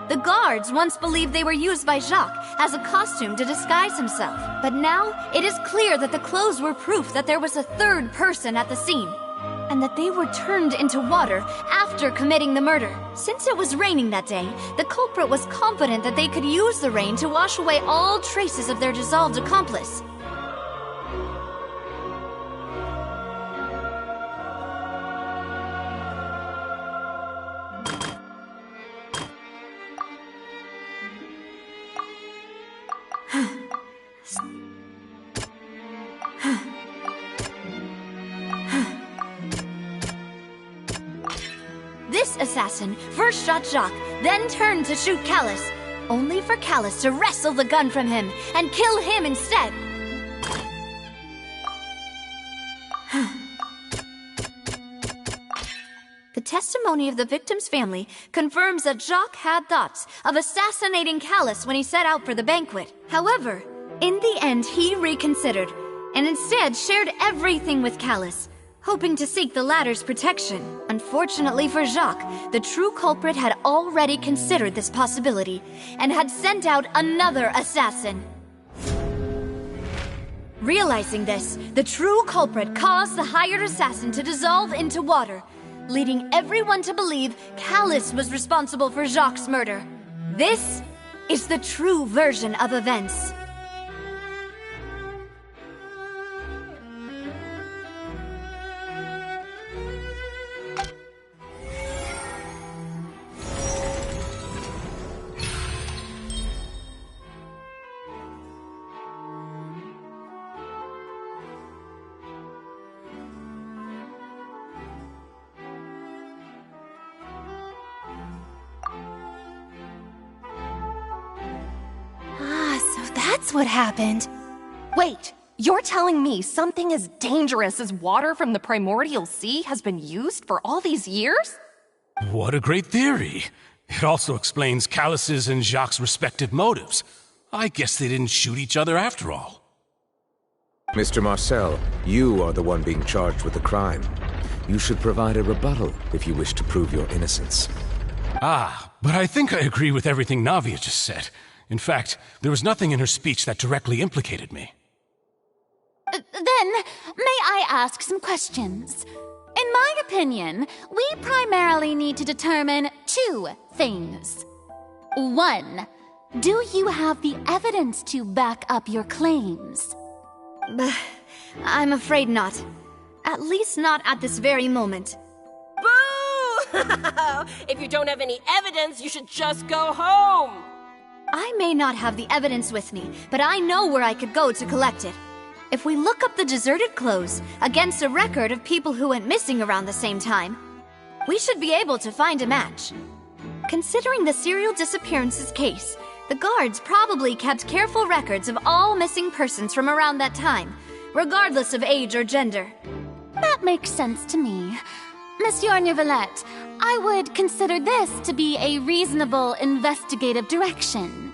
The guards once believed they were used by Jacques as a costume to disguise himself, but now it is clear that the clothes were proof that there was a third person at the scene, and that they were turned into water after committing the murder. Since it was raining that day, the culprit was confident that they could use the rain to wash away all traces of their dissolved accomplice. Assassin first shot Jacques, then turned to shoot Callus, only for Callus to wrestle the gun from him and kill him instead. The testimony of the victim's family confirms that Jacques had thoughts of assassinating Callus when he set out for the banquet. However, in the end he reconsidered, and instead shared everything with Callus, hoping to seek the latter's protection. Unfortunately for Jacques, the true culprit had already considered this possibility, and had sent out another assassin. Realizing this, the true culprit caused the hired assassin to dissolve into water, leading everyone to believe Callus was responsible for Jacques' murder. This is the true version of events. that's what happened. Wait, you're telling me something as dangerous as water from the primordial sea has been used for all these years? What a great theory. It also explains Callus's and Jacques' respective motives. I guess they didn't shoot each other after all. Mr. Marcel, you are the one being charged with the crime. You should provide a rebuttal if you wish to prove your innocence. Ah, but I think I agree with everything Navia just said. In fact, there was nothing in her speech that directly implicated me. Then, may I ask some questions? In my opinion, we primarily need to determine two things. One, do you have the evidence to back up your claims? I'm afraid not. At least not at this very moment. Boo! If you don't have any evidence, you should just go home! I may not have the evidence with me, but I know where I could go to collect it. If we look up the deserted clothes against a record of people who went missing around the same time, we should be able to find a match. Considering the serial disappearances case, the guards probably kept careful records of all missing persons from around that time, regardless of age or gender. That makes sense to me. Monsieur Neuvillette, I would consider this to be a reasonable investigative direction.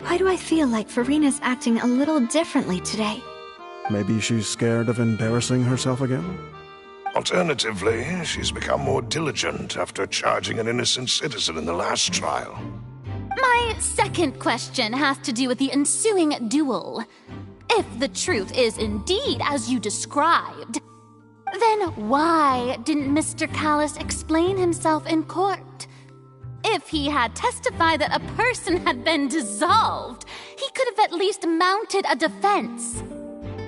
Why do I feel like Farina's acting a little differently today? Maybe she's scared of embarrassing herself again? Alternatively, she's become more diligent after charging an innocent citizen in the last trial. My second question has to do with the ensuing duel. If the truth is indeed as you described, then why didn't Mr. Callus explain himself in court? If he had testified that a person had been dissolved, he could have at least mounted a defense.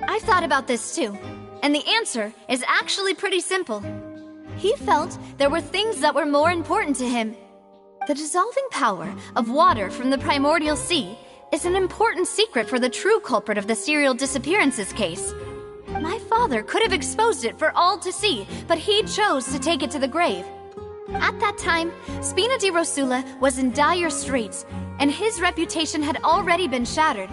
I've thought about this too, and the answer is actually pretty simple. He felt there were things that were more important to him. The dissolving power of water from the primordial sea is an important secret for the true culprit of the serial disappearances case. My father could have exposed it for all to see, but he chose to take it to the grave. At that time, Spina di Rosula was in dire straits, and his reputation had already been shattered.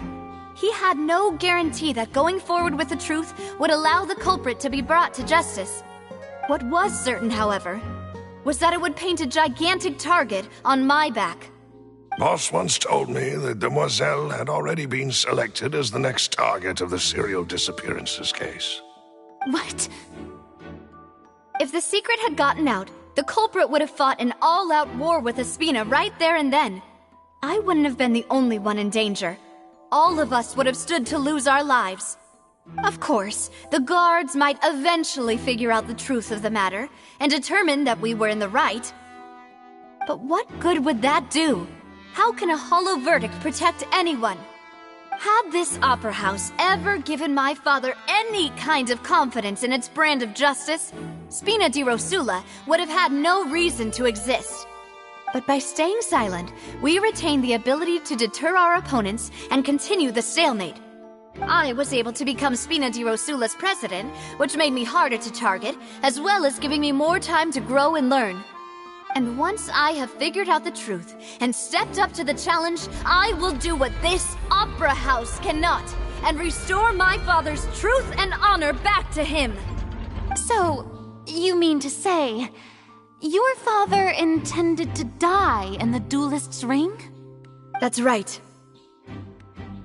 He had no guarantee that going forward with the truth would allow the culprit to be brought to justice. What was certain, however, was that it would paint a gigantic target on my back. Boss once told me that Demoiselle had already been selected as the next target of the serial disappearances case. What? If the secret had gotten out, the culprit would have fought an all-out war with Espina right there and then. I wouldn't have been the only one in danger. All of us would have stood to lose our lives. Of course, the guards might eventually figure out the truth of the matter and determine that we were in the right. But what good would that do? How can a hollow verdict protect anyone? Had this opera house ever given my father any kind of confidence in its brand of justice, Spina di Rosula would have had no reason to exist. But by staying silent, we retained the ability to deter our opponents and continue the stalemate. I was able to become Spina di Rosula's president, which made me harder to target, as well as giving me more time to grow and learn. And once I have figured out the truth and stepped up to the challenge, I will do what this opera house cannot, and restore my father's truth and honor back to him. So, you mean to say, your father intended to die in the duelist's ring? That's right.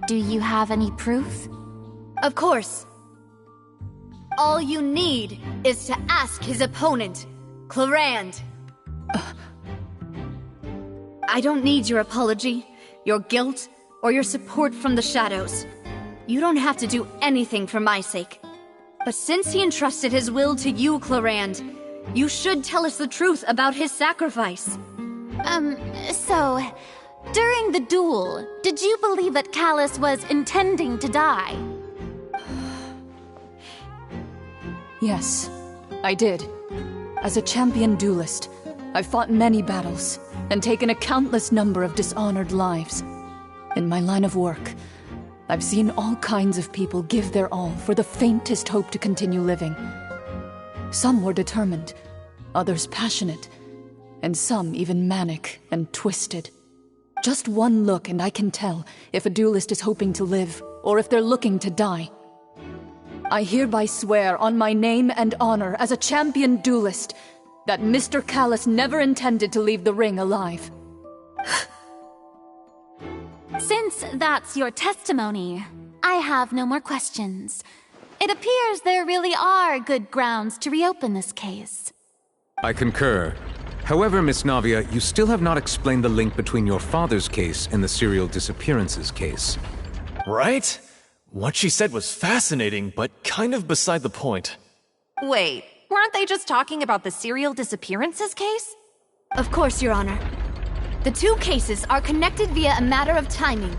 Do you have any proof? Of course. All you need is to ask his opponent, Clarand. I don't need your apology, your guilt, or your support from the shadows. You don't have to do anything for my sake. But since he entrusted his will to you, Clarand, you should tell us the truth about his sacrifice. So, during the duel, did you believe that Callus was intending to die? Yes, I did. As a champion duelist, I've fought many battles and taken a countless number of dishonored lives. In my line of work, I've seen all kinds of people give their all for the faintest hope to continue living. Some were determined, others passionate, and some even manic and twisted. Just one look and I can tell if a duelist is hoping to live, or if they're looking to die. I hereby swear on my name and honor as a champion duelist that Mr. Callus never intended to leave the ring alive. Since that's your testimony, I have no more questions. It appears there really are good grounds to reopen this case. I concur. However, Miss Navia, you still have not explained the link between your father's case and the serial disappearances case. Right? What she said was fascinating, but kind of beside the point. Wait, weren't they just talking about the serial disappearances case? Of course, Your Honor. The two cases are connected via a matter of timing.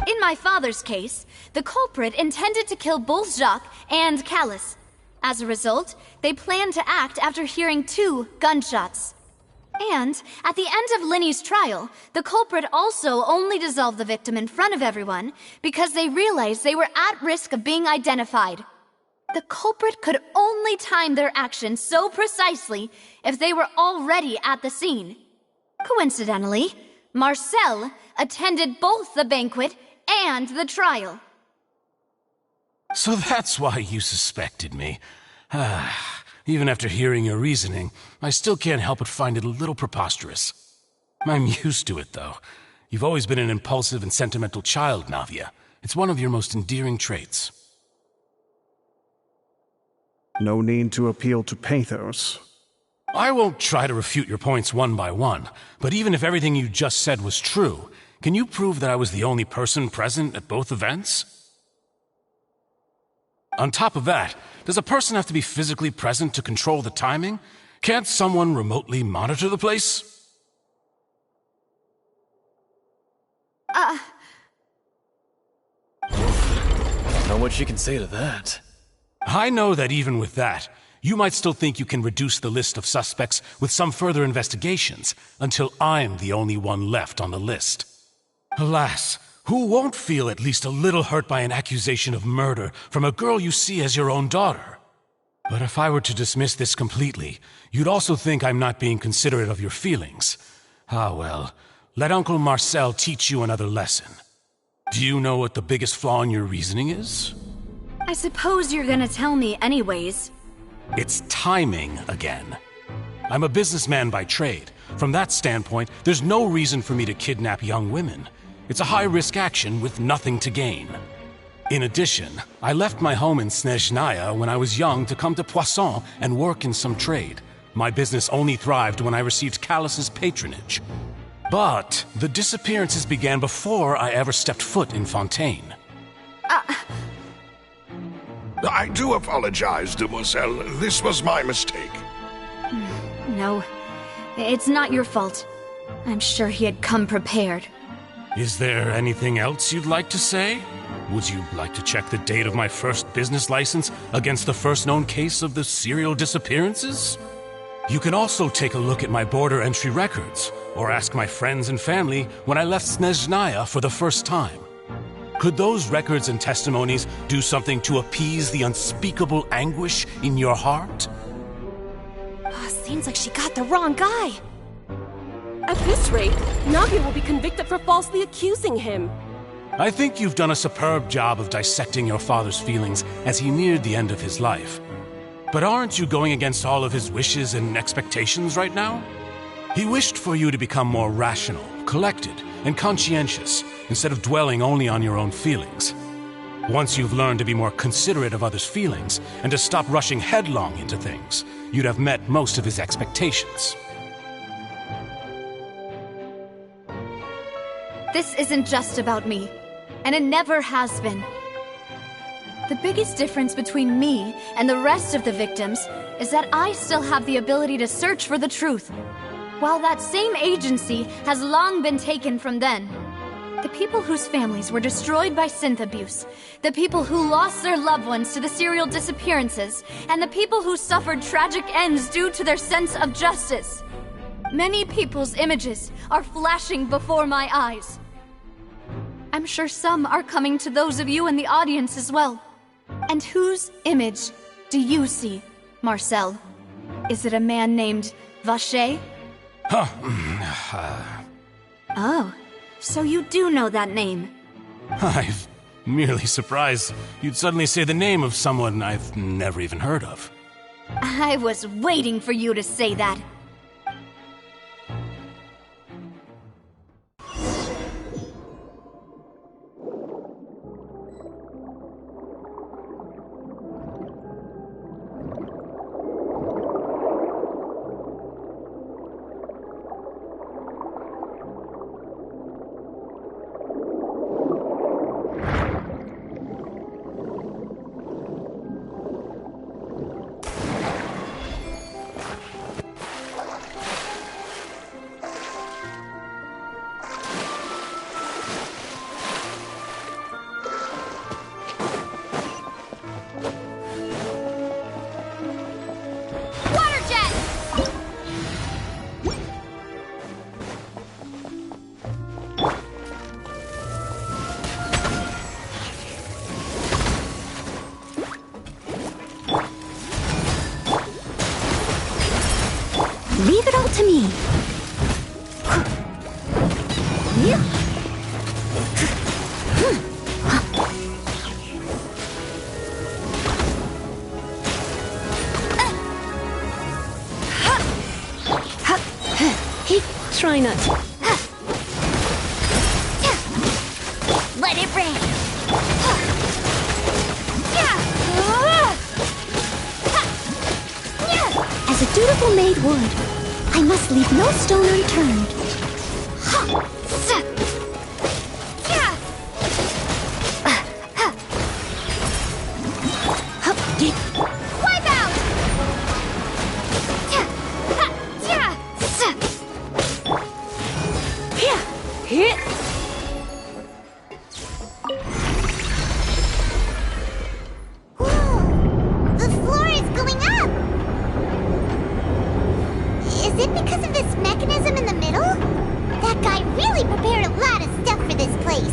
In my father's case, the culprit intended to kill both Jacques and Callus. As a result, they planned to act after hearing 2 gunshots. And at the end of Linny's trial, the culprit also only dissolved the victim in front of everyone because they realized they were at risk of being identified. The culprit could only time their actions so precisely if they were already at the scene. Coincidentally, Marcel attended both the banquet and the trial. So that's why you suspected me. Even after hearing your reasoning, I still can't help but find it a little preposterous. I'm used to it, though. You've always been an impulsive and sentimental child, Navia. It's one of your most endearing traits. No need to appeal to pathos. I won't try to refute your points one by one, but even if everything you just said was true, can you prove that I was the only person present at both events? On top of that, does a person have to be physically present to control the timing? Can't someone remotely monitor the place? Don't know what she can say to that. I know that even with that, you might still think you can reduce the list of suspects with some further investigations until I'm the only one left on the list. Alas, who won't feel at least a little hurt by an accusation of murder from a girl you see as your own daughter? But if I were to dismiss this completely, you'd also think I'm not being considerate of your feelings. Ah well, let Uncle Marcel teach you another lesson. Do you know what the biggest flaw in your reasoning is? I suppose you're gonna tell me anyways. It's timing again. I'm a businessman by trade. From that standpoint, there's no reason for me to kidnap young women. It's a high-risk action with nothing to gain. In addition, I left my home in Snezhnaya when I was young to come to Poisson and work in some trade. My business only thrived when I received Callus's patronage. But the disappearances began before I ever stepped foot in Fontaine. I do apologize, Demoiselle. This was my mistake. No, it's not your fault. I'm sure he had come prepared. Is there anything else you'd like to say? Would you like to check the date of my first business license against the first known case of the serial disappearances? You can also take a look at my border entry records, or ask my friends and family when I left Snezhnaya for the first time. Could those records and testimonies do something to appease the unspeakable anguish in your heart? Seems like she got the wrong guy. At this rate, Nagi will be convicted for falsely accusing him. I think you've done a superb job of dissecting your father's feelings as he neared the end of his life. But aren't you going against all of his wishes and expectations right now? He wished for you to become more rational, collected, and conscientious, instead of dwelling only on your own feelings. Once you've learned to be more considerate of others' feelings, and to stop rushing headlong into things, you'd have met most of his expectations. This isn't just about me, and it never has been. The biggest difference between me and the rest of the victims is that I still have the ability to search for the truth, while that same agency has long been taken from them. The people whose families were destroyed by synth abuse, the people who lost their loved ones to the serial disappearances, and the people who suffered tragic ends due to their sense of justice. Many people's images are flashing before my eyes. I'm sure some are coming to those of you in the audience as well. And whose image do you see, Marcel? Is it a man named Vacher? Oh, so you do know that name. I'm merely surprised you'd suddenly say the name of someone I've never even heard of. I was waiting for you to say that. Leave it all to me. Try not to. Let it rain. As a dutiful maid would, I must leave no stone unturned. Wipe out! The floor is going up! Is it because of this mechanism in the middle? That guy really prepared a lot of stuff for this place.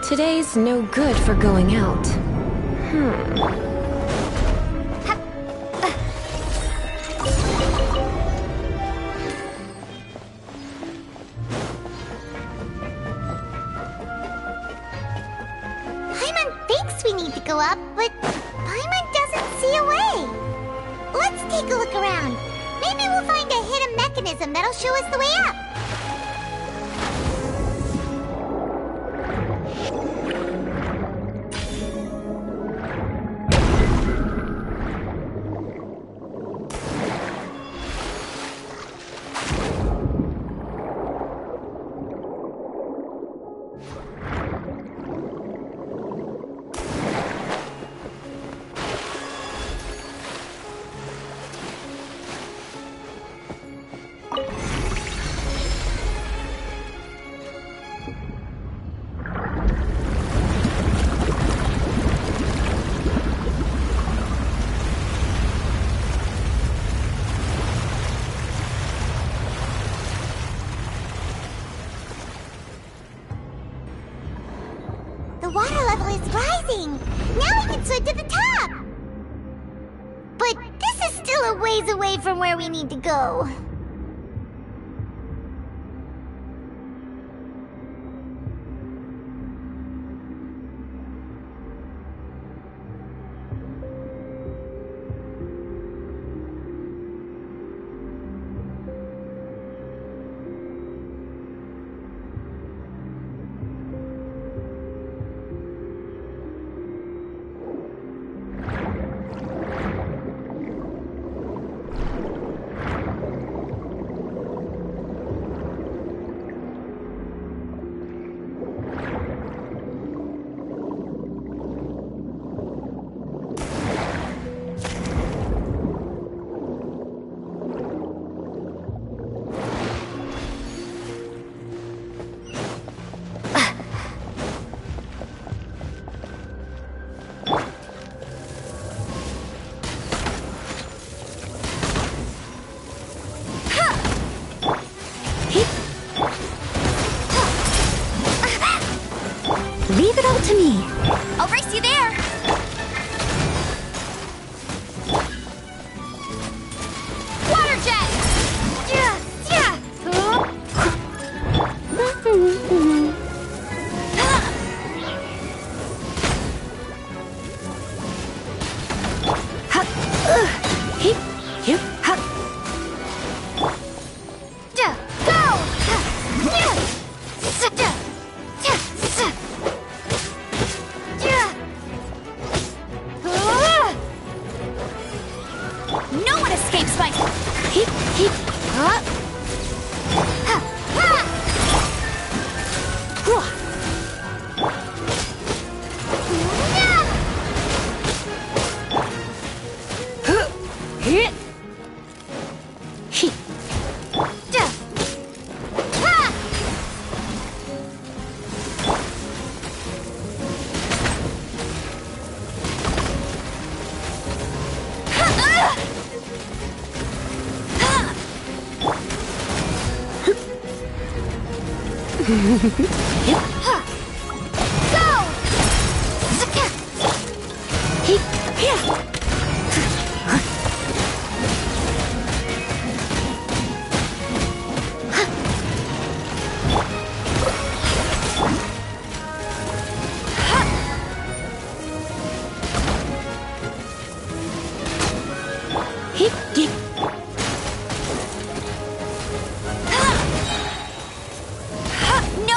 Today's no good for going out. Paimon thinks we need to go up, but Paimon doesn't see a way. Let's take a look around. Maybe we'll find a hidden mechanism that'll show us the way up. The water level is rising! Now we can swim to the top! But this is still a ways away from where we need to go. No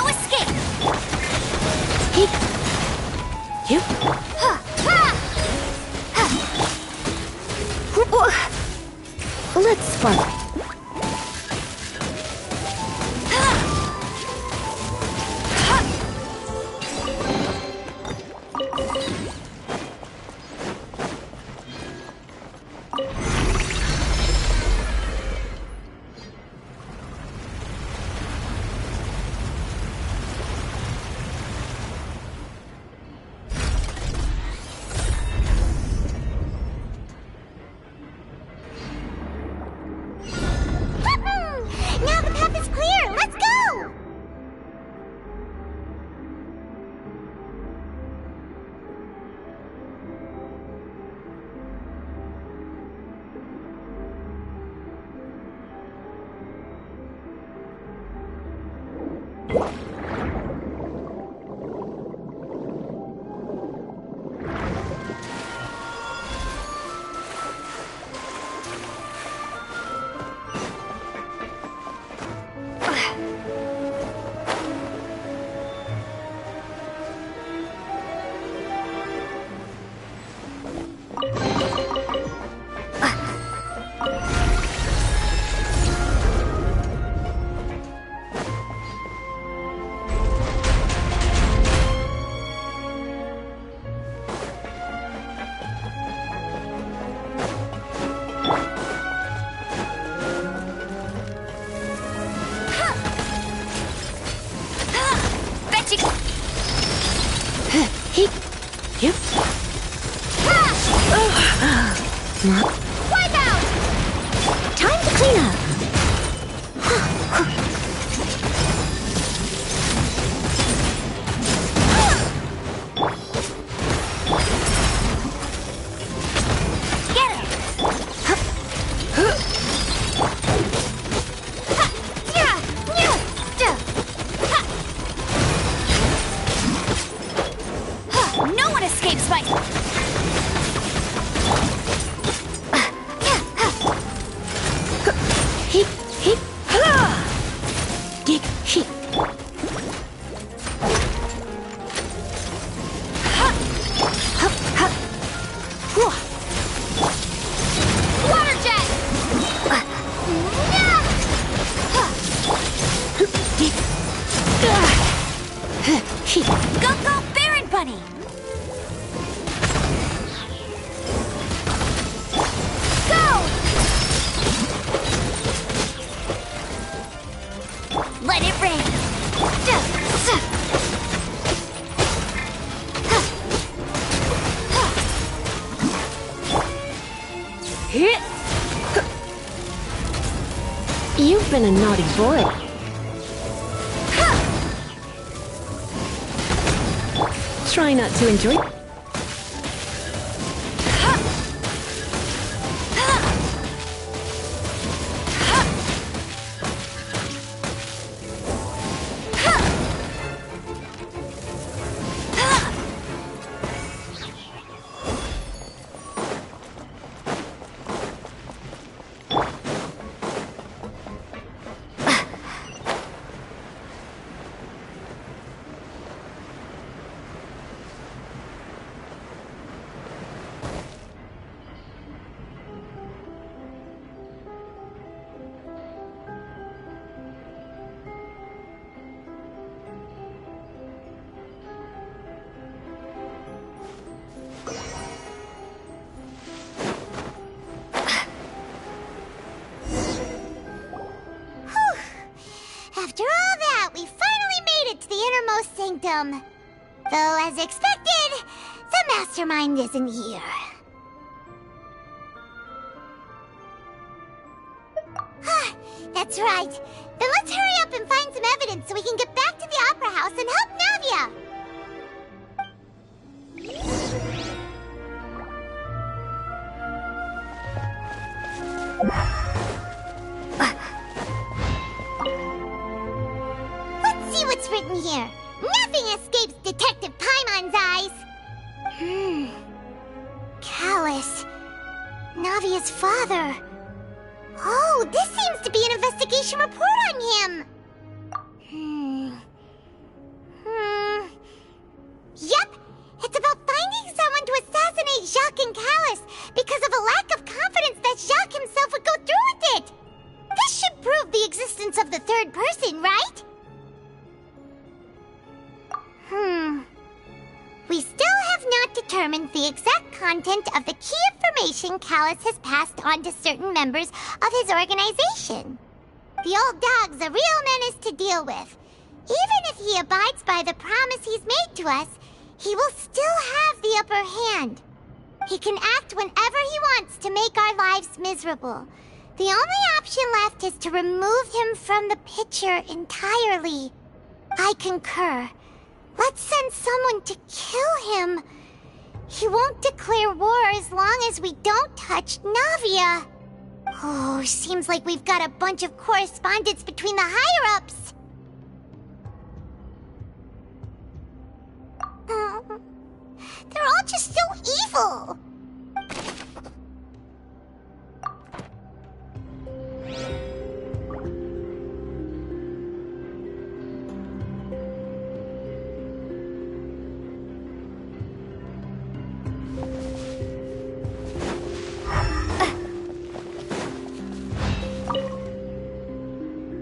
escape! Let's spark. Now the path is clear! Let's go! Wipe out! Time to clean up. Get it! No one escapes my... Water jet! Go, go, Baron Bunny! Go! Let it rain! You've been a naughty boy. Try not to enjoy. After all that, we finally made it to the innermost sanctum. Though, as expected, the mastermind isn't here. That's right. Then let's hurry up and find some evidence so we can get back to the Opera House and help Navia! Let's see what's written here. Nothing escapes Detective Paimon's eyes. Callus. Navia's father. Oh, this seems to be an investigation report on him. Yep, it's about finding someone to assassinate Jacques and Callus because of a lack of confidence that Jacques himself would go through with it. This should prove the existence of the third person, right? We still have not determined the exact content of the key information Callus has passed on to certain members of his organization. The old dog's a real menace to deal with. Even if he abides by the promise he's made to us, he will still have the upper hand. He can act whenever he wants to make our lives miserable. The only option left is to remove him from the picture entirely. I concur. Let's send someone to kill him. He won't declare war as long as we don't touch Navia. Oh, seems like we've got a bunch of correspondence between the higher-ups. They're all just so evil.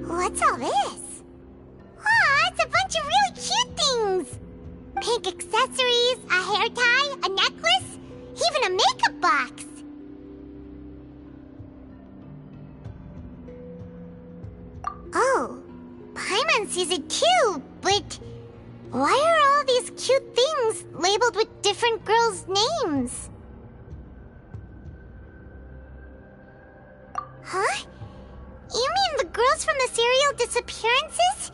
What's all this? Aw, it's a bunch of really cute things. Pink accessories, a hair tie, a necklace, even a makeup box. Oh, Paimon sees it too, but why are all these cute things labeled with different girls' names? Huh? You mean the girls from the serial disappearances?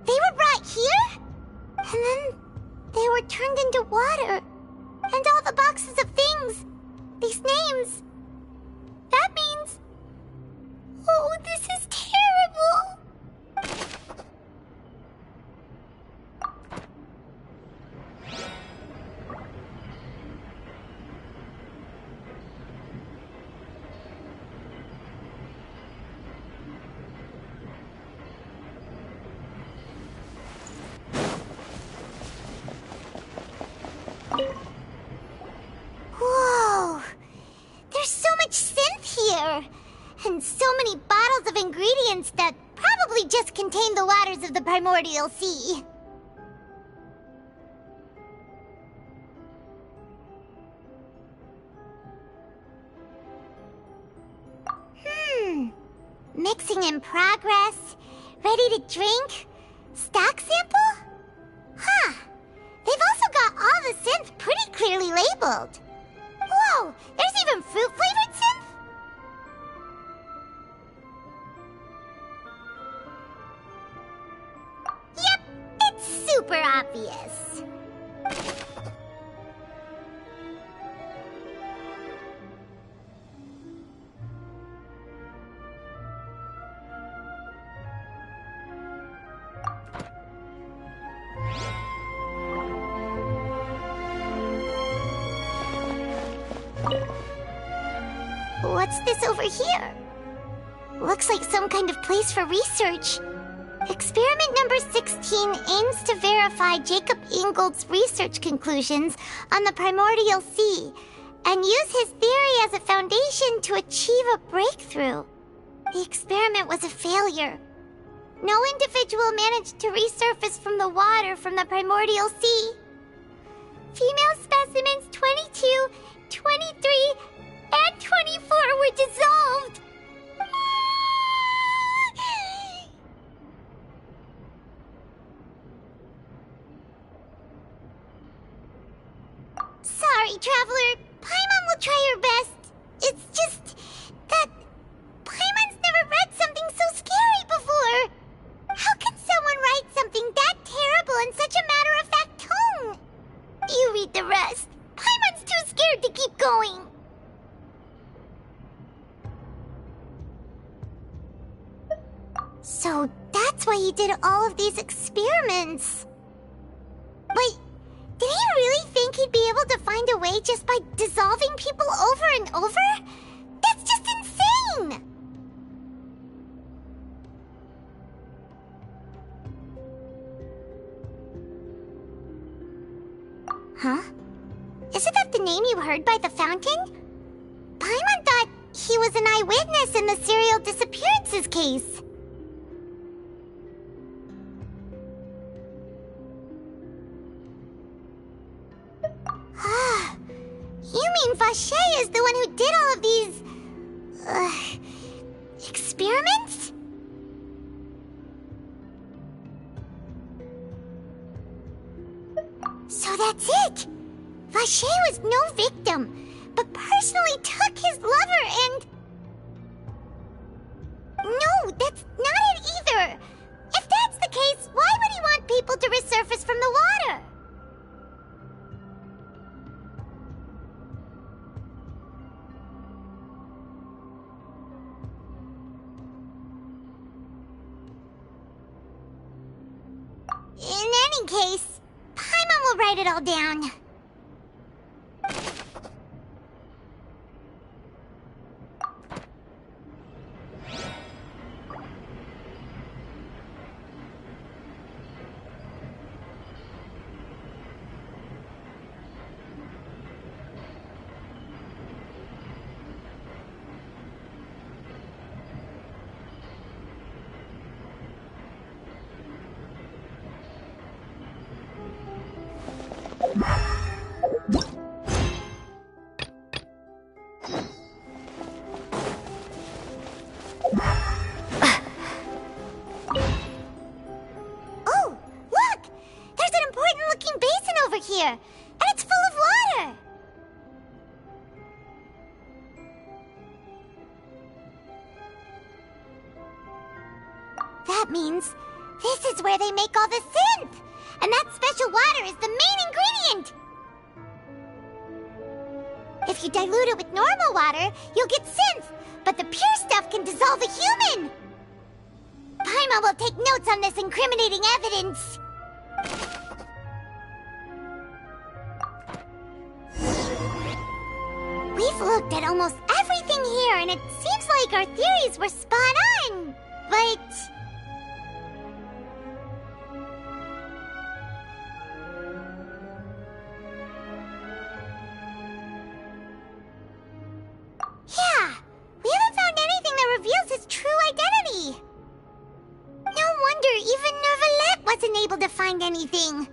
They were brought here? And then they were turned into water. And all the boxes of things. These names. That means... Oh, this is terrible. Whoa! There's so much synth here! And so many bottles of ingredients that probably just contain the waters of the primordial sea. Mixing in progress. Ready to drink? Stock sample? Huh. They've also got all the synth pretty clearly labeled. Whoa, there's even fruit-flavored synth? Yep, it's super obvious. What's this over here? Looks like some kind of place for research. Experiment number 16 aims to verify Jacob Ingold's research conclusions on the primordial sea and use his theory as a foundation to achieve a breakthrough. The experiment was a failure. No individual managed to resurface from the water from the primordial sea. Female specimens 22, 23, and 24 were dissolved. Sorry, Traveler. Paimon will try her best. It's just that Paimon's never read something so scary. So that's why he did all of these experiments. Wait, did he really think he'd be able to find a way just by dissolving people over and over? That's just insane! Huh? Isn't that the name you heard by the fountain? Paimon thought he was an eyewitness in the serial disappearances case. You mean Vache is the one who did all of these... experiments? So that's it! Vache was no victim, but personally took his lover and... No, that's not it either! If that's the case, why would he want people to resurface from the water? In any case, Paimon will write it all down. Oh, look! There's an important-looking basin over here, and it's full of water! That means this is where they make all the synth! And that special water is the main ingredient! If you dilute it with normal water, you'll get synth, but the pure stuff can dissolve a human! Paimon will take notes on this incriminating evidence. We've looked at almost everything here, and it seems like our theories were spot on. But... yeah, we haven't found anything that reveals his true identity. No wonder even Nervalette wasn't able to find anything.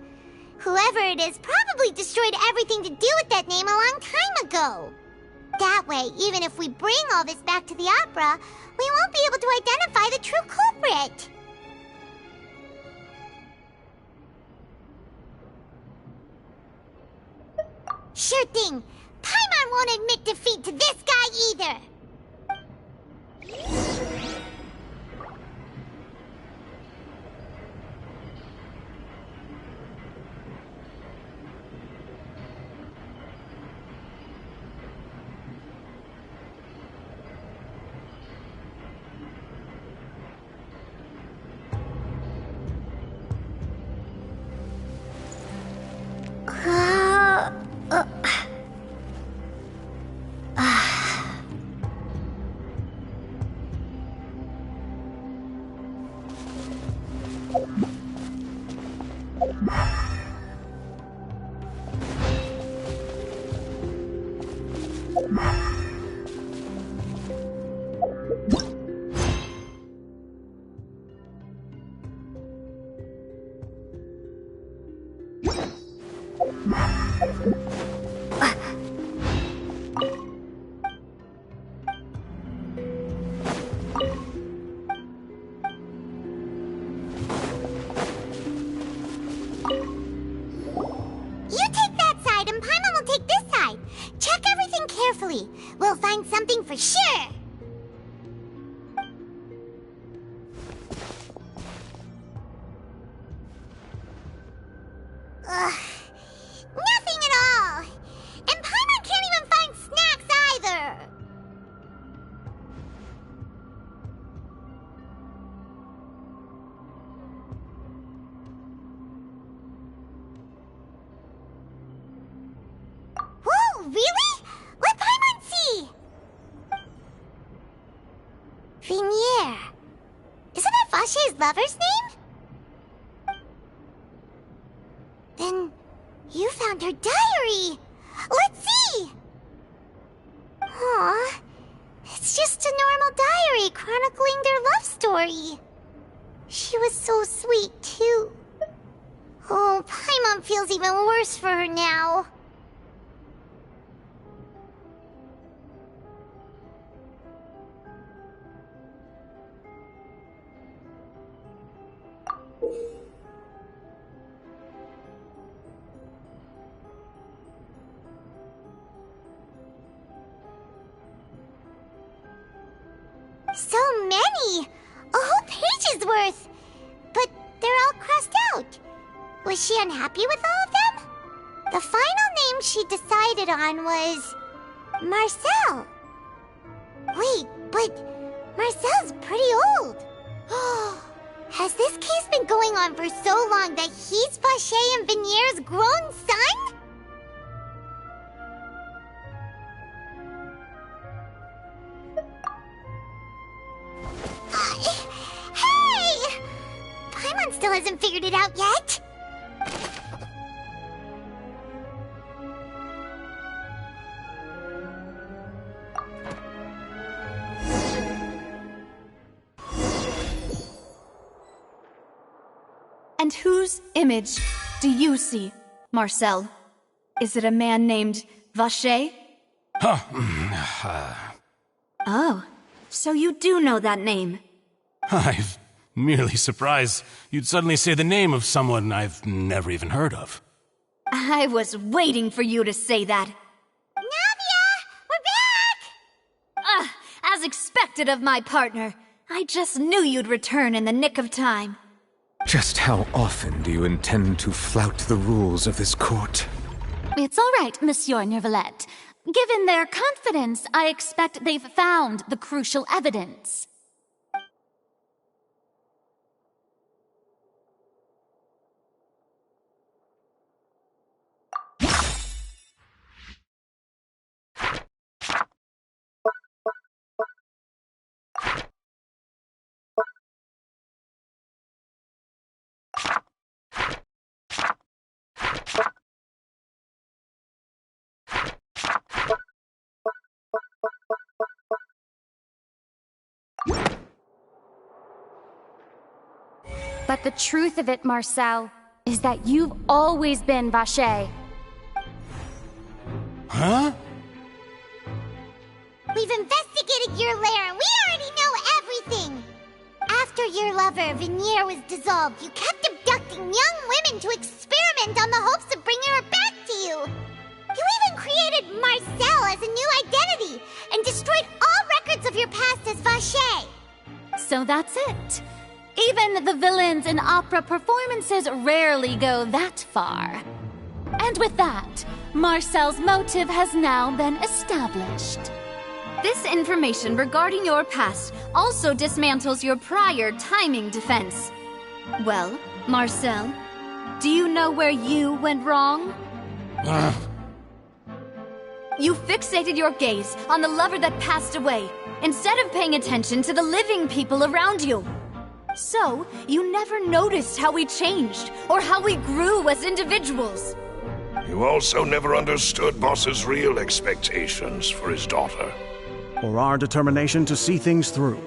Whoever it is probably destroyed everything to do with that name a long time ago. That way, even if we bring all this back to the opera, we won't be able to identify the true culprit. Sure thing. Paimon won't admit defeat to this guy either. We'll find something for sure. Ugh, nothing at all. And Paimon can't even find snacks either. really? Let Paimon see! Venier. Isn't that Vache's lover's name? Then you found her diary. Let's see! Aw, it's just a normal diary chronicling their love story. She was so sweet, too. Oh, Paimon feels even worse for her now. So many! A whole page's worth! But they're all crossed out. Was she unhappy with all of them? The final name she decided on was... Marcel. Wait, but Marcel's pretty old. Has this case been going on for so long that he's Vache and Venier's grown son? Hey! Paimon still hasn't figured it out yet. And whose image do you see, Marcel? Is it a man named Vache? Oh, so you do know that name. I'm merely surprised you'd suddenly say the name of someone I've never even heard of. I was waiting for you to say that. Navia! We're back! As expected of my partner. I just knew you'd return in the nick of time. Just how often do you intend to flout the rules of this court? It's all right, Monsieur Nervalette. Given their confidence, I expect they've found the crucial evidence. But the truth of it, Marcel, is that you've always been Vache. Huh? We've investigated your lair and we already know everything! After your lover, Venier, was dissolved, you kept abducting young women to experiment on the hopes of bringing her back to you! You even created Marcel as a new identity and destroyed all records of your past as Vache! So that's it. Even the villains in opera performances rarely go that far. And with that, Marcel's motive has now been established. This information regarding your past also dismantles your prior timing defense. Well, Marcel, do you know where you went wrong? You fixated your gaze on the lover that passed away, instead of paying attention to the living people around you. So, you never noticed how we changed, or how we grew as individuals. You also never understood Boss's real expectations for his daughter. Or our determination to see things through.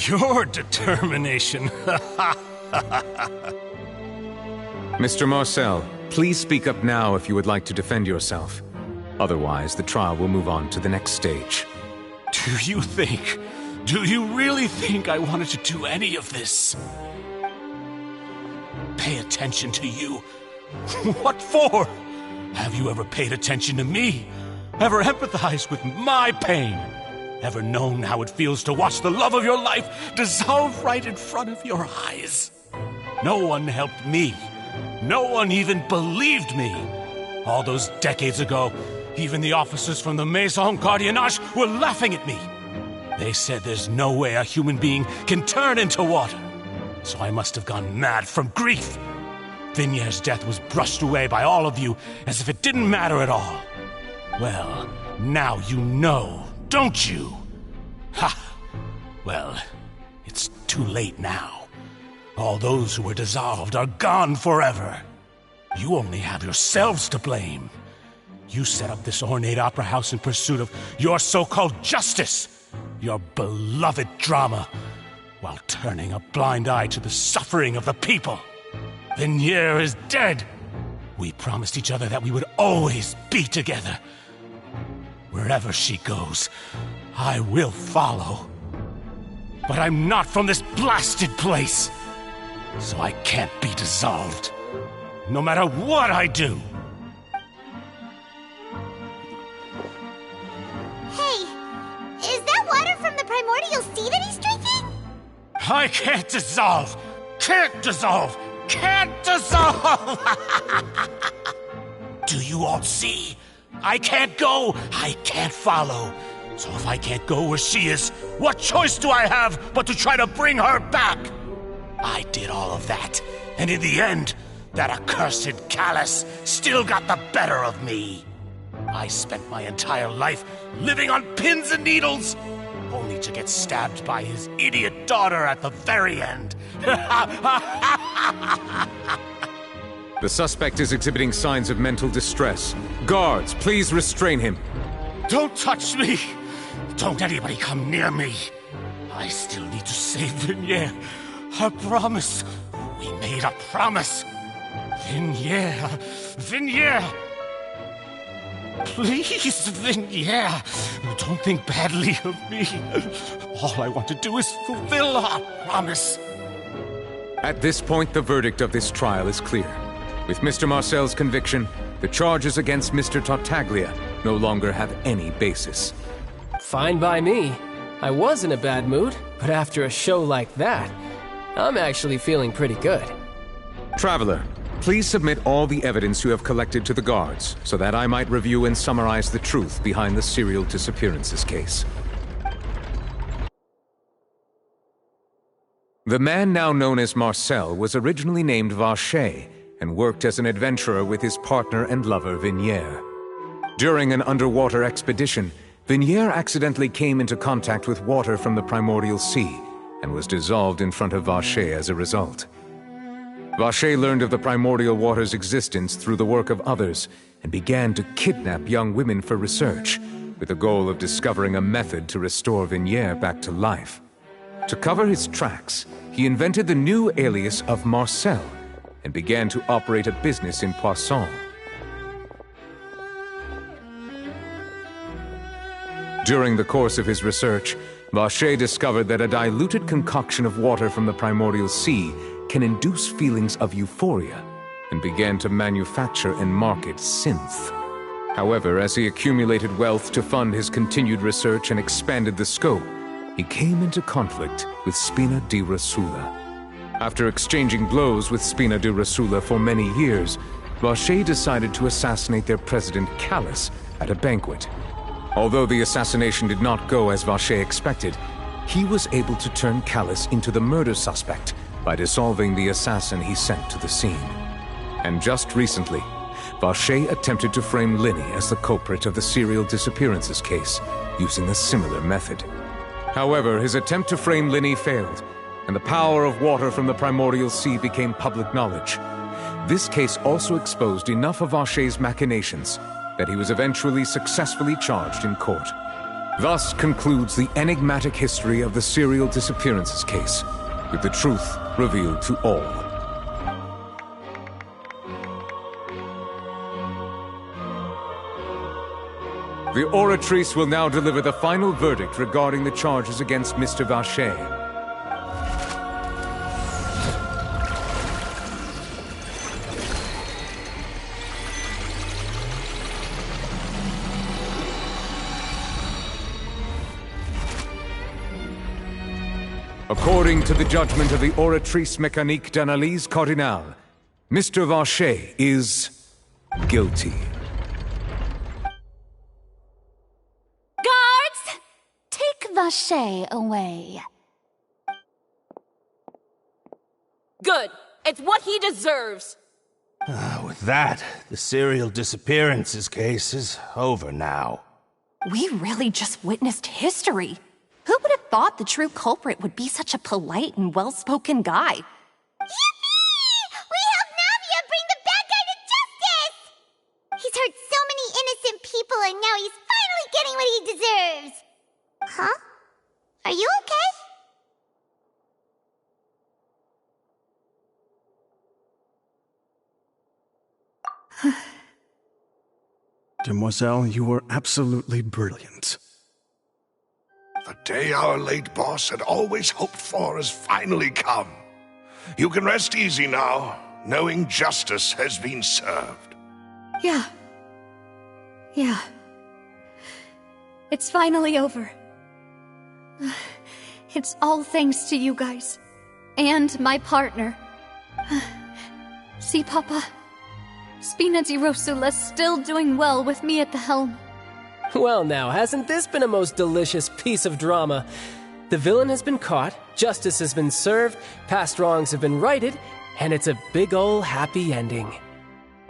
Your determination. Mr. Marcel, please speak up now if you would like to defend yourself. Otherwise, the trial will move on to the next stage. Do you really think I wanted to do any of this? Pay attention to you? What for? Have you ever paid attention to me? Ever empathized with my pain? Ever known how it feels to watch the love of your life dissolve right in front of your eyes? No one helped me. No one even believed me. All those decades ago, even the officers from the Maison Gardiennage were laughing at me. They said there's no way a human being can turn into water. So I must have gone mad from grief. Vignier's death was brushed away by all of you as if it didn't matter at all. Well, now you know, don't you? Ha! Well, it's too late now. All those who were dissolved are gone forever. You only have yourselves to blame. You set up this ornate opera house in pursuit of your so-called justice, your beloved drama, while turning a blind eye to the suffering of the people. Vignier is dead. We promised each other that we would always be together. Wherever she goes, I will follow. But I'm not from this blasted place, so I can't be dissolved, no matter what I do. Hey, is that water from the primordial sea that he's drinking? I can't dissolve! Can't dissolve! Can't dissolve! Do you all see? I can't go, I can't follow. So if I can't go where she is, what choice do I have but to try to bring her back? I did all of that, and in the end, that accursed Callus still got the better of me. I spent my entire life living on pins and needles, only to get stabbed by his idiot daughter at the very end. The suspect is exhibiting signs of mental distress. Guards, please restrain him. Don't touch me! Don't anybody come near me! I still need to save Vignier. A promise. We made a promise. Vignier. Vignier! Please, Vignier. Don't think badly of me. All I want to do is fulfill our promise. At this point, the verdict of this trial is clear. With Mr. Marcel's conviction, the charges against Mr. Tartaglia no longer have any basis. Fine by me. I was in a bad mood, but after a show like that, I'm actually feeling pretty good. Traveler, please submit all the evidence you have collected to the guards, so that I might review and summarize the truth behind the serial disappearances case. The man now known as Marcel was originally named Vacher and worked as an adventurer with his partner and lover Vignier. During an underwater expedition, Vignier accidentally came into contact with water from the primordial sea and was dissolved in front of Vacher as a result. Vacher learned of the primordial water's existence through the work of others and began to kidnap young women for research, with the goal of discovering a method to restore Vignier back to life. To cover his tracks, he invented the new alias of Marcel and began to operate a business in Poisson. During the course of his research, Vacher discovered that a diluted concoction of water from the primordial sea can induce feelings of euphoria, and began to manufacture and market synth. However, as he accumulated wealth to fund his continued research and expanded the scope, he came into conflict with Spina di Rosula. After exchanging blows with Spina di Rosula for many years, Vacher decided to assassinate their president Callus at a banquet. Although the assassination did not go as Vacher expected, he was able to turn Callus into the murder suspect by dissolving the assassin he sent to the scene. And just recently, Vacher attempted to frame Linny as the culprit of the serial disappearances case, using a similar method. However, his attempt to frame Linny failed, and the power of water from the primordial sea became public knowledge. This case also exposed enough of Vacher's machinations that he was eventually successfully charged in court. Thus concludes the enigmatic history of the serial disappearances case, with the truth revealed to all. The Oratrice will now deliver the final verdict regarding the charges against Mr. Vacher. According to the judgment of the Oratrice Mécanique d'Analyse Cardinale, Mr. Vacher is guilty. Guards! Take Vacher away. Good. It's what he deserves. With that, the serial disappearances case is over now. We really just witnessed history. Who would have thought the true culprit would be such a polite and well-spoken guy? Yippee! We helped Navia bring the bad guy to justice! He's hurt so many innocent people and now he's finally getting what he deserves! Huh? Are you okay? Demoiselle, you were absolutely brilliant. The day our late boss had always hoped for has finally come. You can rest easy now, knowing justice has been served. Yeah. It's finally over. It's all thanks to you guys. And my partner. See, Papa? Spina di Rosula's still doing well with me at the helm. Well now, hasn't this been a most delicious piece of drama? The villain has been caught, justice has been served, past wrongs have been righted, and it's a big ol' happy ending.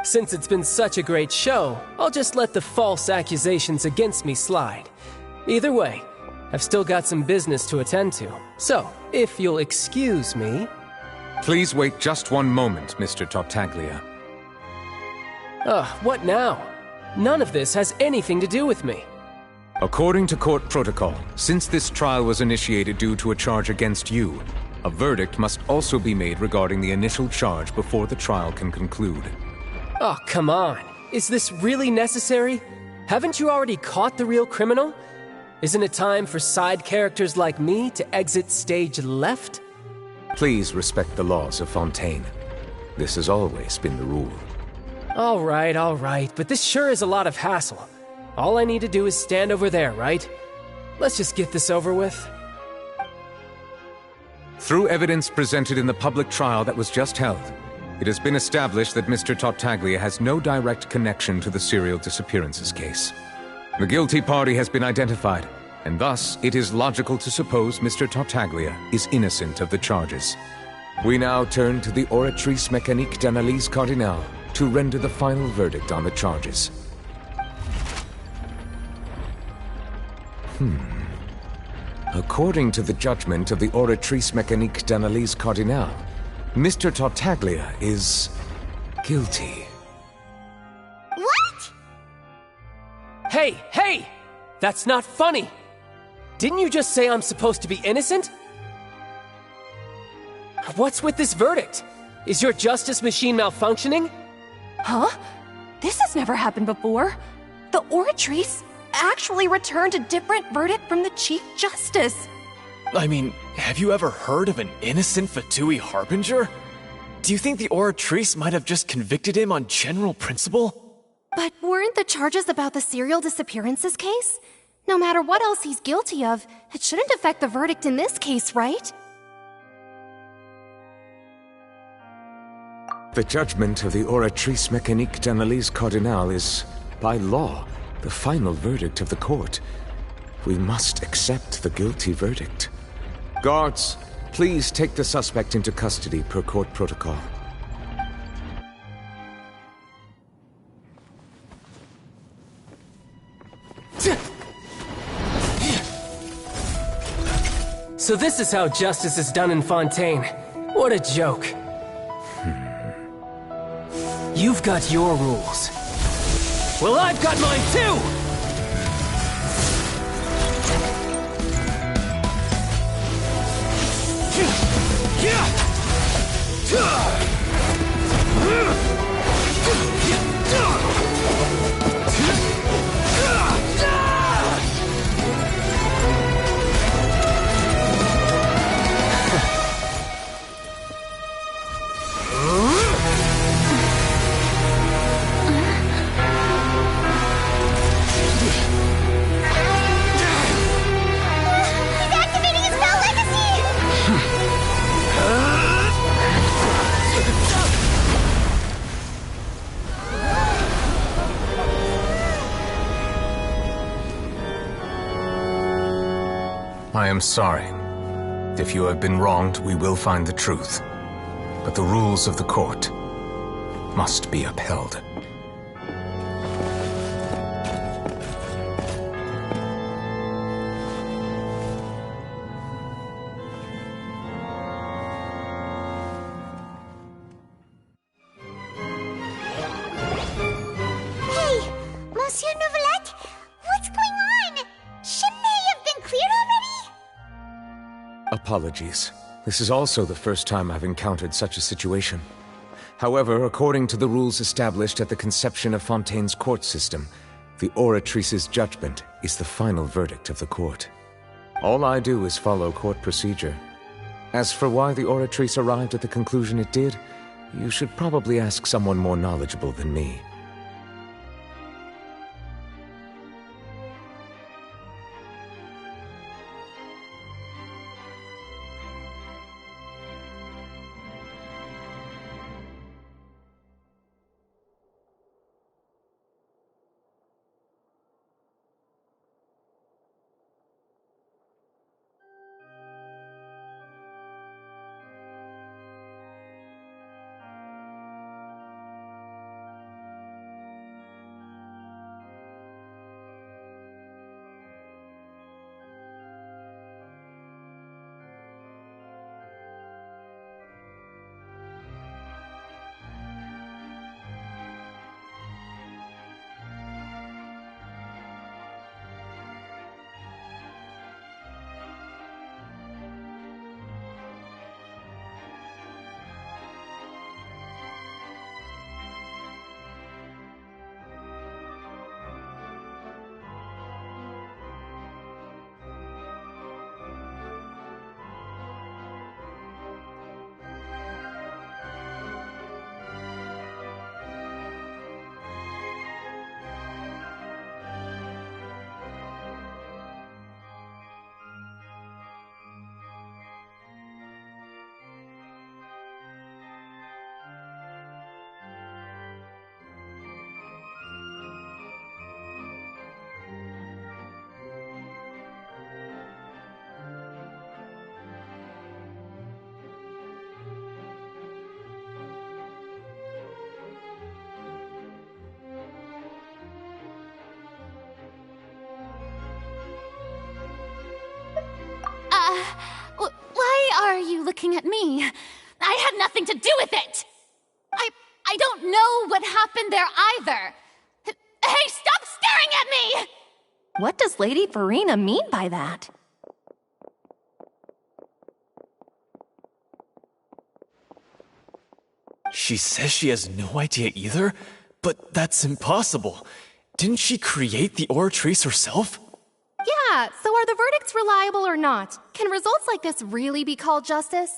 Since it's been such a great show, I'll just let the false accusations against me slide. Either way, I've still got some business to attend to. So, if you'll excuse me... Please wait just one moment, Mr. Tartaglia. What now? None of this has anything to do with me. According to court protocol, since this trial was initiated due to a charge against you, a verdict must also be made regarding the initial charge before the trial can conclude. Oh, come on. Is this really necessary? Haven't you already caught the real criminal? Isn't it time for side characters like me to exit stage left? Please respect the laws of Fontaine. This has always been the rule. All right, but this sure is a lot of hassle. All I need to do is stand over there, right? Let's just get this over with. Through evidence presented in the public trial that was just held, it has been established that Mr. Tartaglia has no direct connection to the serial disappearances case. The guilty party has been identified, and thus it is logical to suppose Mr. Tartaglia is innocent of the charges. We now turn to the Oratrice Mécanique d'Analyse Cardinale to render the final verdict on the charges. According to the judgment of the Oratrice Mécanique d'Analyse Cardinale, Mr. Tartaglia is guilty. What? Hey! That's not funny! Didn't you just say I'm supposed to be innocent? What's with this verdict? Is your justice machine malfunctioning? Huh? This has never happened before. The Oratrice actually returned a different verdict from the Chief Justice. I mean, have you ever heard of an innocent Fatui Harbinger? Do you think the Oratrice might have just convicted him on general principle? But weren't the charges about the serial disappearances case? No matter what else he's guilty of, it shouldn't affect the verdict in this case, right? The judgment of the Oratrice Mécanique d'Analyse Cardinale is, by law, the final verdict of the court. We must accept the guilty verdict. Guards, please take the suspect into custody per court protocol. So this is how justice is done in Fontaine. What a joke. You've got your rules. Well, I've got mine too! I am sorry. If you have been wronged, we will find the truth. But the rules of the court must be upheld. Hey, Monsieur Nouvelette, what's going on? Shouldn't they have been cleared already? Apologies. This is also the first time I've encountered such a situation. However, according to the rules established at the conception of Fontaine's court system, the Oratrice's judgment is the final verdict of the court. All I do is follow court procedure. As for why the Oratrice arrived at the conclusion it did, you should probably ask someone more knowledgeable than me. Why are you looking at me? I had nothing to do with it! I don't know what happened there either! Hey, stop staring at me! What does Lady Farina mean by that? She says she has no idea either, but that's impossible. Didn't she create the Oratrice herself? Yeah, so are the verdicts reliable or not? Can results like this really be called justice?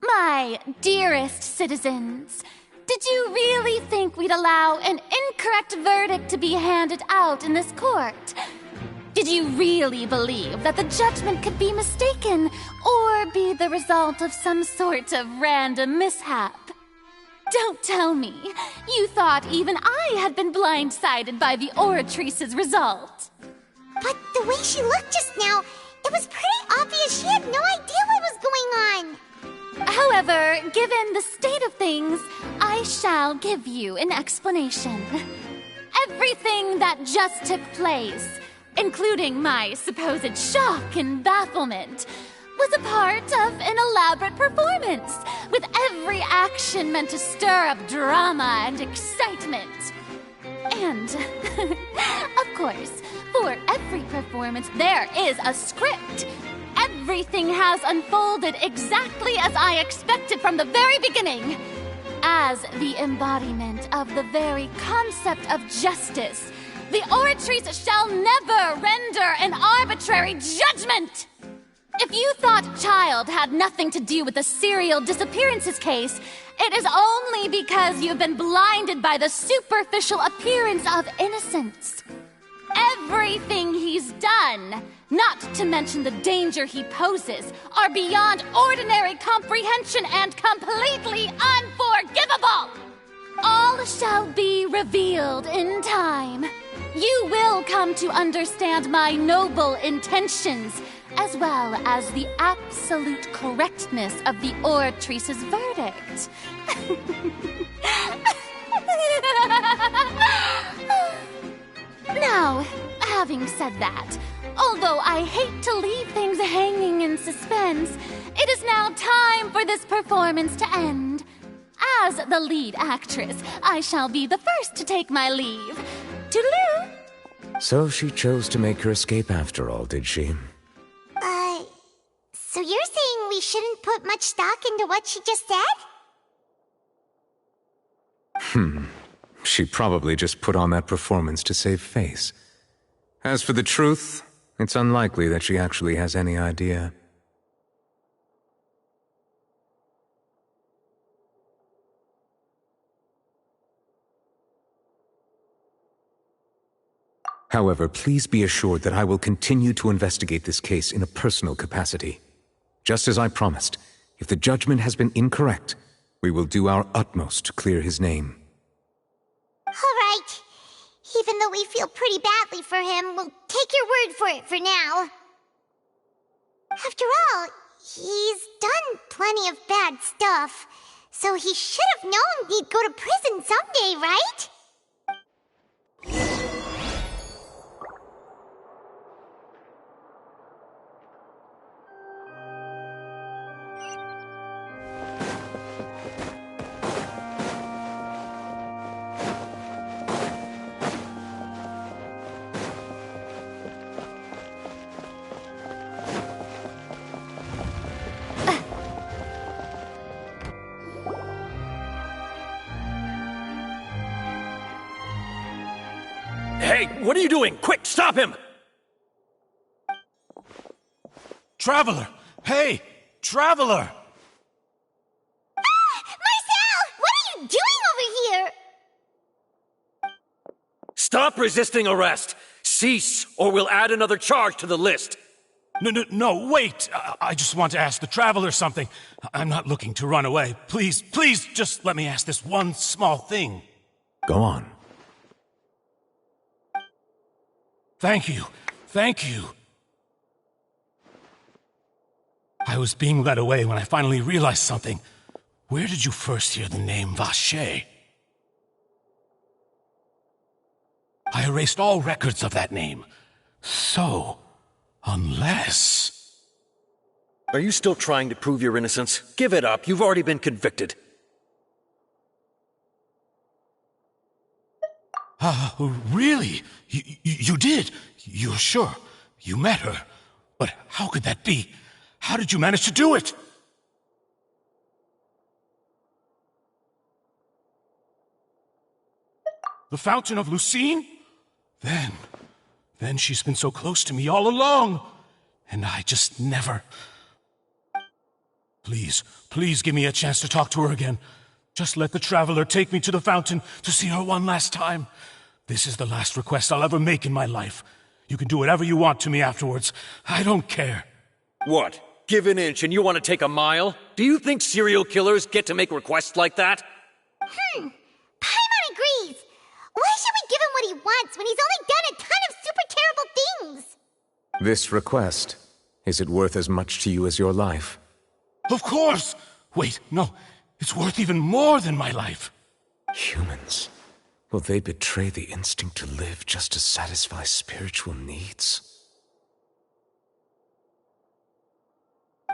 My dearest citizens, did you really think we'd allow an incorrect verdict to be handed out in this court? Did you really believe that the judgment could be mistaken or be the result of some sort of random mishap? Don't tell me you thought even I had been blindsided by the Oratrice's result. But the way she looked just now, it was pretty obvious she had no idea what was going on. However, given the state of things, I shall give you an explanation. Everything that just took place, including my supposed shock and bafflement, was a part of an elaborate performance, with every action meant to stir up drama and excitement. And, of course, for every performance there is a script. Everything has unfolded exactly as I expected from the very beginning. As the embodiment of the very concept of justice, the Oratrice shall never render an arbitrary judgment! If you thought Child had nothing to do with the serial disappearances case, it is only because you've been blinded by the superficial appearance of innocence. Everything he's done, not to mention the danger he poses, are beyond ordinary comprehension and completely unforgivable! All shall be revealed in time. you will come to understand my noble intentions, as well as the absolute correctness of the Oratrice's verdict. Now, having said that, although I hate to leave things hanging in suspense, it is now time for this performance to end. As the lead actress, I shall be the first to take my leave. Toodaloo! So she chose to make her escape after all, did she? So you're saying we shouldn't put much stock into what she just said? She probably just put on that performance to save face. As for the truth, it's unlikely that she actually has any idea. However, please be assured that I will continue to investigate this case in a personal capacity. Just as I promised, if the judgment has been incorrect, we will do our utmost to clear his name. All right. Even though we feel pretty badly for him, we'll take your word for it for now. After all, he's done plenty of bad stuff, so he should have known he'd go to prison someday, right? Hey, what are you doing? Quick, stop him! Traveler! Hey! Traveler! Marcel! What are you doing over here? Stop resisting arrest! Cease, or we'll add another charge to the list! No, wait! I just want to ask the Traveler something. I'm not looking to run away. Please, just let me ask this one small thing. Go on. Thank you. I was being led away when I finally realized something. Where did you first hear the name Vache? I erased all records of that name. So, unless... Are you still trying to prove your innocence? Give it up. You've already been convicted. Really? You did? You're sure? You met her? But how could that be? How did you manage to do it? The Fountain of Lucine? Then she's been so close to me all along. And I just never... Please give me a chance to talk to her again. Just let the Traveler take me to the fountain to see her one last time. This is the last request I'll ever make in my life. You can do whatever you want to me afterwards. I don't care. What? Give an inch and you want to take a mile? Do you think serial killers get to make requests like that? Paimon agrees. Why should we give him what he wants when he's only done a ton of super terrible things? This request, is it worth as much to you as your life? Of course! Wait, no. It's worth even more than my life. Humans. Will they betray the instinct to live just to satisfy spiritual needs?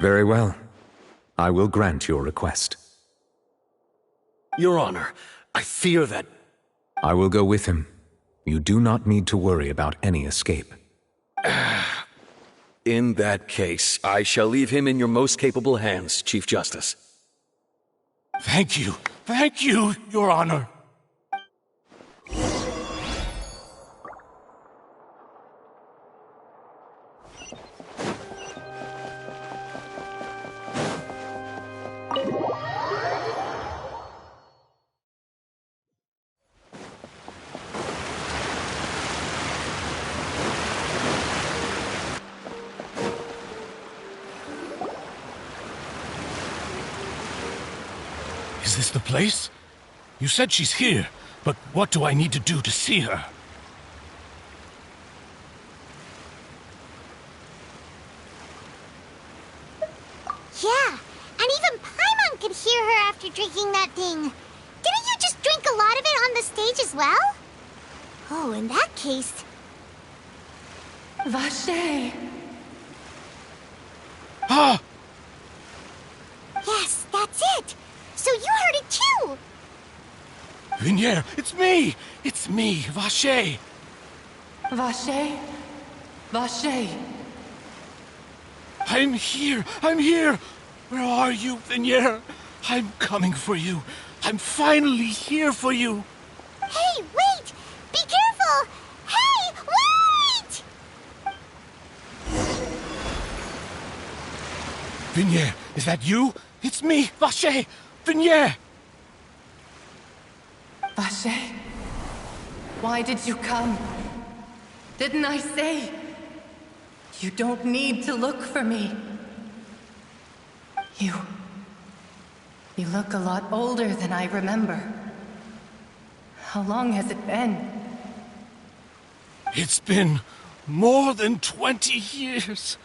Very well. I will grant your request. Your Honor, I fear that... I will go with him. You do not need to worry about any escape. In that case, I shall leave him in your most capable hands, Chief Justice. Thank you, Your Honor. Is this the place? You said she's here, but what do I need to do to see her? Yeah, and even Paimon could hear her after drinking that thing. Didn't you just drink a lot of it on the stage as well? Oh, in that case... Vache! Ah! Yes, that's it! So you heard it too! Vinier, it's me! It's me, Vache! Vache? Vache! I'm here! I'm here! Where are you, Vinier? I'm coming for you. I'm finally here for you. Hey, wait! Be careful! Hey, wait! Vinier, is that you? It's me, Vache! Vinier! Vache? Why did you come? Didn't I say? You don't need to look for me. You look a lot older than I remember. How long has it been? It's been more than 20 years.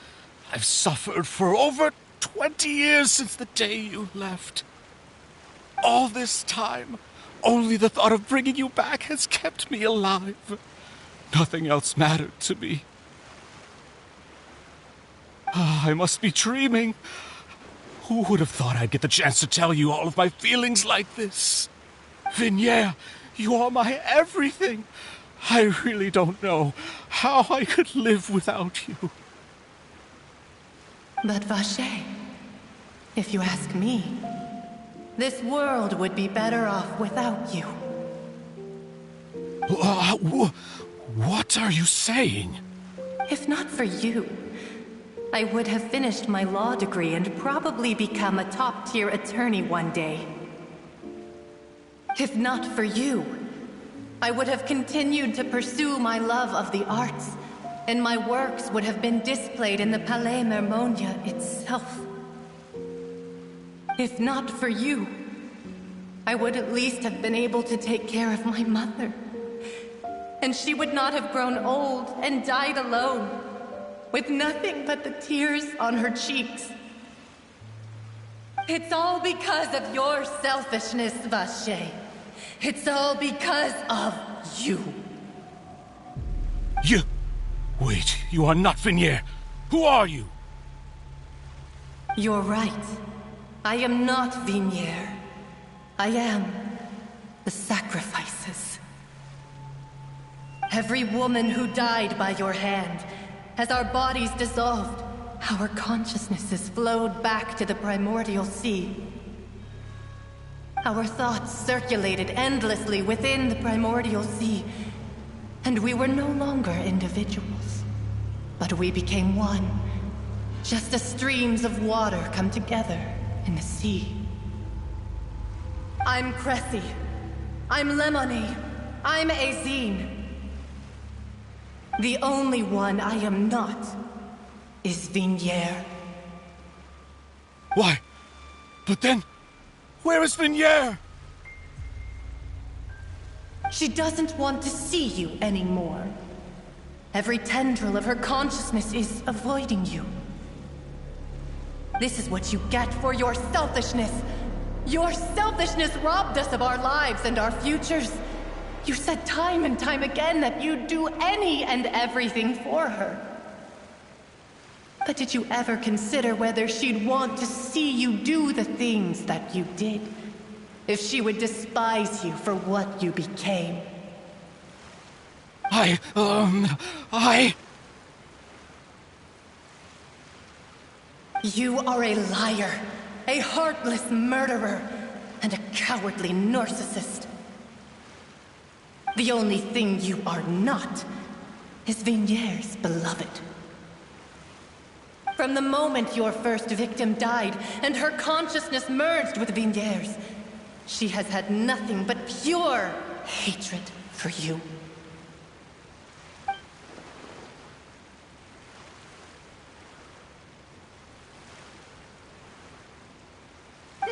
I've suffered for over 20 years since the day you left. All this time, only the thought of bringing you back has kept me alive. Nothing else mattered to me. I must be dreaming. Who would have thought I'd get the chance to tell you all of my feelings like this? Vinier, you are my everything. I really don't know how I could live without you. But Vache, if you ask me, this world would be better off without you. What are you saying? If not for you, I would have finished my law degree and probably become a top-tier attorney one day. If not for you, I would have continued to pursue my love of the arts, and my works would have been displayed in the Palais Mermonia itself. If not for you, I would at least have been able to take care of my mother. And she would not have grown old and died alone, with nothing but the tears on her cheeks. It's all because of your selfishness, Vache. It's all because of you. You... Wait, you are not Vinier. Who are you? You're right. I am not Vinier. I am the sacrifices. Every woman who died by your hand, as our bodies dissolved, our consciousnesses flowed back to the primordial sea. Our thoughts circulated endlessly within the primordial sea, and we were no longer individuals, but we became one, just as streams of water come together in the sea. I'm Cressy. I'm Lemony. I'm Azine. The only one I am not is Vinier. Why? But then, where is Vinier? She doesn't want to see you anymore. Every tendril of her consciousness is avoiding you. This is what you get for your selfishness. Your selfishness robbed us of our lives and our futures. You said time and time again that you'd do any and everything for her. But did you ever consider whether she'd want to see you do the things that you did? If she would despise you for what you became? You are a liar, a heartless murderer, and a cowardly narcissist. The only thing you are not is Vinier's beloved. From the moment your first victim died and her consciousness merged with Vinier's, she has had nothing but pure hatred for you.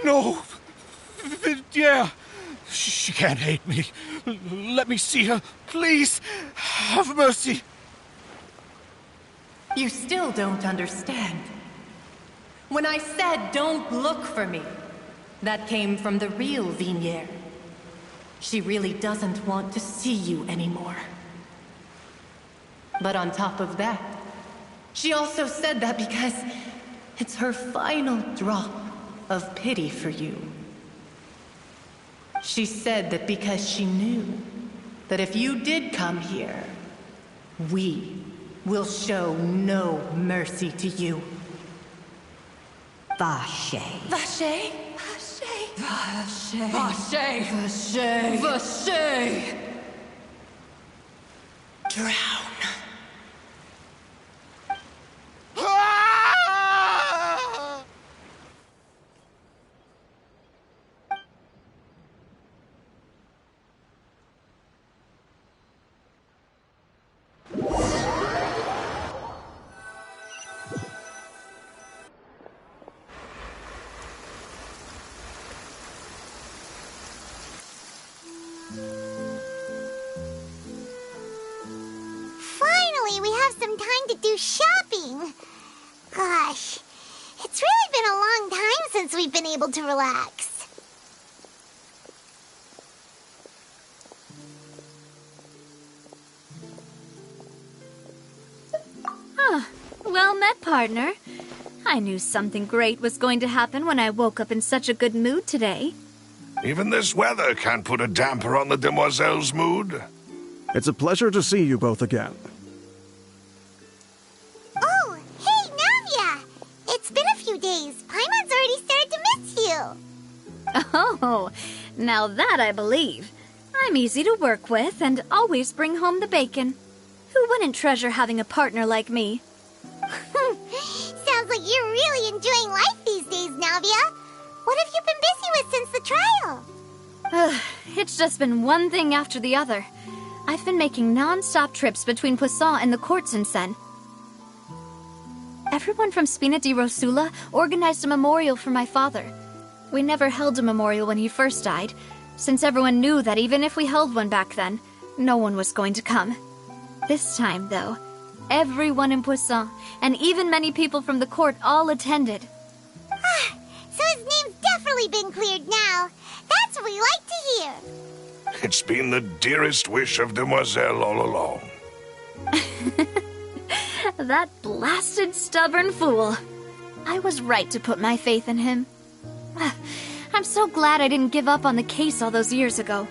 No! Yeah! She can't hate me. Let me see her. Please! Have mercy! You still don't understand. When I said don't look for me, that came from the real Vignier. She really doesn't want to see you anymore. But on top of that, she also said that because it's her final drop of pity for you. She said that because she knew that if you did come here, we will show no mercy to you. Vache. Vache? Vache. Vache. Vache. Vache. Vache. Drown. Finally, we have some time to do shopping. Gosh, it's really been a long time since we've been able to relax. Well met, partner. I knew something great was going to happen when I woke up in such a good mood today. Even this weather can't put a damper on the demoiselle's mood. It's a pleasure to see you both again. Oh, hey, Navia! It's been a few days. Paimon's already started to miss you. Oh, now that I believe. I'm easy to work with and always bring home the bacon. Who wouldn't treasure having a partner like me? Sounds like you're really enjoying life these days, Navia. What have you been busy with since the trial? It's just been one thing after the other. I've been making non-stop trips between Poisson and the courts in Sen. Everyone from Spina di Rosula organized a memorial for my father. We never held a memorial when he first died, since everyone knew that even if we held one back then, no one was going to come. This time, though, everyone in Poisson, and even many people from the court, all attended. So his name's definitely been cleared now. That's what we like to hear. It's been the dearest wish of Demoiselle all along. That blasted stubborn fool. I was right to put my faith in him. I'm so glad I didn't give up on the case all those years ago.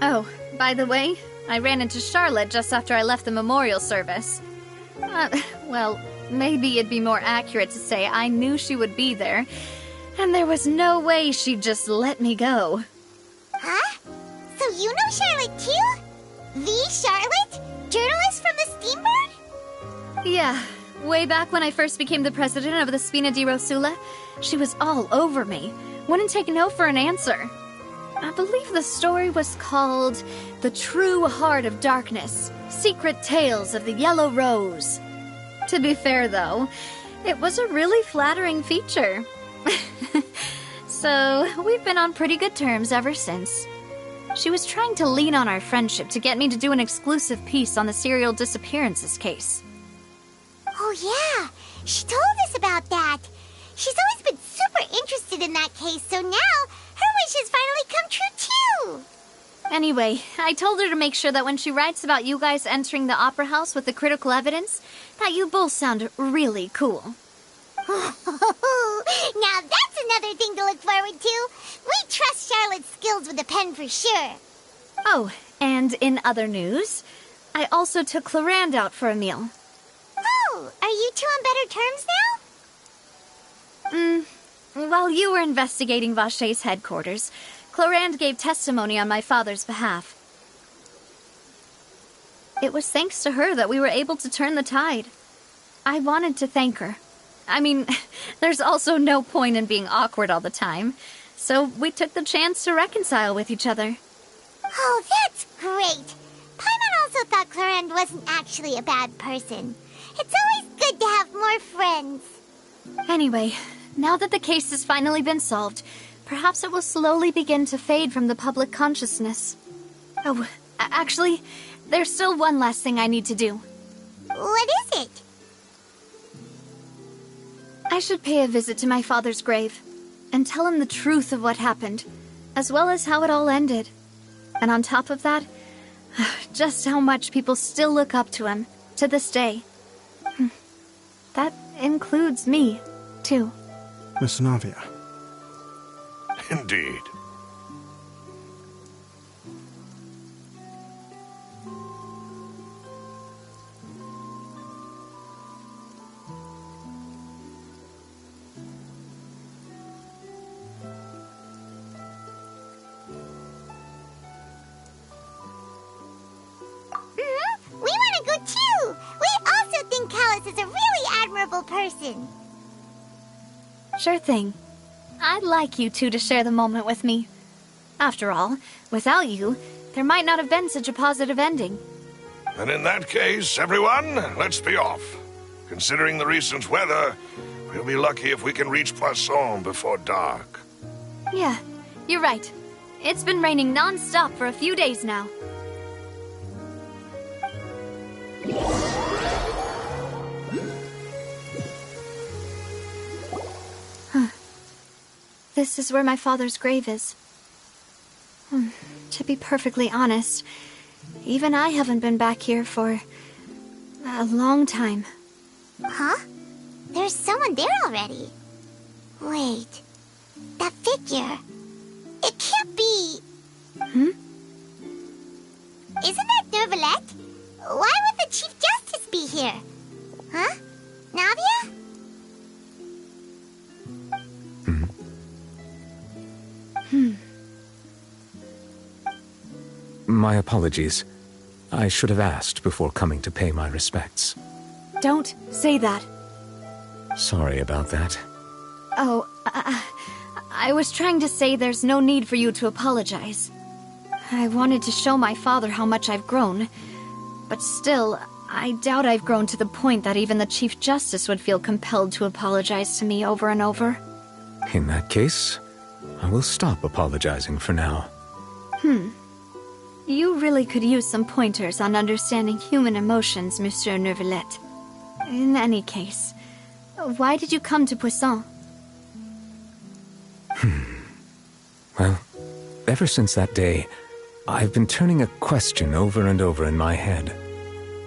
Oh, by the way, I ran into Charlotte just after I left the memorial service. Well, maybe it'd be more accurate to say I knew she would be there, and there was no way she'd just let me go. Huh? So you know Charlotte too? The Charlotte? Journalist from the Steambird? Yeah, way back when I first became the president of the Spina di Rosula, she was all over me. Wouldn't take no for an answer. I believe the story was called The True Heart of Darkness, Secret Tales of the Yellow Rose. To be fair, though, it was a really flattering feature. So, we've been on pretty good terms ever since. She was trying to lean on our friendship to get me to do an exclusive piece on the serial disappearances case. Oh yeah, she told us about that. She's always been super interested in that case, so now her wish has finally come true too. Anyway, I told her to make sure that when she writes about you guys entering the opera house with the critical evidence, that you both sound really cool. Now that's another thing to look forward to. We trust Charlotte's skills with a pen for sure. Oh, and in other news, I also took Clarand out for a meal. Oh, are you two on better terms now? While you were investigating Vache's headquarters, Clarand gave testimony on my father's behalf. It was thanks to her that we were able to turn the tide. I wanted to thank her. I mean, there's also no point in being awkward all the time, so we took the chance to reconcile with each other. Oh, that's great. Paimon also thought Clarand wasn't actually a bad person. It's always good to have more friends. Anyway, now that the case has finally been solved, perhaps it will slowly begin to fade from the public consciousness. Oh, Actually, there's still one last thing I need to do. What is it? I should pay a visit to my father's grave and tell him the truth of what happened, as well as how it all ended. And on top of that, just how much people still look up to him to this day. That includes me, too. Miss Navia. Indeed. We want to go too! We also think Callus is a really admirable person. Sure thing. I'd like you two to share the moment with me. After all, without you, there might not have been such a positive ending. And in that case, everyone, let's be off. Considering the recent weather, we'll be lucky if we can reach Poisson before dark. Yeah, you're right. It's been raining non-stop for a few days now. This is where my father's grave is. To be perfectly honest, even I haven't been back here for a long time. Huh? There's someone there already. Wait. That figure. It can't be... Hmm? Isn't that Nervalette? Why would the Chief Justice be here? Huh? Navia? My apologies. I should have asked before coming to pay my respects. Don't say that. Sorry about that. Oh, I was trying to say there's no need for you to apologize. I wanted to show my father how much I've grown, but still, I doubt I've grown to the point that even the Chief Justice would feel compelled to apologize to me over and over. In that case, I will stop apologizing for now. You really could use some pointers on understanding human emotions, Monsieur Nervalette. In any case, why did you come to Poisson? Well, ever since that day, I've been turning a question over and over in my head.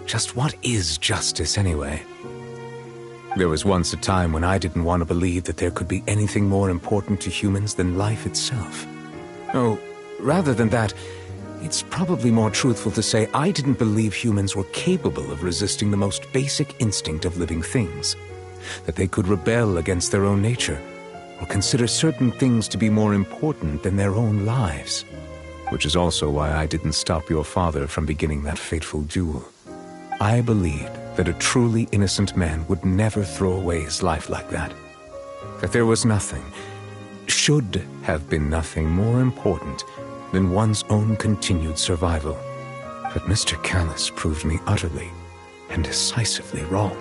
Just what is justice, anyway? There was once a time when I didn't want to believe that there could be anything more important to humans than life itself. Oh, rather than that, it's probably more truthful to say I didn't believe humans were capable of resisting the most basic instinct of living things. That they could rebel against their own nature, or consider certain things to be more important than their own lives. Which is also why I didn't stop your father from beginning that fateful duel. I believed that a truly innocent man would never throw away his life like that. That there was nothing, should have been nothing more important than one's own continued survival. But Mr. Callus proved me utterly and decisively wrong.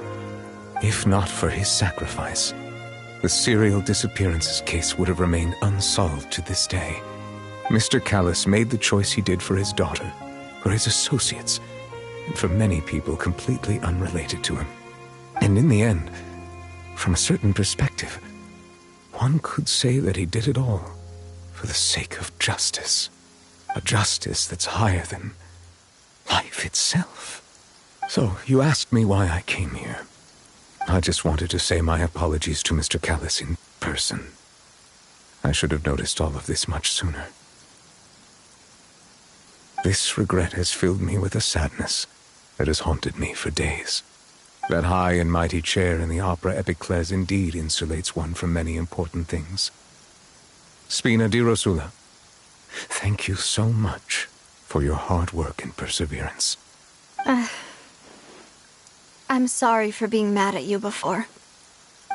If not for his sacrifice, the serial disappearances case would have remained unsolved to this day. Mr. Callus made the choice he did for his daughter, for his associates, and for many people completely unrelated to him. And in the end, from a certain perspective, one could say that he did it all for the sake of justice. A justice that's higher than life itself. So, you asked me why I came here. I just wanted to say my apologies to Mr. Callus in person. I should have noticed all of this much sooner. This regret has filled me with a sadness that has haunted me for days. That high and mighty chair in the Opera Epiclese indeed insulates one from many important things. Spina di Rosula, thank you so much for your hard work and perseverance. I'm sorry for being mad at you before.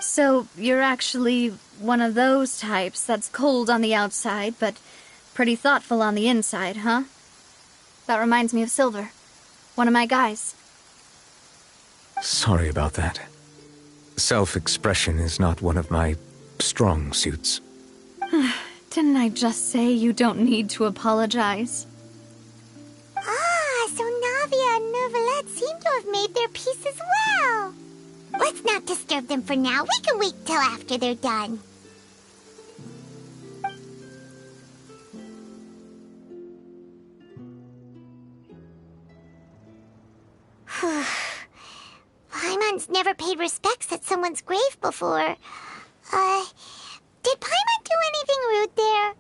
So, you're actually one of those types that's cold on the outside, but pretty thoughtful on the inside, huh? That reminds me of Silver, one of my guys. Sorry about that. Self-expression is not one of my strong suits. Didn't I just say you don't need to apologize? Ah, seem to have made their peace as well. Let's not disturb them for now. We can wait till after they're done. Paimon's never paid respects at someone's grave before. Did Paimon do anything rude there?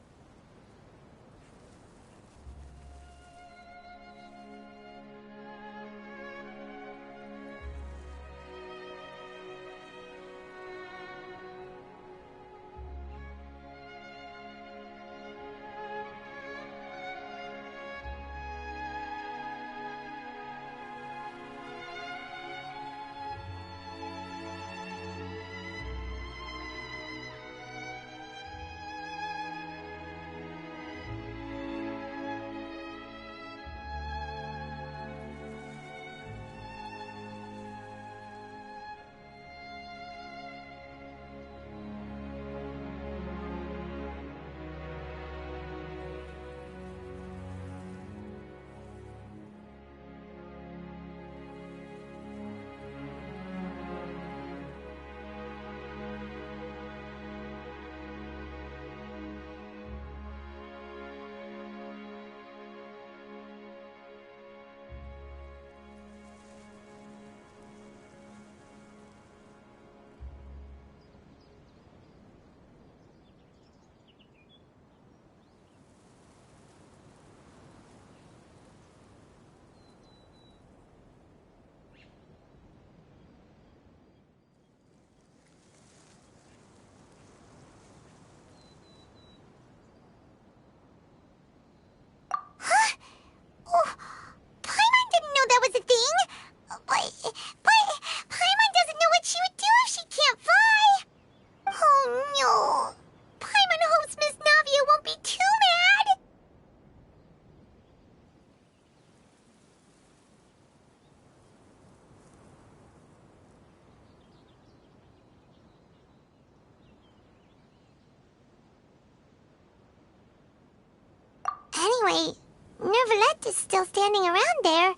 Anyway, Nervalette is still standing around there.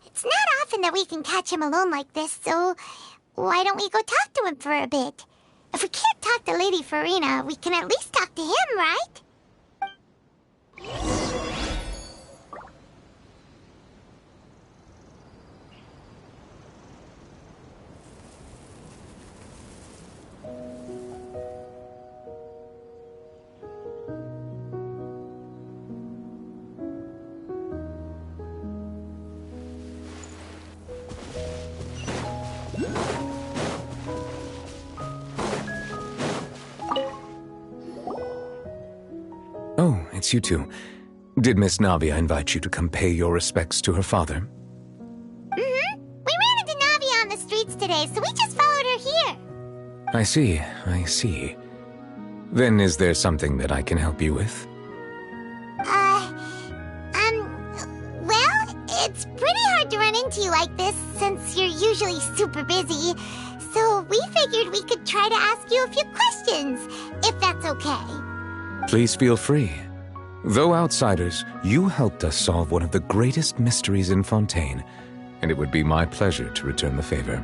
It's not often that we can catch him alone like this, so why don't we go talk to him for a bit? If we can't talk to Lady Farina, we can at least talk to him, right? Oh, it's you two. Did Miss Navia invite you to come pay your respects to her father? Mm-hmm. We ran into Navia on the streets today, so we just followed her here. I see. Then is there something that I can help you with? Well, it's pretty hard to run into you like this, since you're usually super busy. So we figured we could try to ask you a few questions, if that's okay. Please feel free. Though outsiders, you helped us solve one of the greatest mysteries in Fontaine, and it would be my pleasure to return the favor.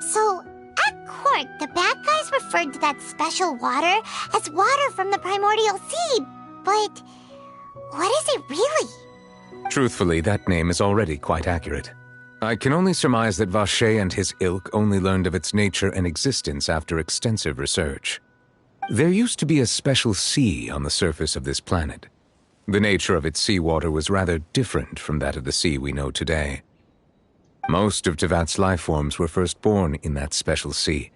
So, at court, the bad guys referred to that special water as water from the primordial sea, but what is it really? Truthfully, that name is already quite accurate. I can only surmise that Vacher and his ilk only learned of its nature and existence after extensive research. There used to be a special sea on the surface of this planet. The nature of its seawater was rather different from that of the sea we know today. Most of Tevat's life forms were first born in that special sea.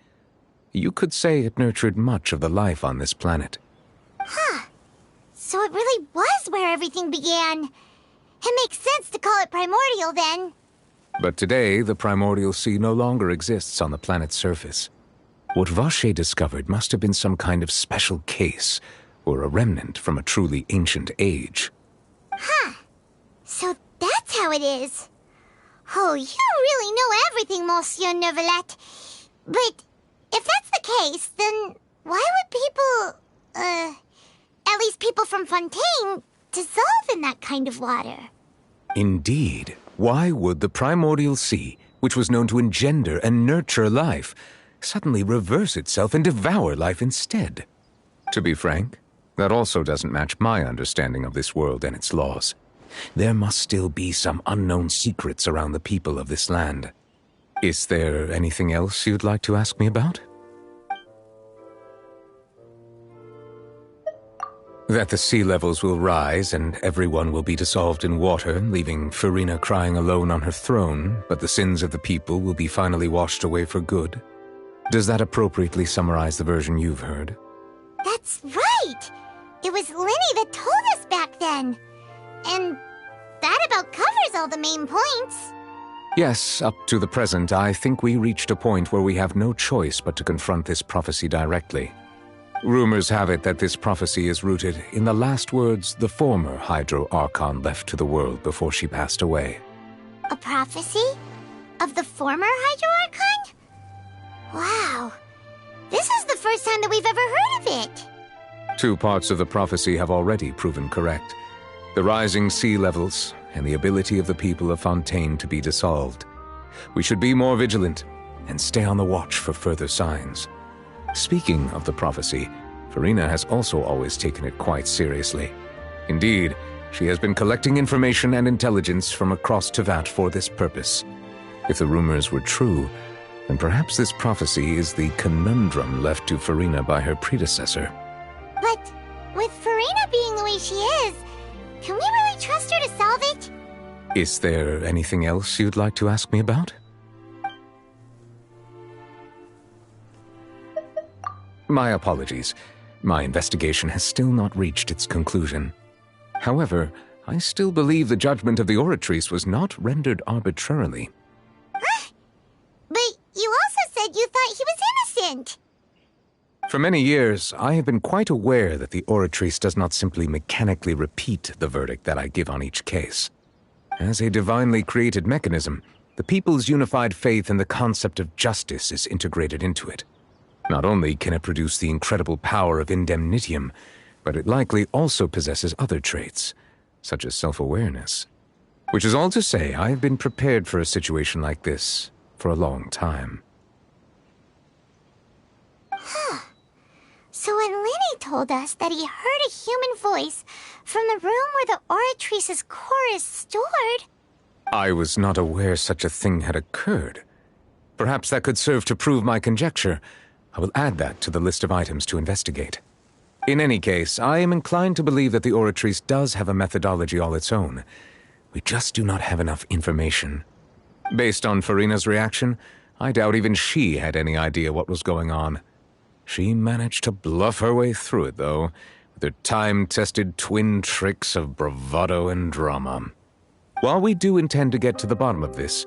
You could say it nurtured much of the life on this planet. Huh. So it really was where everything began. It makes sense to call it primordial then. But today, the primordial sea no longer exists on the planet's surface. What Vacher discovered must have been some kind of special case, or a remnant from a truly ancient age. Huh. So that's how it is. Oh, you really know everything, Monsieur Neuvillette. But if that's the case, then why would people, at least people from Fontaine, dissolve in that kind of water? Indeed. Why would the primordial sea, which was known to engender and nurture life, suddenly reverse itself and devour life instead? To be frank, that also doesn't match my understanding of this world and its laws. There must still be some unknown secrets around the people of this land. Is there anything else you'd like to ask me about? That the sea levels will rise and everyone will be dissolved in water, leaving Farina crying alone on her throne, but the sins of the people will be finally washed away for good. Does that appropriately summarize the version you've heard? That's right! It was Linny that told us back then. And that about covers all the main points. Yes, up to the present, I think we reached a point where we have no choice but to confront this prophecy directly. Rumors have it that this prophecy is rooted in the last words the former Hydro Archon left to the world before she passed away. A prophecy? Of the former Hydro Archon? Wow. This is the first time that we've ever heard of it. 2 parts of the prophecy have already proven correct. The rising sea levels and the ability of the people of Fontaine to be dissolved. We should be more vigilant and stay on the watch for further signs. Speaking of the prophecy, Farina has also always taken it quite seriously. Indeed, she has been collecting information and intelligence from across Tevat for this purpose. If the rumors were true, then perhaps this prophecy is the conundrum left to Farina by her predecessor. But with Farina being the way she is, can we really trust her to solve it? Is there anything else you'd like to ask me about? My apologies. My investigation has still not reached its conclusion. However, I still believe the judgment of the Oratrice was not rendered arbitrarily. Huh? But you also said you thought he was innocent. For many years, I have been quite aware that the Oratrice does not simply mechanically repeat the verdict that I give on each case. As a divinely created mechanism, the people's unified faith in the concept of justice is integrated into it. Not only can it produce the incredible power of indemnitium, but it likely also possesses other traits, such as self-awareness. Which is all to say, I have been prepared for a situation like this for a long time. Huh. So when Linny told us that he heard a human voice from the room where the Oratrice's core is stored... I was not aware such a thing had occurred. Perhaps that could serve to prove my conjecture. I will add that to the list of items to investigate. In any case, I am inclined to believe that the Oratrice does have a methodology all its own. We just do not have enough information. Based on Farina's reaction, I doubt even she had any idea what was going on. She managed to bluff her way through it, though, with her time-tested twin tricks of bravado and drama. While we do intend to get to the bottom of this,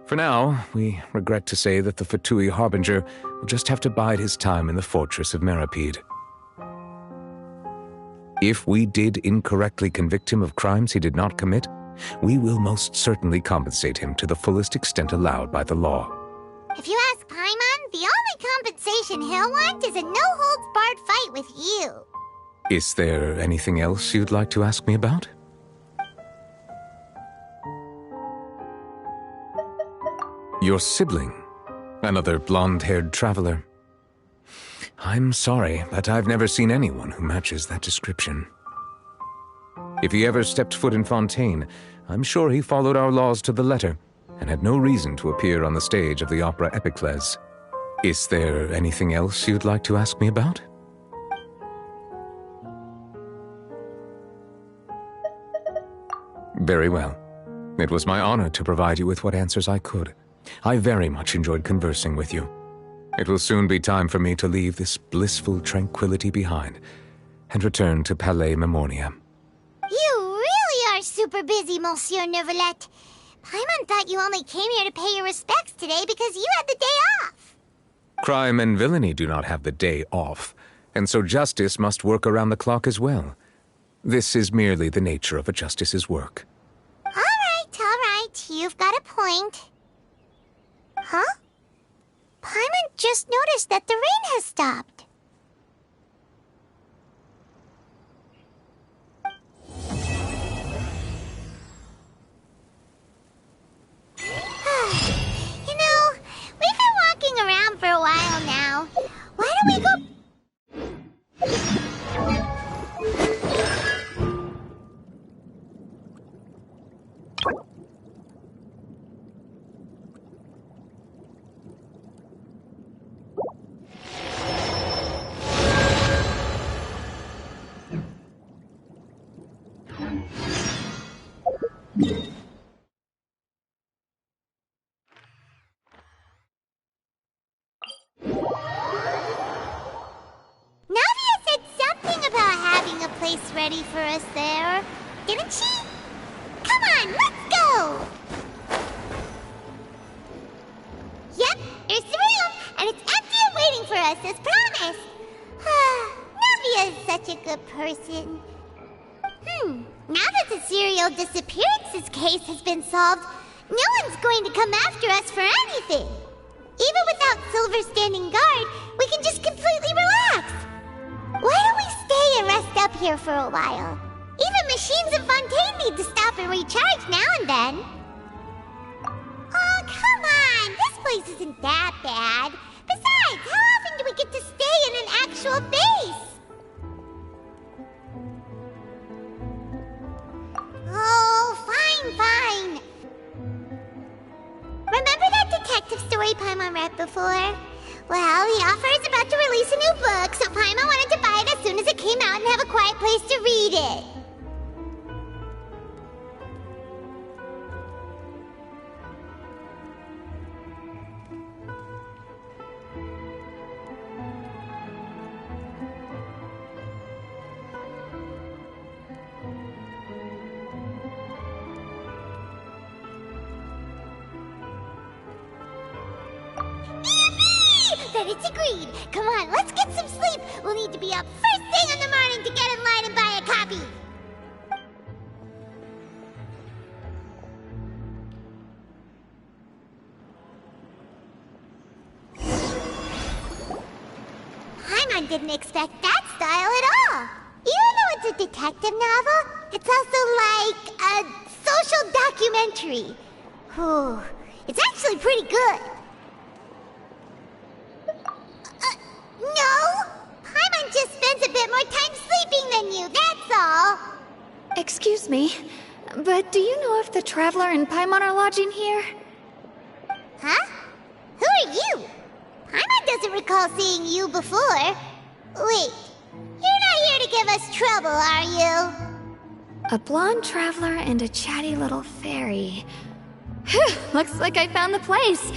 for now, we regret to say that the Fatui Harbinger will just have to bide his time in the fortress of Meripede. If we did incorrectly convict him of crimes he did not commit, we will most certainly compensate him to the fullest extent allowed by the law. If you ask Paimon, the only compensation he'll want is a no-holds-barred fight with you. Is there anything else you'd like to ask me about? Your sibling, another blonde-haired traveler. I'm sorry, but I've never seen anyone who matches that description. If he ever stepped foot in Fontaine, I'm sure he followed our laws to the letter and had no reason to appear on the stage of the opera Epiclese. Is there anything else you'd like to ask me about? Very well. It was my honor to provide you with what answers I could. I very much enjoyed conversing with you. It will soon be time for me to leave this blissful tranquility behind and return to Palais Memoria. You really are super busy, Monsieur Neuvillette. Paimon thought you only came here to pay your respects today because you had the day off. Crime and villainy do not have the day off, and so justice must work around the clock as well. This is merely the nature of a justice's work. All right. point. You've got a point. Huh? Paimon just noticed that the rain has stopped. You know, we've been walking around for a while now. Why don't we go... Navia said something about having a place ready for us there, didn't she? Come on, let's go! Yep, here's the room, and it's empty and waiting for us as promised. Navia is such a good person. Now that the serial disappearances case has been solved, no one's going to come after us for anything. Even without Silver standing guard, we can just completely relax. Why don't we stay and rest up here for a while? Even machines in Fontaine need to stop and recharge now and then. Oh, come on! This place isn't that bad. Besides, how often do we get to stay in an actual base? Oh, fine. Remember that detective story Paimon read before? Well, the author is about to release a new book, so Paimon wanted to buy it as soon as it came out and have a quiet place to read it. Then it's agreed. Come on, let's get some sleep. We'll need to be up first thing in the morning to get in line and buy a copy. Paimon didn't expect that style at all. Even though it's a detective novel, it's also like a social documentary. Whew. It's actually pretty good. No! Paimon just spends a bit more time sleeping than you, that's all! Excuse me, but do you know if the Traveler and Paimon are lodging here? Huh? Who are you? Paimon doesn't recall seeing you before. Wait, you're not here to give us trouble, are you? A blonde traveler and a chatty little fairy. Whew, looks like I found the place.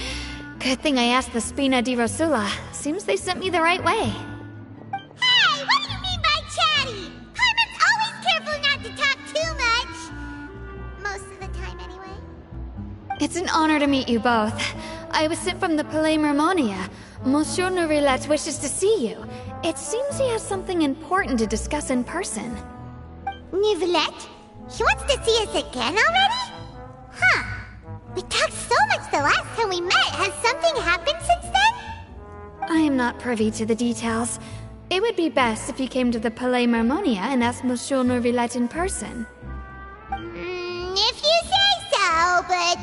Good thing I asked the Spina di Rosula. Seems they sent me the right way. Hey, what do you mean by chatty? Paimon's always careful not to talk too much. Most of the time, anyway. It's an honor to meet you both. I was sent from the Palais Mermonia. Monsieur Nourilette wishes to see you. It seems he has something important to discuss in person. Nourilette? He wants to see us again already? Huh. We talked so much the last time we met. Has something happened since then? I am not privy to the details. It would be best if you came to the Palais Mermonia and asked Monsieur Nourilette in person. If you say so, but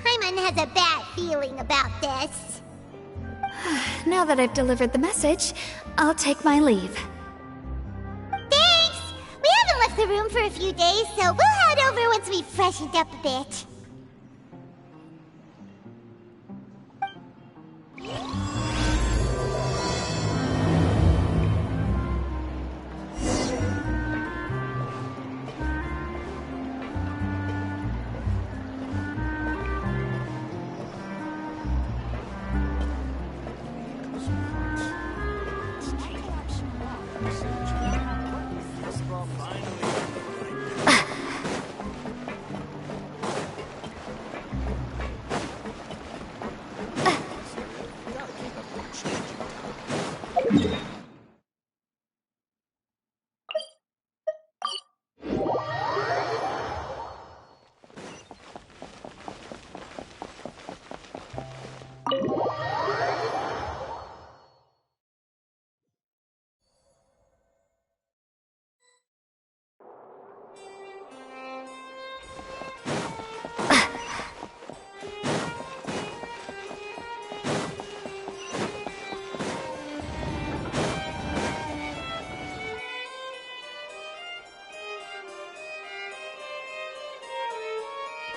Paimon has a bad feeling about this. Now that I've delivered the message, I'll take my leave. Thanks! We haven't left the room for a few days, so we'll head over once we've freshened up a bit.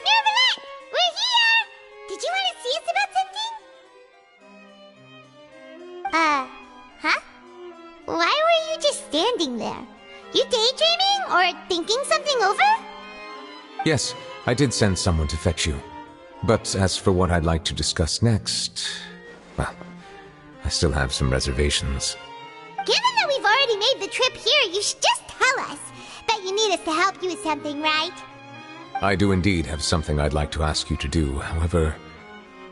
Neverland! We're here! Did you want to see us about something? Huh? Why were you just standing there? You daydreaming or thinking something over? Yes, I did send someone to fetch you. But as for what I'd like to discuss next, well, I still have some reservations. Given that we've already made the trip here, you should just tell us. Bet you need us to help you with something, right? I do indeed have something I'd like to ask you to do. However,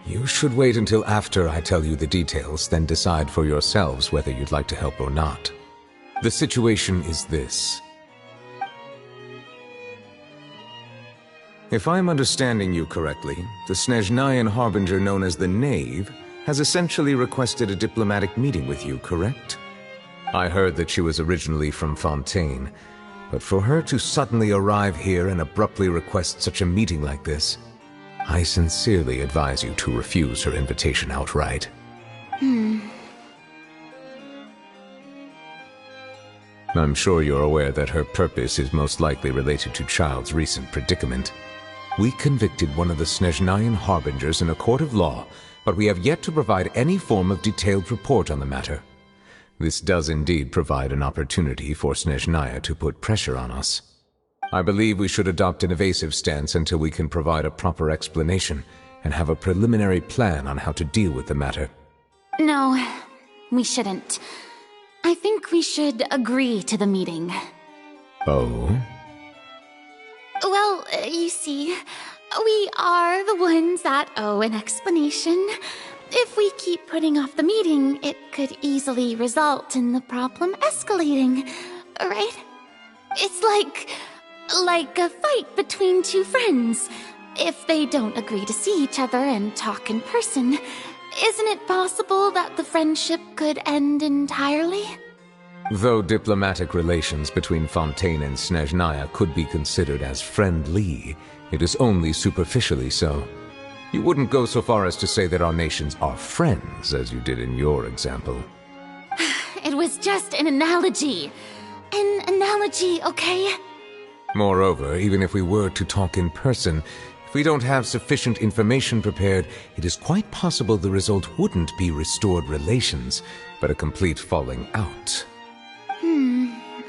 you should wait until after I tell you the details, then decide for yourselves whether you'd like to help or not. The situation is this. If I'm understanding you correctly, the Snezhnayan Harbinger known as the Knave has essentially requested a diplomatic meeting with you, correct? I heard that she was originally from Fontaine, but for her to suddenly arrive here and abruptly request such a meeting like this, I sincerely advise you to refuse her invitation outright. I'm sure you're aware that her purpose is most likely related to Child's recent predicament. We convicted one of the Snezhnayan Harbingers in a court of law, but we have yet to provide any form of detailed report on the matter. This does indeed provide an opportunity for Snezhnaya to put pressure on us. I believe we should adopt an evasive stance until we can provide a proper explanation and have a preliminary plan on how to deal with the matter. No, we shouldn't. I think we should agree to the meeting. Oh? Well, you see, we are the ones that owe an explanation. If we keep putting off the meeting, it could easily result in the problem escalating, right? It's like a fight between two friends. If they don't agree to see each other and talk in person, isn't it possible that the friendship could end entirely? Though diplomatic relations between Fontaine and Snezhnaya could be considered as friendly, it is only superficially so. You wouldn't go so far as to say that our nations are friends, as you did in your example. It was just an analogy. An analogy, okay? Moreover, even if we were to talk in person, if we don't have sufficient information prepared, it is quite possible the result wouldn't be restored relations, but a complete falling out.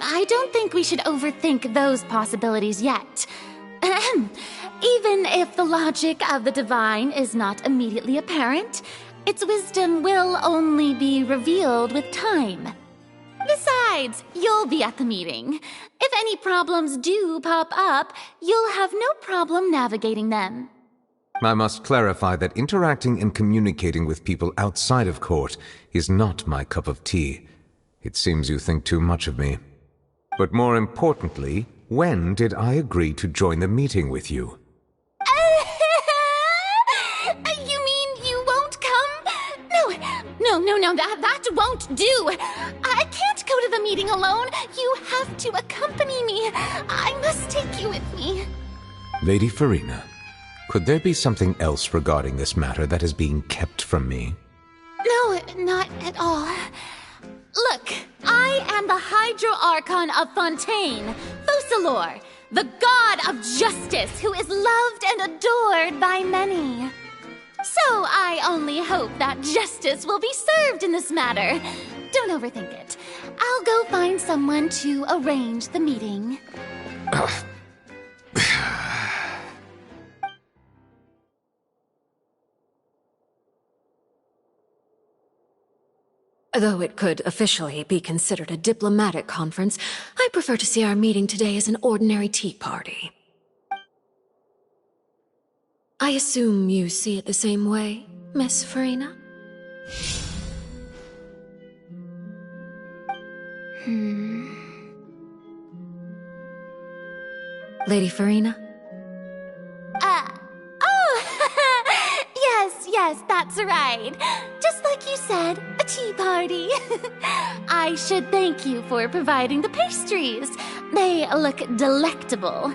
I don't think we should overthink those possibilities yet. Even if the logic of the divine is not immediately apparent, its wisdom will only be revealed with time. Besides, you'll be at the meeting. If any problems do pop up, you'll have no problem navigating them. I must clarify that interacting and communicating with people outside of court is not my cup of tea. It seems you think too much of me. But more importantly, when did I agree to join the meeting with you? You mean you won't come? No, that won't do. I can't go to the meeting alone. You have to accompany me. I must take you with me. Lady Farina, could there be something else regarding this matter that is being kept from me? No, not at all. Look, I am the Hydro-Archon of Fontaine, Focalor, the god of justice who is loved and adored by many. So I only hope that justice will be served in this matter. Don't overthink it. I'll go find someone to arrange the meeting. Though it could officially be considered a diplomatic conference, I prefer to see our meeting today as an ordinary tea party. I assume you see it the same way, Miss Farina? Lady Farina? Yes, that's right. Just like you said, a tea party. I should thank you for providing the pastries. They look delectable.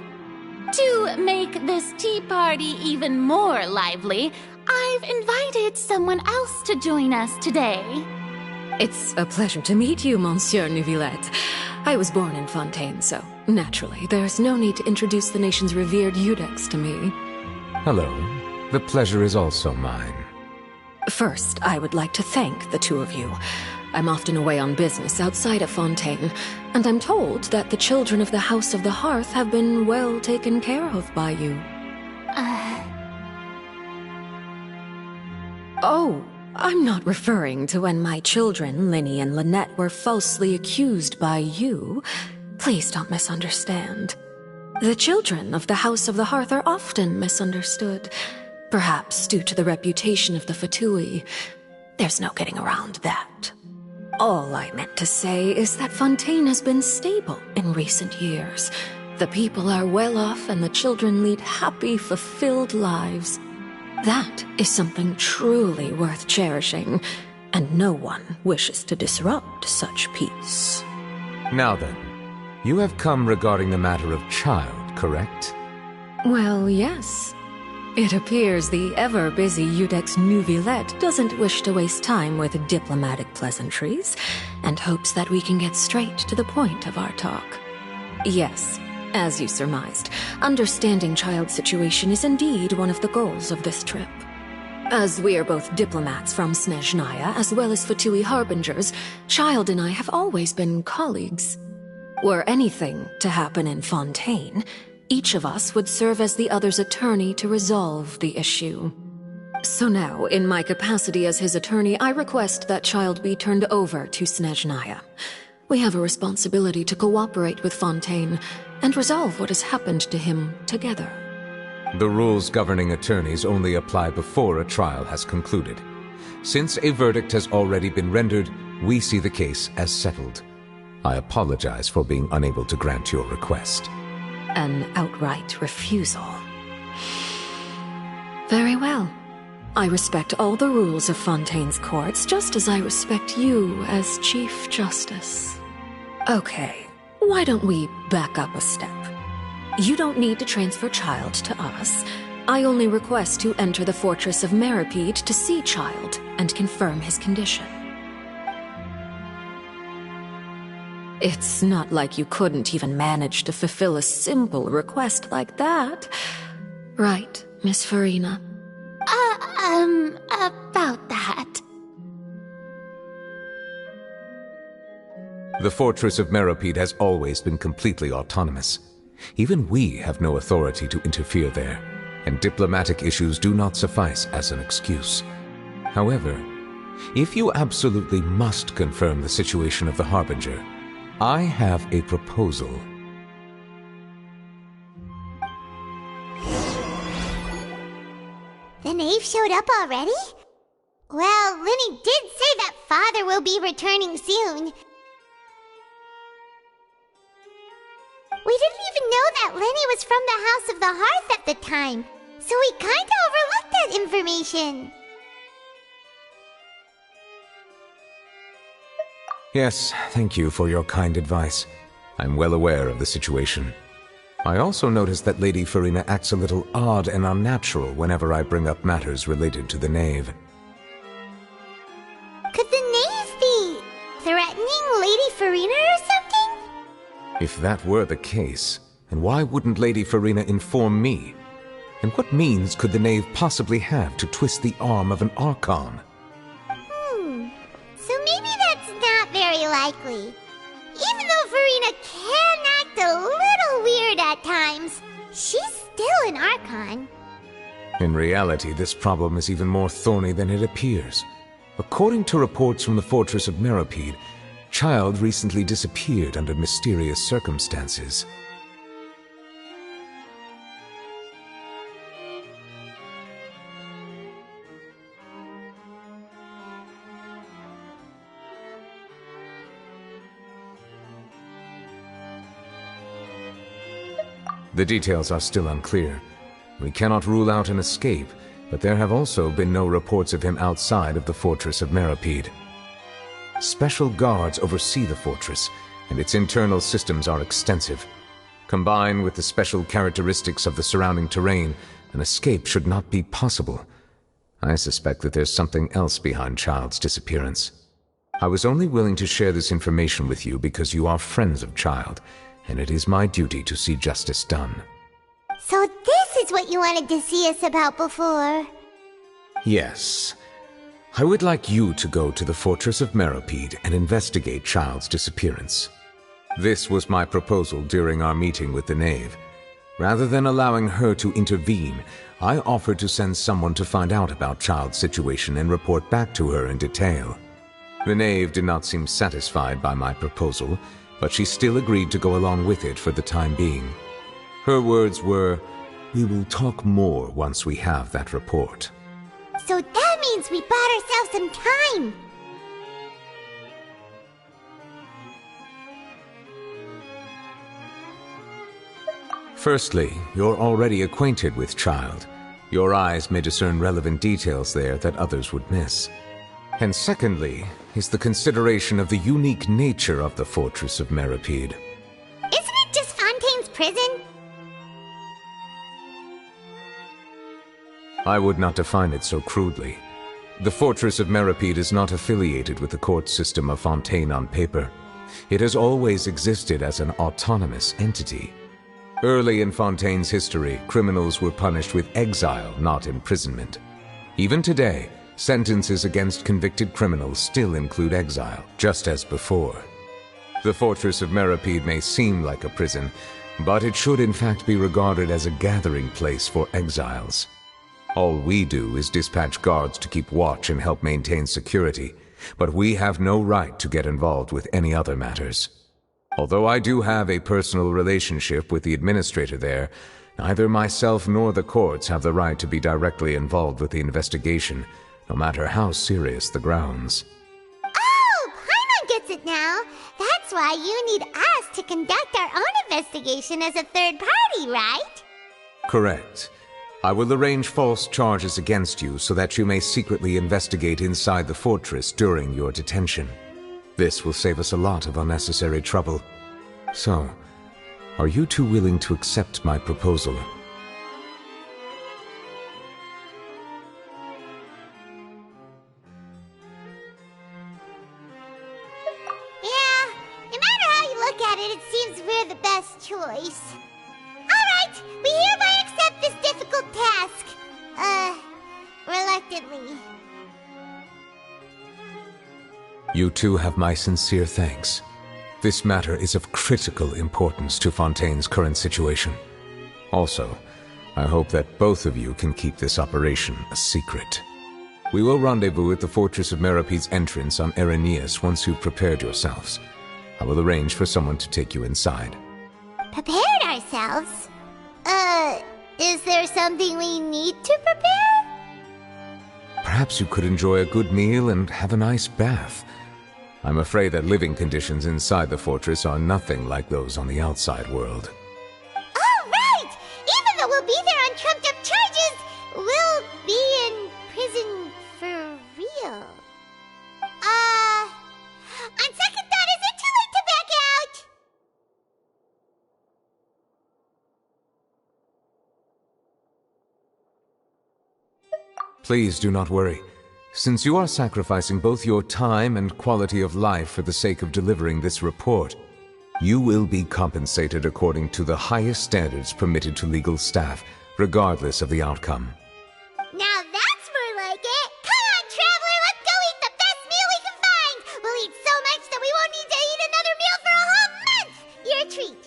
To make this tea party even more lively, I've invited someone else to join us today. It's a pleasure to meet you, Monsieur Neuvillette. I was born in Fontaine, so naturally, there's no need to introduce the nation's revered Eudex to me. Hello. The pleasure is also mine. First, I would like to thank the two of you. I'm often away on business outside of Fontaine, and I'm told that the children of the House of the Hearth have been well taken care of by you. Oh, I'm not referring to when my children, Linny and Lynette, were falsely accused by you. Please don't misunderstand. The children of the House of the Hearth are often misunderstood, perhaps due to the reputation of the Fatui. There's no getting around that. All I meant to say is that Fontaine has been stable in recent years. The people are well off and the children lead happy, fulfilled lives. That is something truly worth cherishing, and no one wishes to disrupt such peace. Now then, you have come regarding the matter of child, correct? Well, yes. It appears the ever-busy Iudex Neuvillette doesn't wish to waste time with diplomatic pleasantries, and hopes that we can get straight to the point of our talk. Yes, as you surmised, understanding child's situation is indeed one of the goals of this trip. As we are both diplomats from Snezhnaya, as well as Fatui harbingers, Child and I have always been colleagues. Were anything to happen in Fontaine, each of us would serve as the other's attorney to resolve the issue. So now, in my capacity as his attorney, I request that Child be turned over to Snezhnaya. We have a responsibility to cooperate with Fontaine and resolve what has happened to him together. The rules governing attorneys only apply before a trial has concluded. Since a verdict has already been rendered, we see the case as settled. I apologize for being unable to grant your request. An outright refusal. Very well. I respect all the rules of Fontaine's courts, just as I respect you as Chief Justice. Okay, why don't we back up a step? You don't need to transfer Child to us. I only request to enter the fortress of Meripede to see Child and confirm his condition. It's not like you couldn't even manage to fulfill a simple request like that. Right, Miss Farina? About that. The fortress of Meripede has always been completely autonomous. Even we have no authority to interfere there, and diplomatic issues do not suffice as an excuse. However, if you absolutely must confirm the situation of the Harbinger, I have a proposal. The knave showed up already? Well, Linny did say that Father will be returning soon. We didn't even know that Linny was from the House of the Hearth at the time, so we kinda overlooked that information. Yes, thank you for your kind advice. I'm well aware of the situation. I also noticed that Lady Farina acts a little odd and unnatural whenever I bring up matters related to the knave. Could the knave be threatening Lady Farina or something? If that were the case, then why wouldn't Lady Farina inform me? And what means could the knave possibly have to twist the arm of an Archon? So maybe that's not very likely. Even though Farina can act a little weird at times, she's still an Archon. In reality, this problem is even more thorny than it appears. According to reports from the fortress of Meripede, Child recently disappeared under mysterious circumstances. The details are still unclear. We cannot rule out an escape, but there have also been no reports of him outside of the fortress of Meripede. Special guards oversee the fortress, and its internal systems are extensive. Combined with the special characteristics of the surrounding terrain, an escape should not be possible. I suspect that there's something else behind Child's disappearance. I was only willing to share this information with you because you are friends of Child, and it is my duty to see justice done. So this is what you wanted to see us about before. Yes. I would like you to go to the Fortress of Meropide and investigate Child's disappearance. This was my proposal during our meeting with the Knave. Rather than allowing her to intervene, I offered to send someone to find out about Child's situation and report back to her in detail. The Knave did not seem satisfied by my proposal, but she still agreed to go along with it for the time being. Her words were, "We will talk more once we have that report." So that means we bought ourselves some time. Firstly, you're already acquainted with Child. Your eyes may discern relevant details there that others would miss. And secondly, is the consideration of the unique nature of the Fortress of Meropide. Isn't it just Fontaine's prison? I would not define it so crudely. The Fortress of Meropide is not affiliated with the court system of Fontaine on paper. It has always existed as an autonomous entity. Early in Fontaine's history, criminals were punished with exile, not imprisonment. Even today, sentences against convicted criminals still include exile, just as before. The Fortress of Meropide may seem like a prison, but it should in fact be regarded as a gathering place for exiles. All we do is dispatch guards to keep watch and help maintain security, but we have no right to get involved with any other matters. Although I do have a personal relationship with the administrator there, neither myself nor the courts have the right to be directly involved with the investigation, no matter how serious the grounds. Oh, Paimon gets it now. That's why you need us to conduct our own investigation as a third party, right? Correct. I will arrange false charges against you so that you may secretly investigate inside the fortress during your detention. This will save us a lot of unnecessary trouble. So, are you two willing to accept my proposal? Yeah, no matter how you look at it, it seems we're the best choice. Alright, we hereby accept this difficult task. Reluctantly. You two have my sincere thanks. This matter is of critical importance to Fontaine's current situation. Also, I hope that both of you can keep this operation a secret. We will rendezvous at the Fortress of Meropide's entrance on Erinius once you've prepared yourselves. I will arrange for someone to take you inside. Prepared ourselves? Is there something we need to prepare? Perhaps you could enjoy a good meal and have a nice bath. I'm afraid that living conditions inside the fortress are nothing like those on the outside world. Oh, right! Even though we'll be there on trumped-up charges, we'll be in prison for real. On second thought, is it too late to back out? Please do not worry. Since you are sacrificing both your time and quality of life for the sake of delivering this report, you will be compensated according to the highest standards permitted to legal staff, regardless of the outcome. Now that's more like it! Come on, traveler, let's go eat the best meal we can find! We'll eat so much that we won't need to eat another meal for a whole month! You're a treat!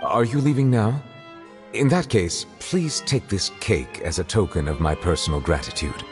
Are you leaving now? In that case, please take this cake as a token of my personal gratitude.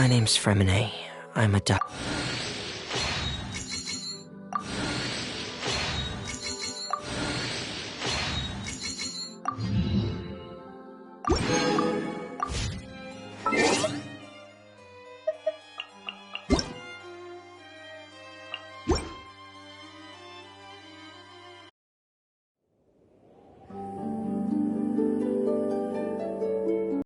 My name's Fremine. I'm a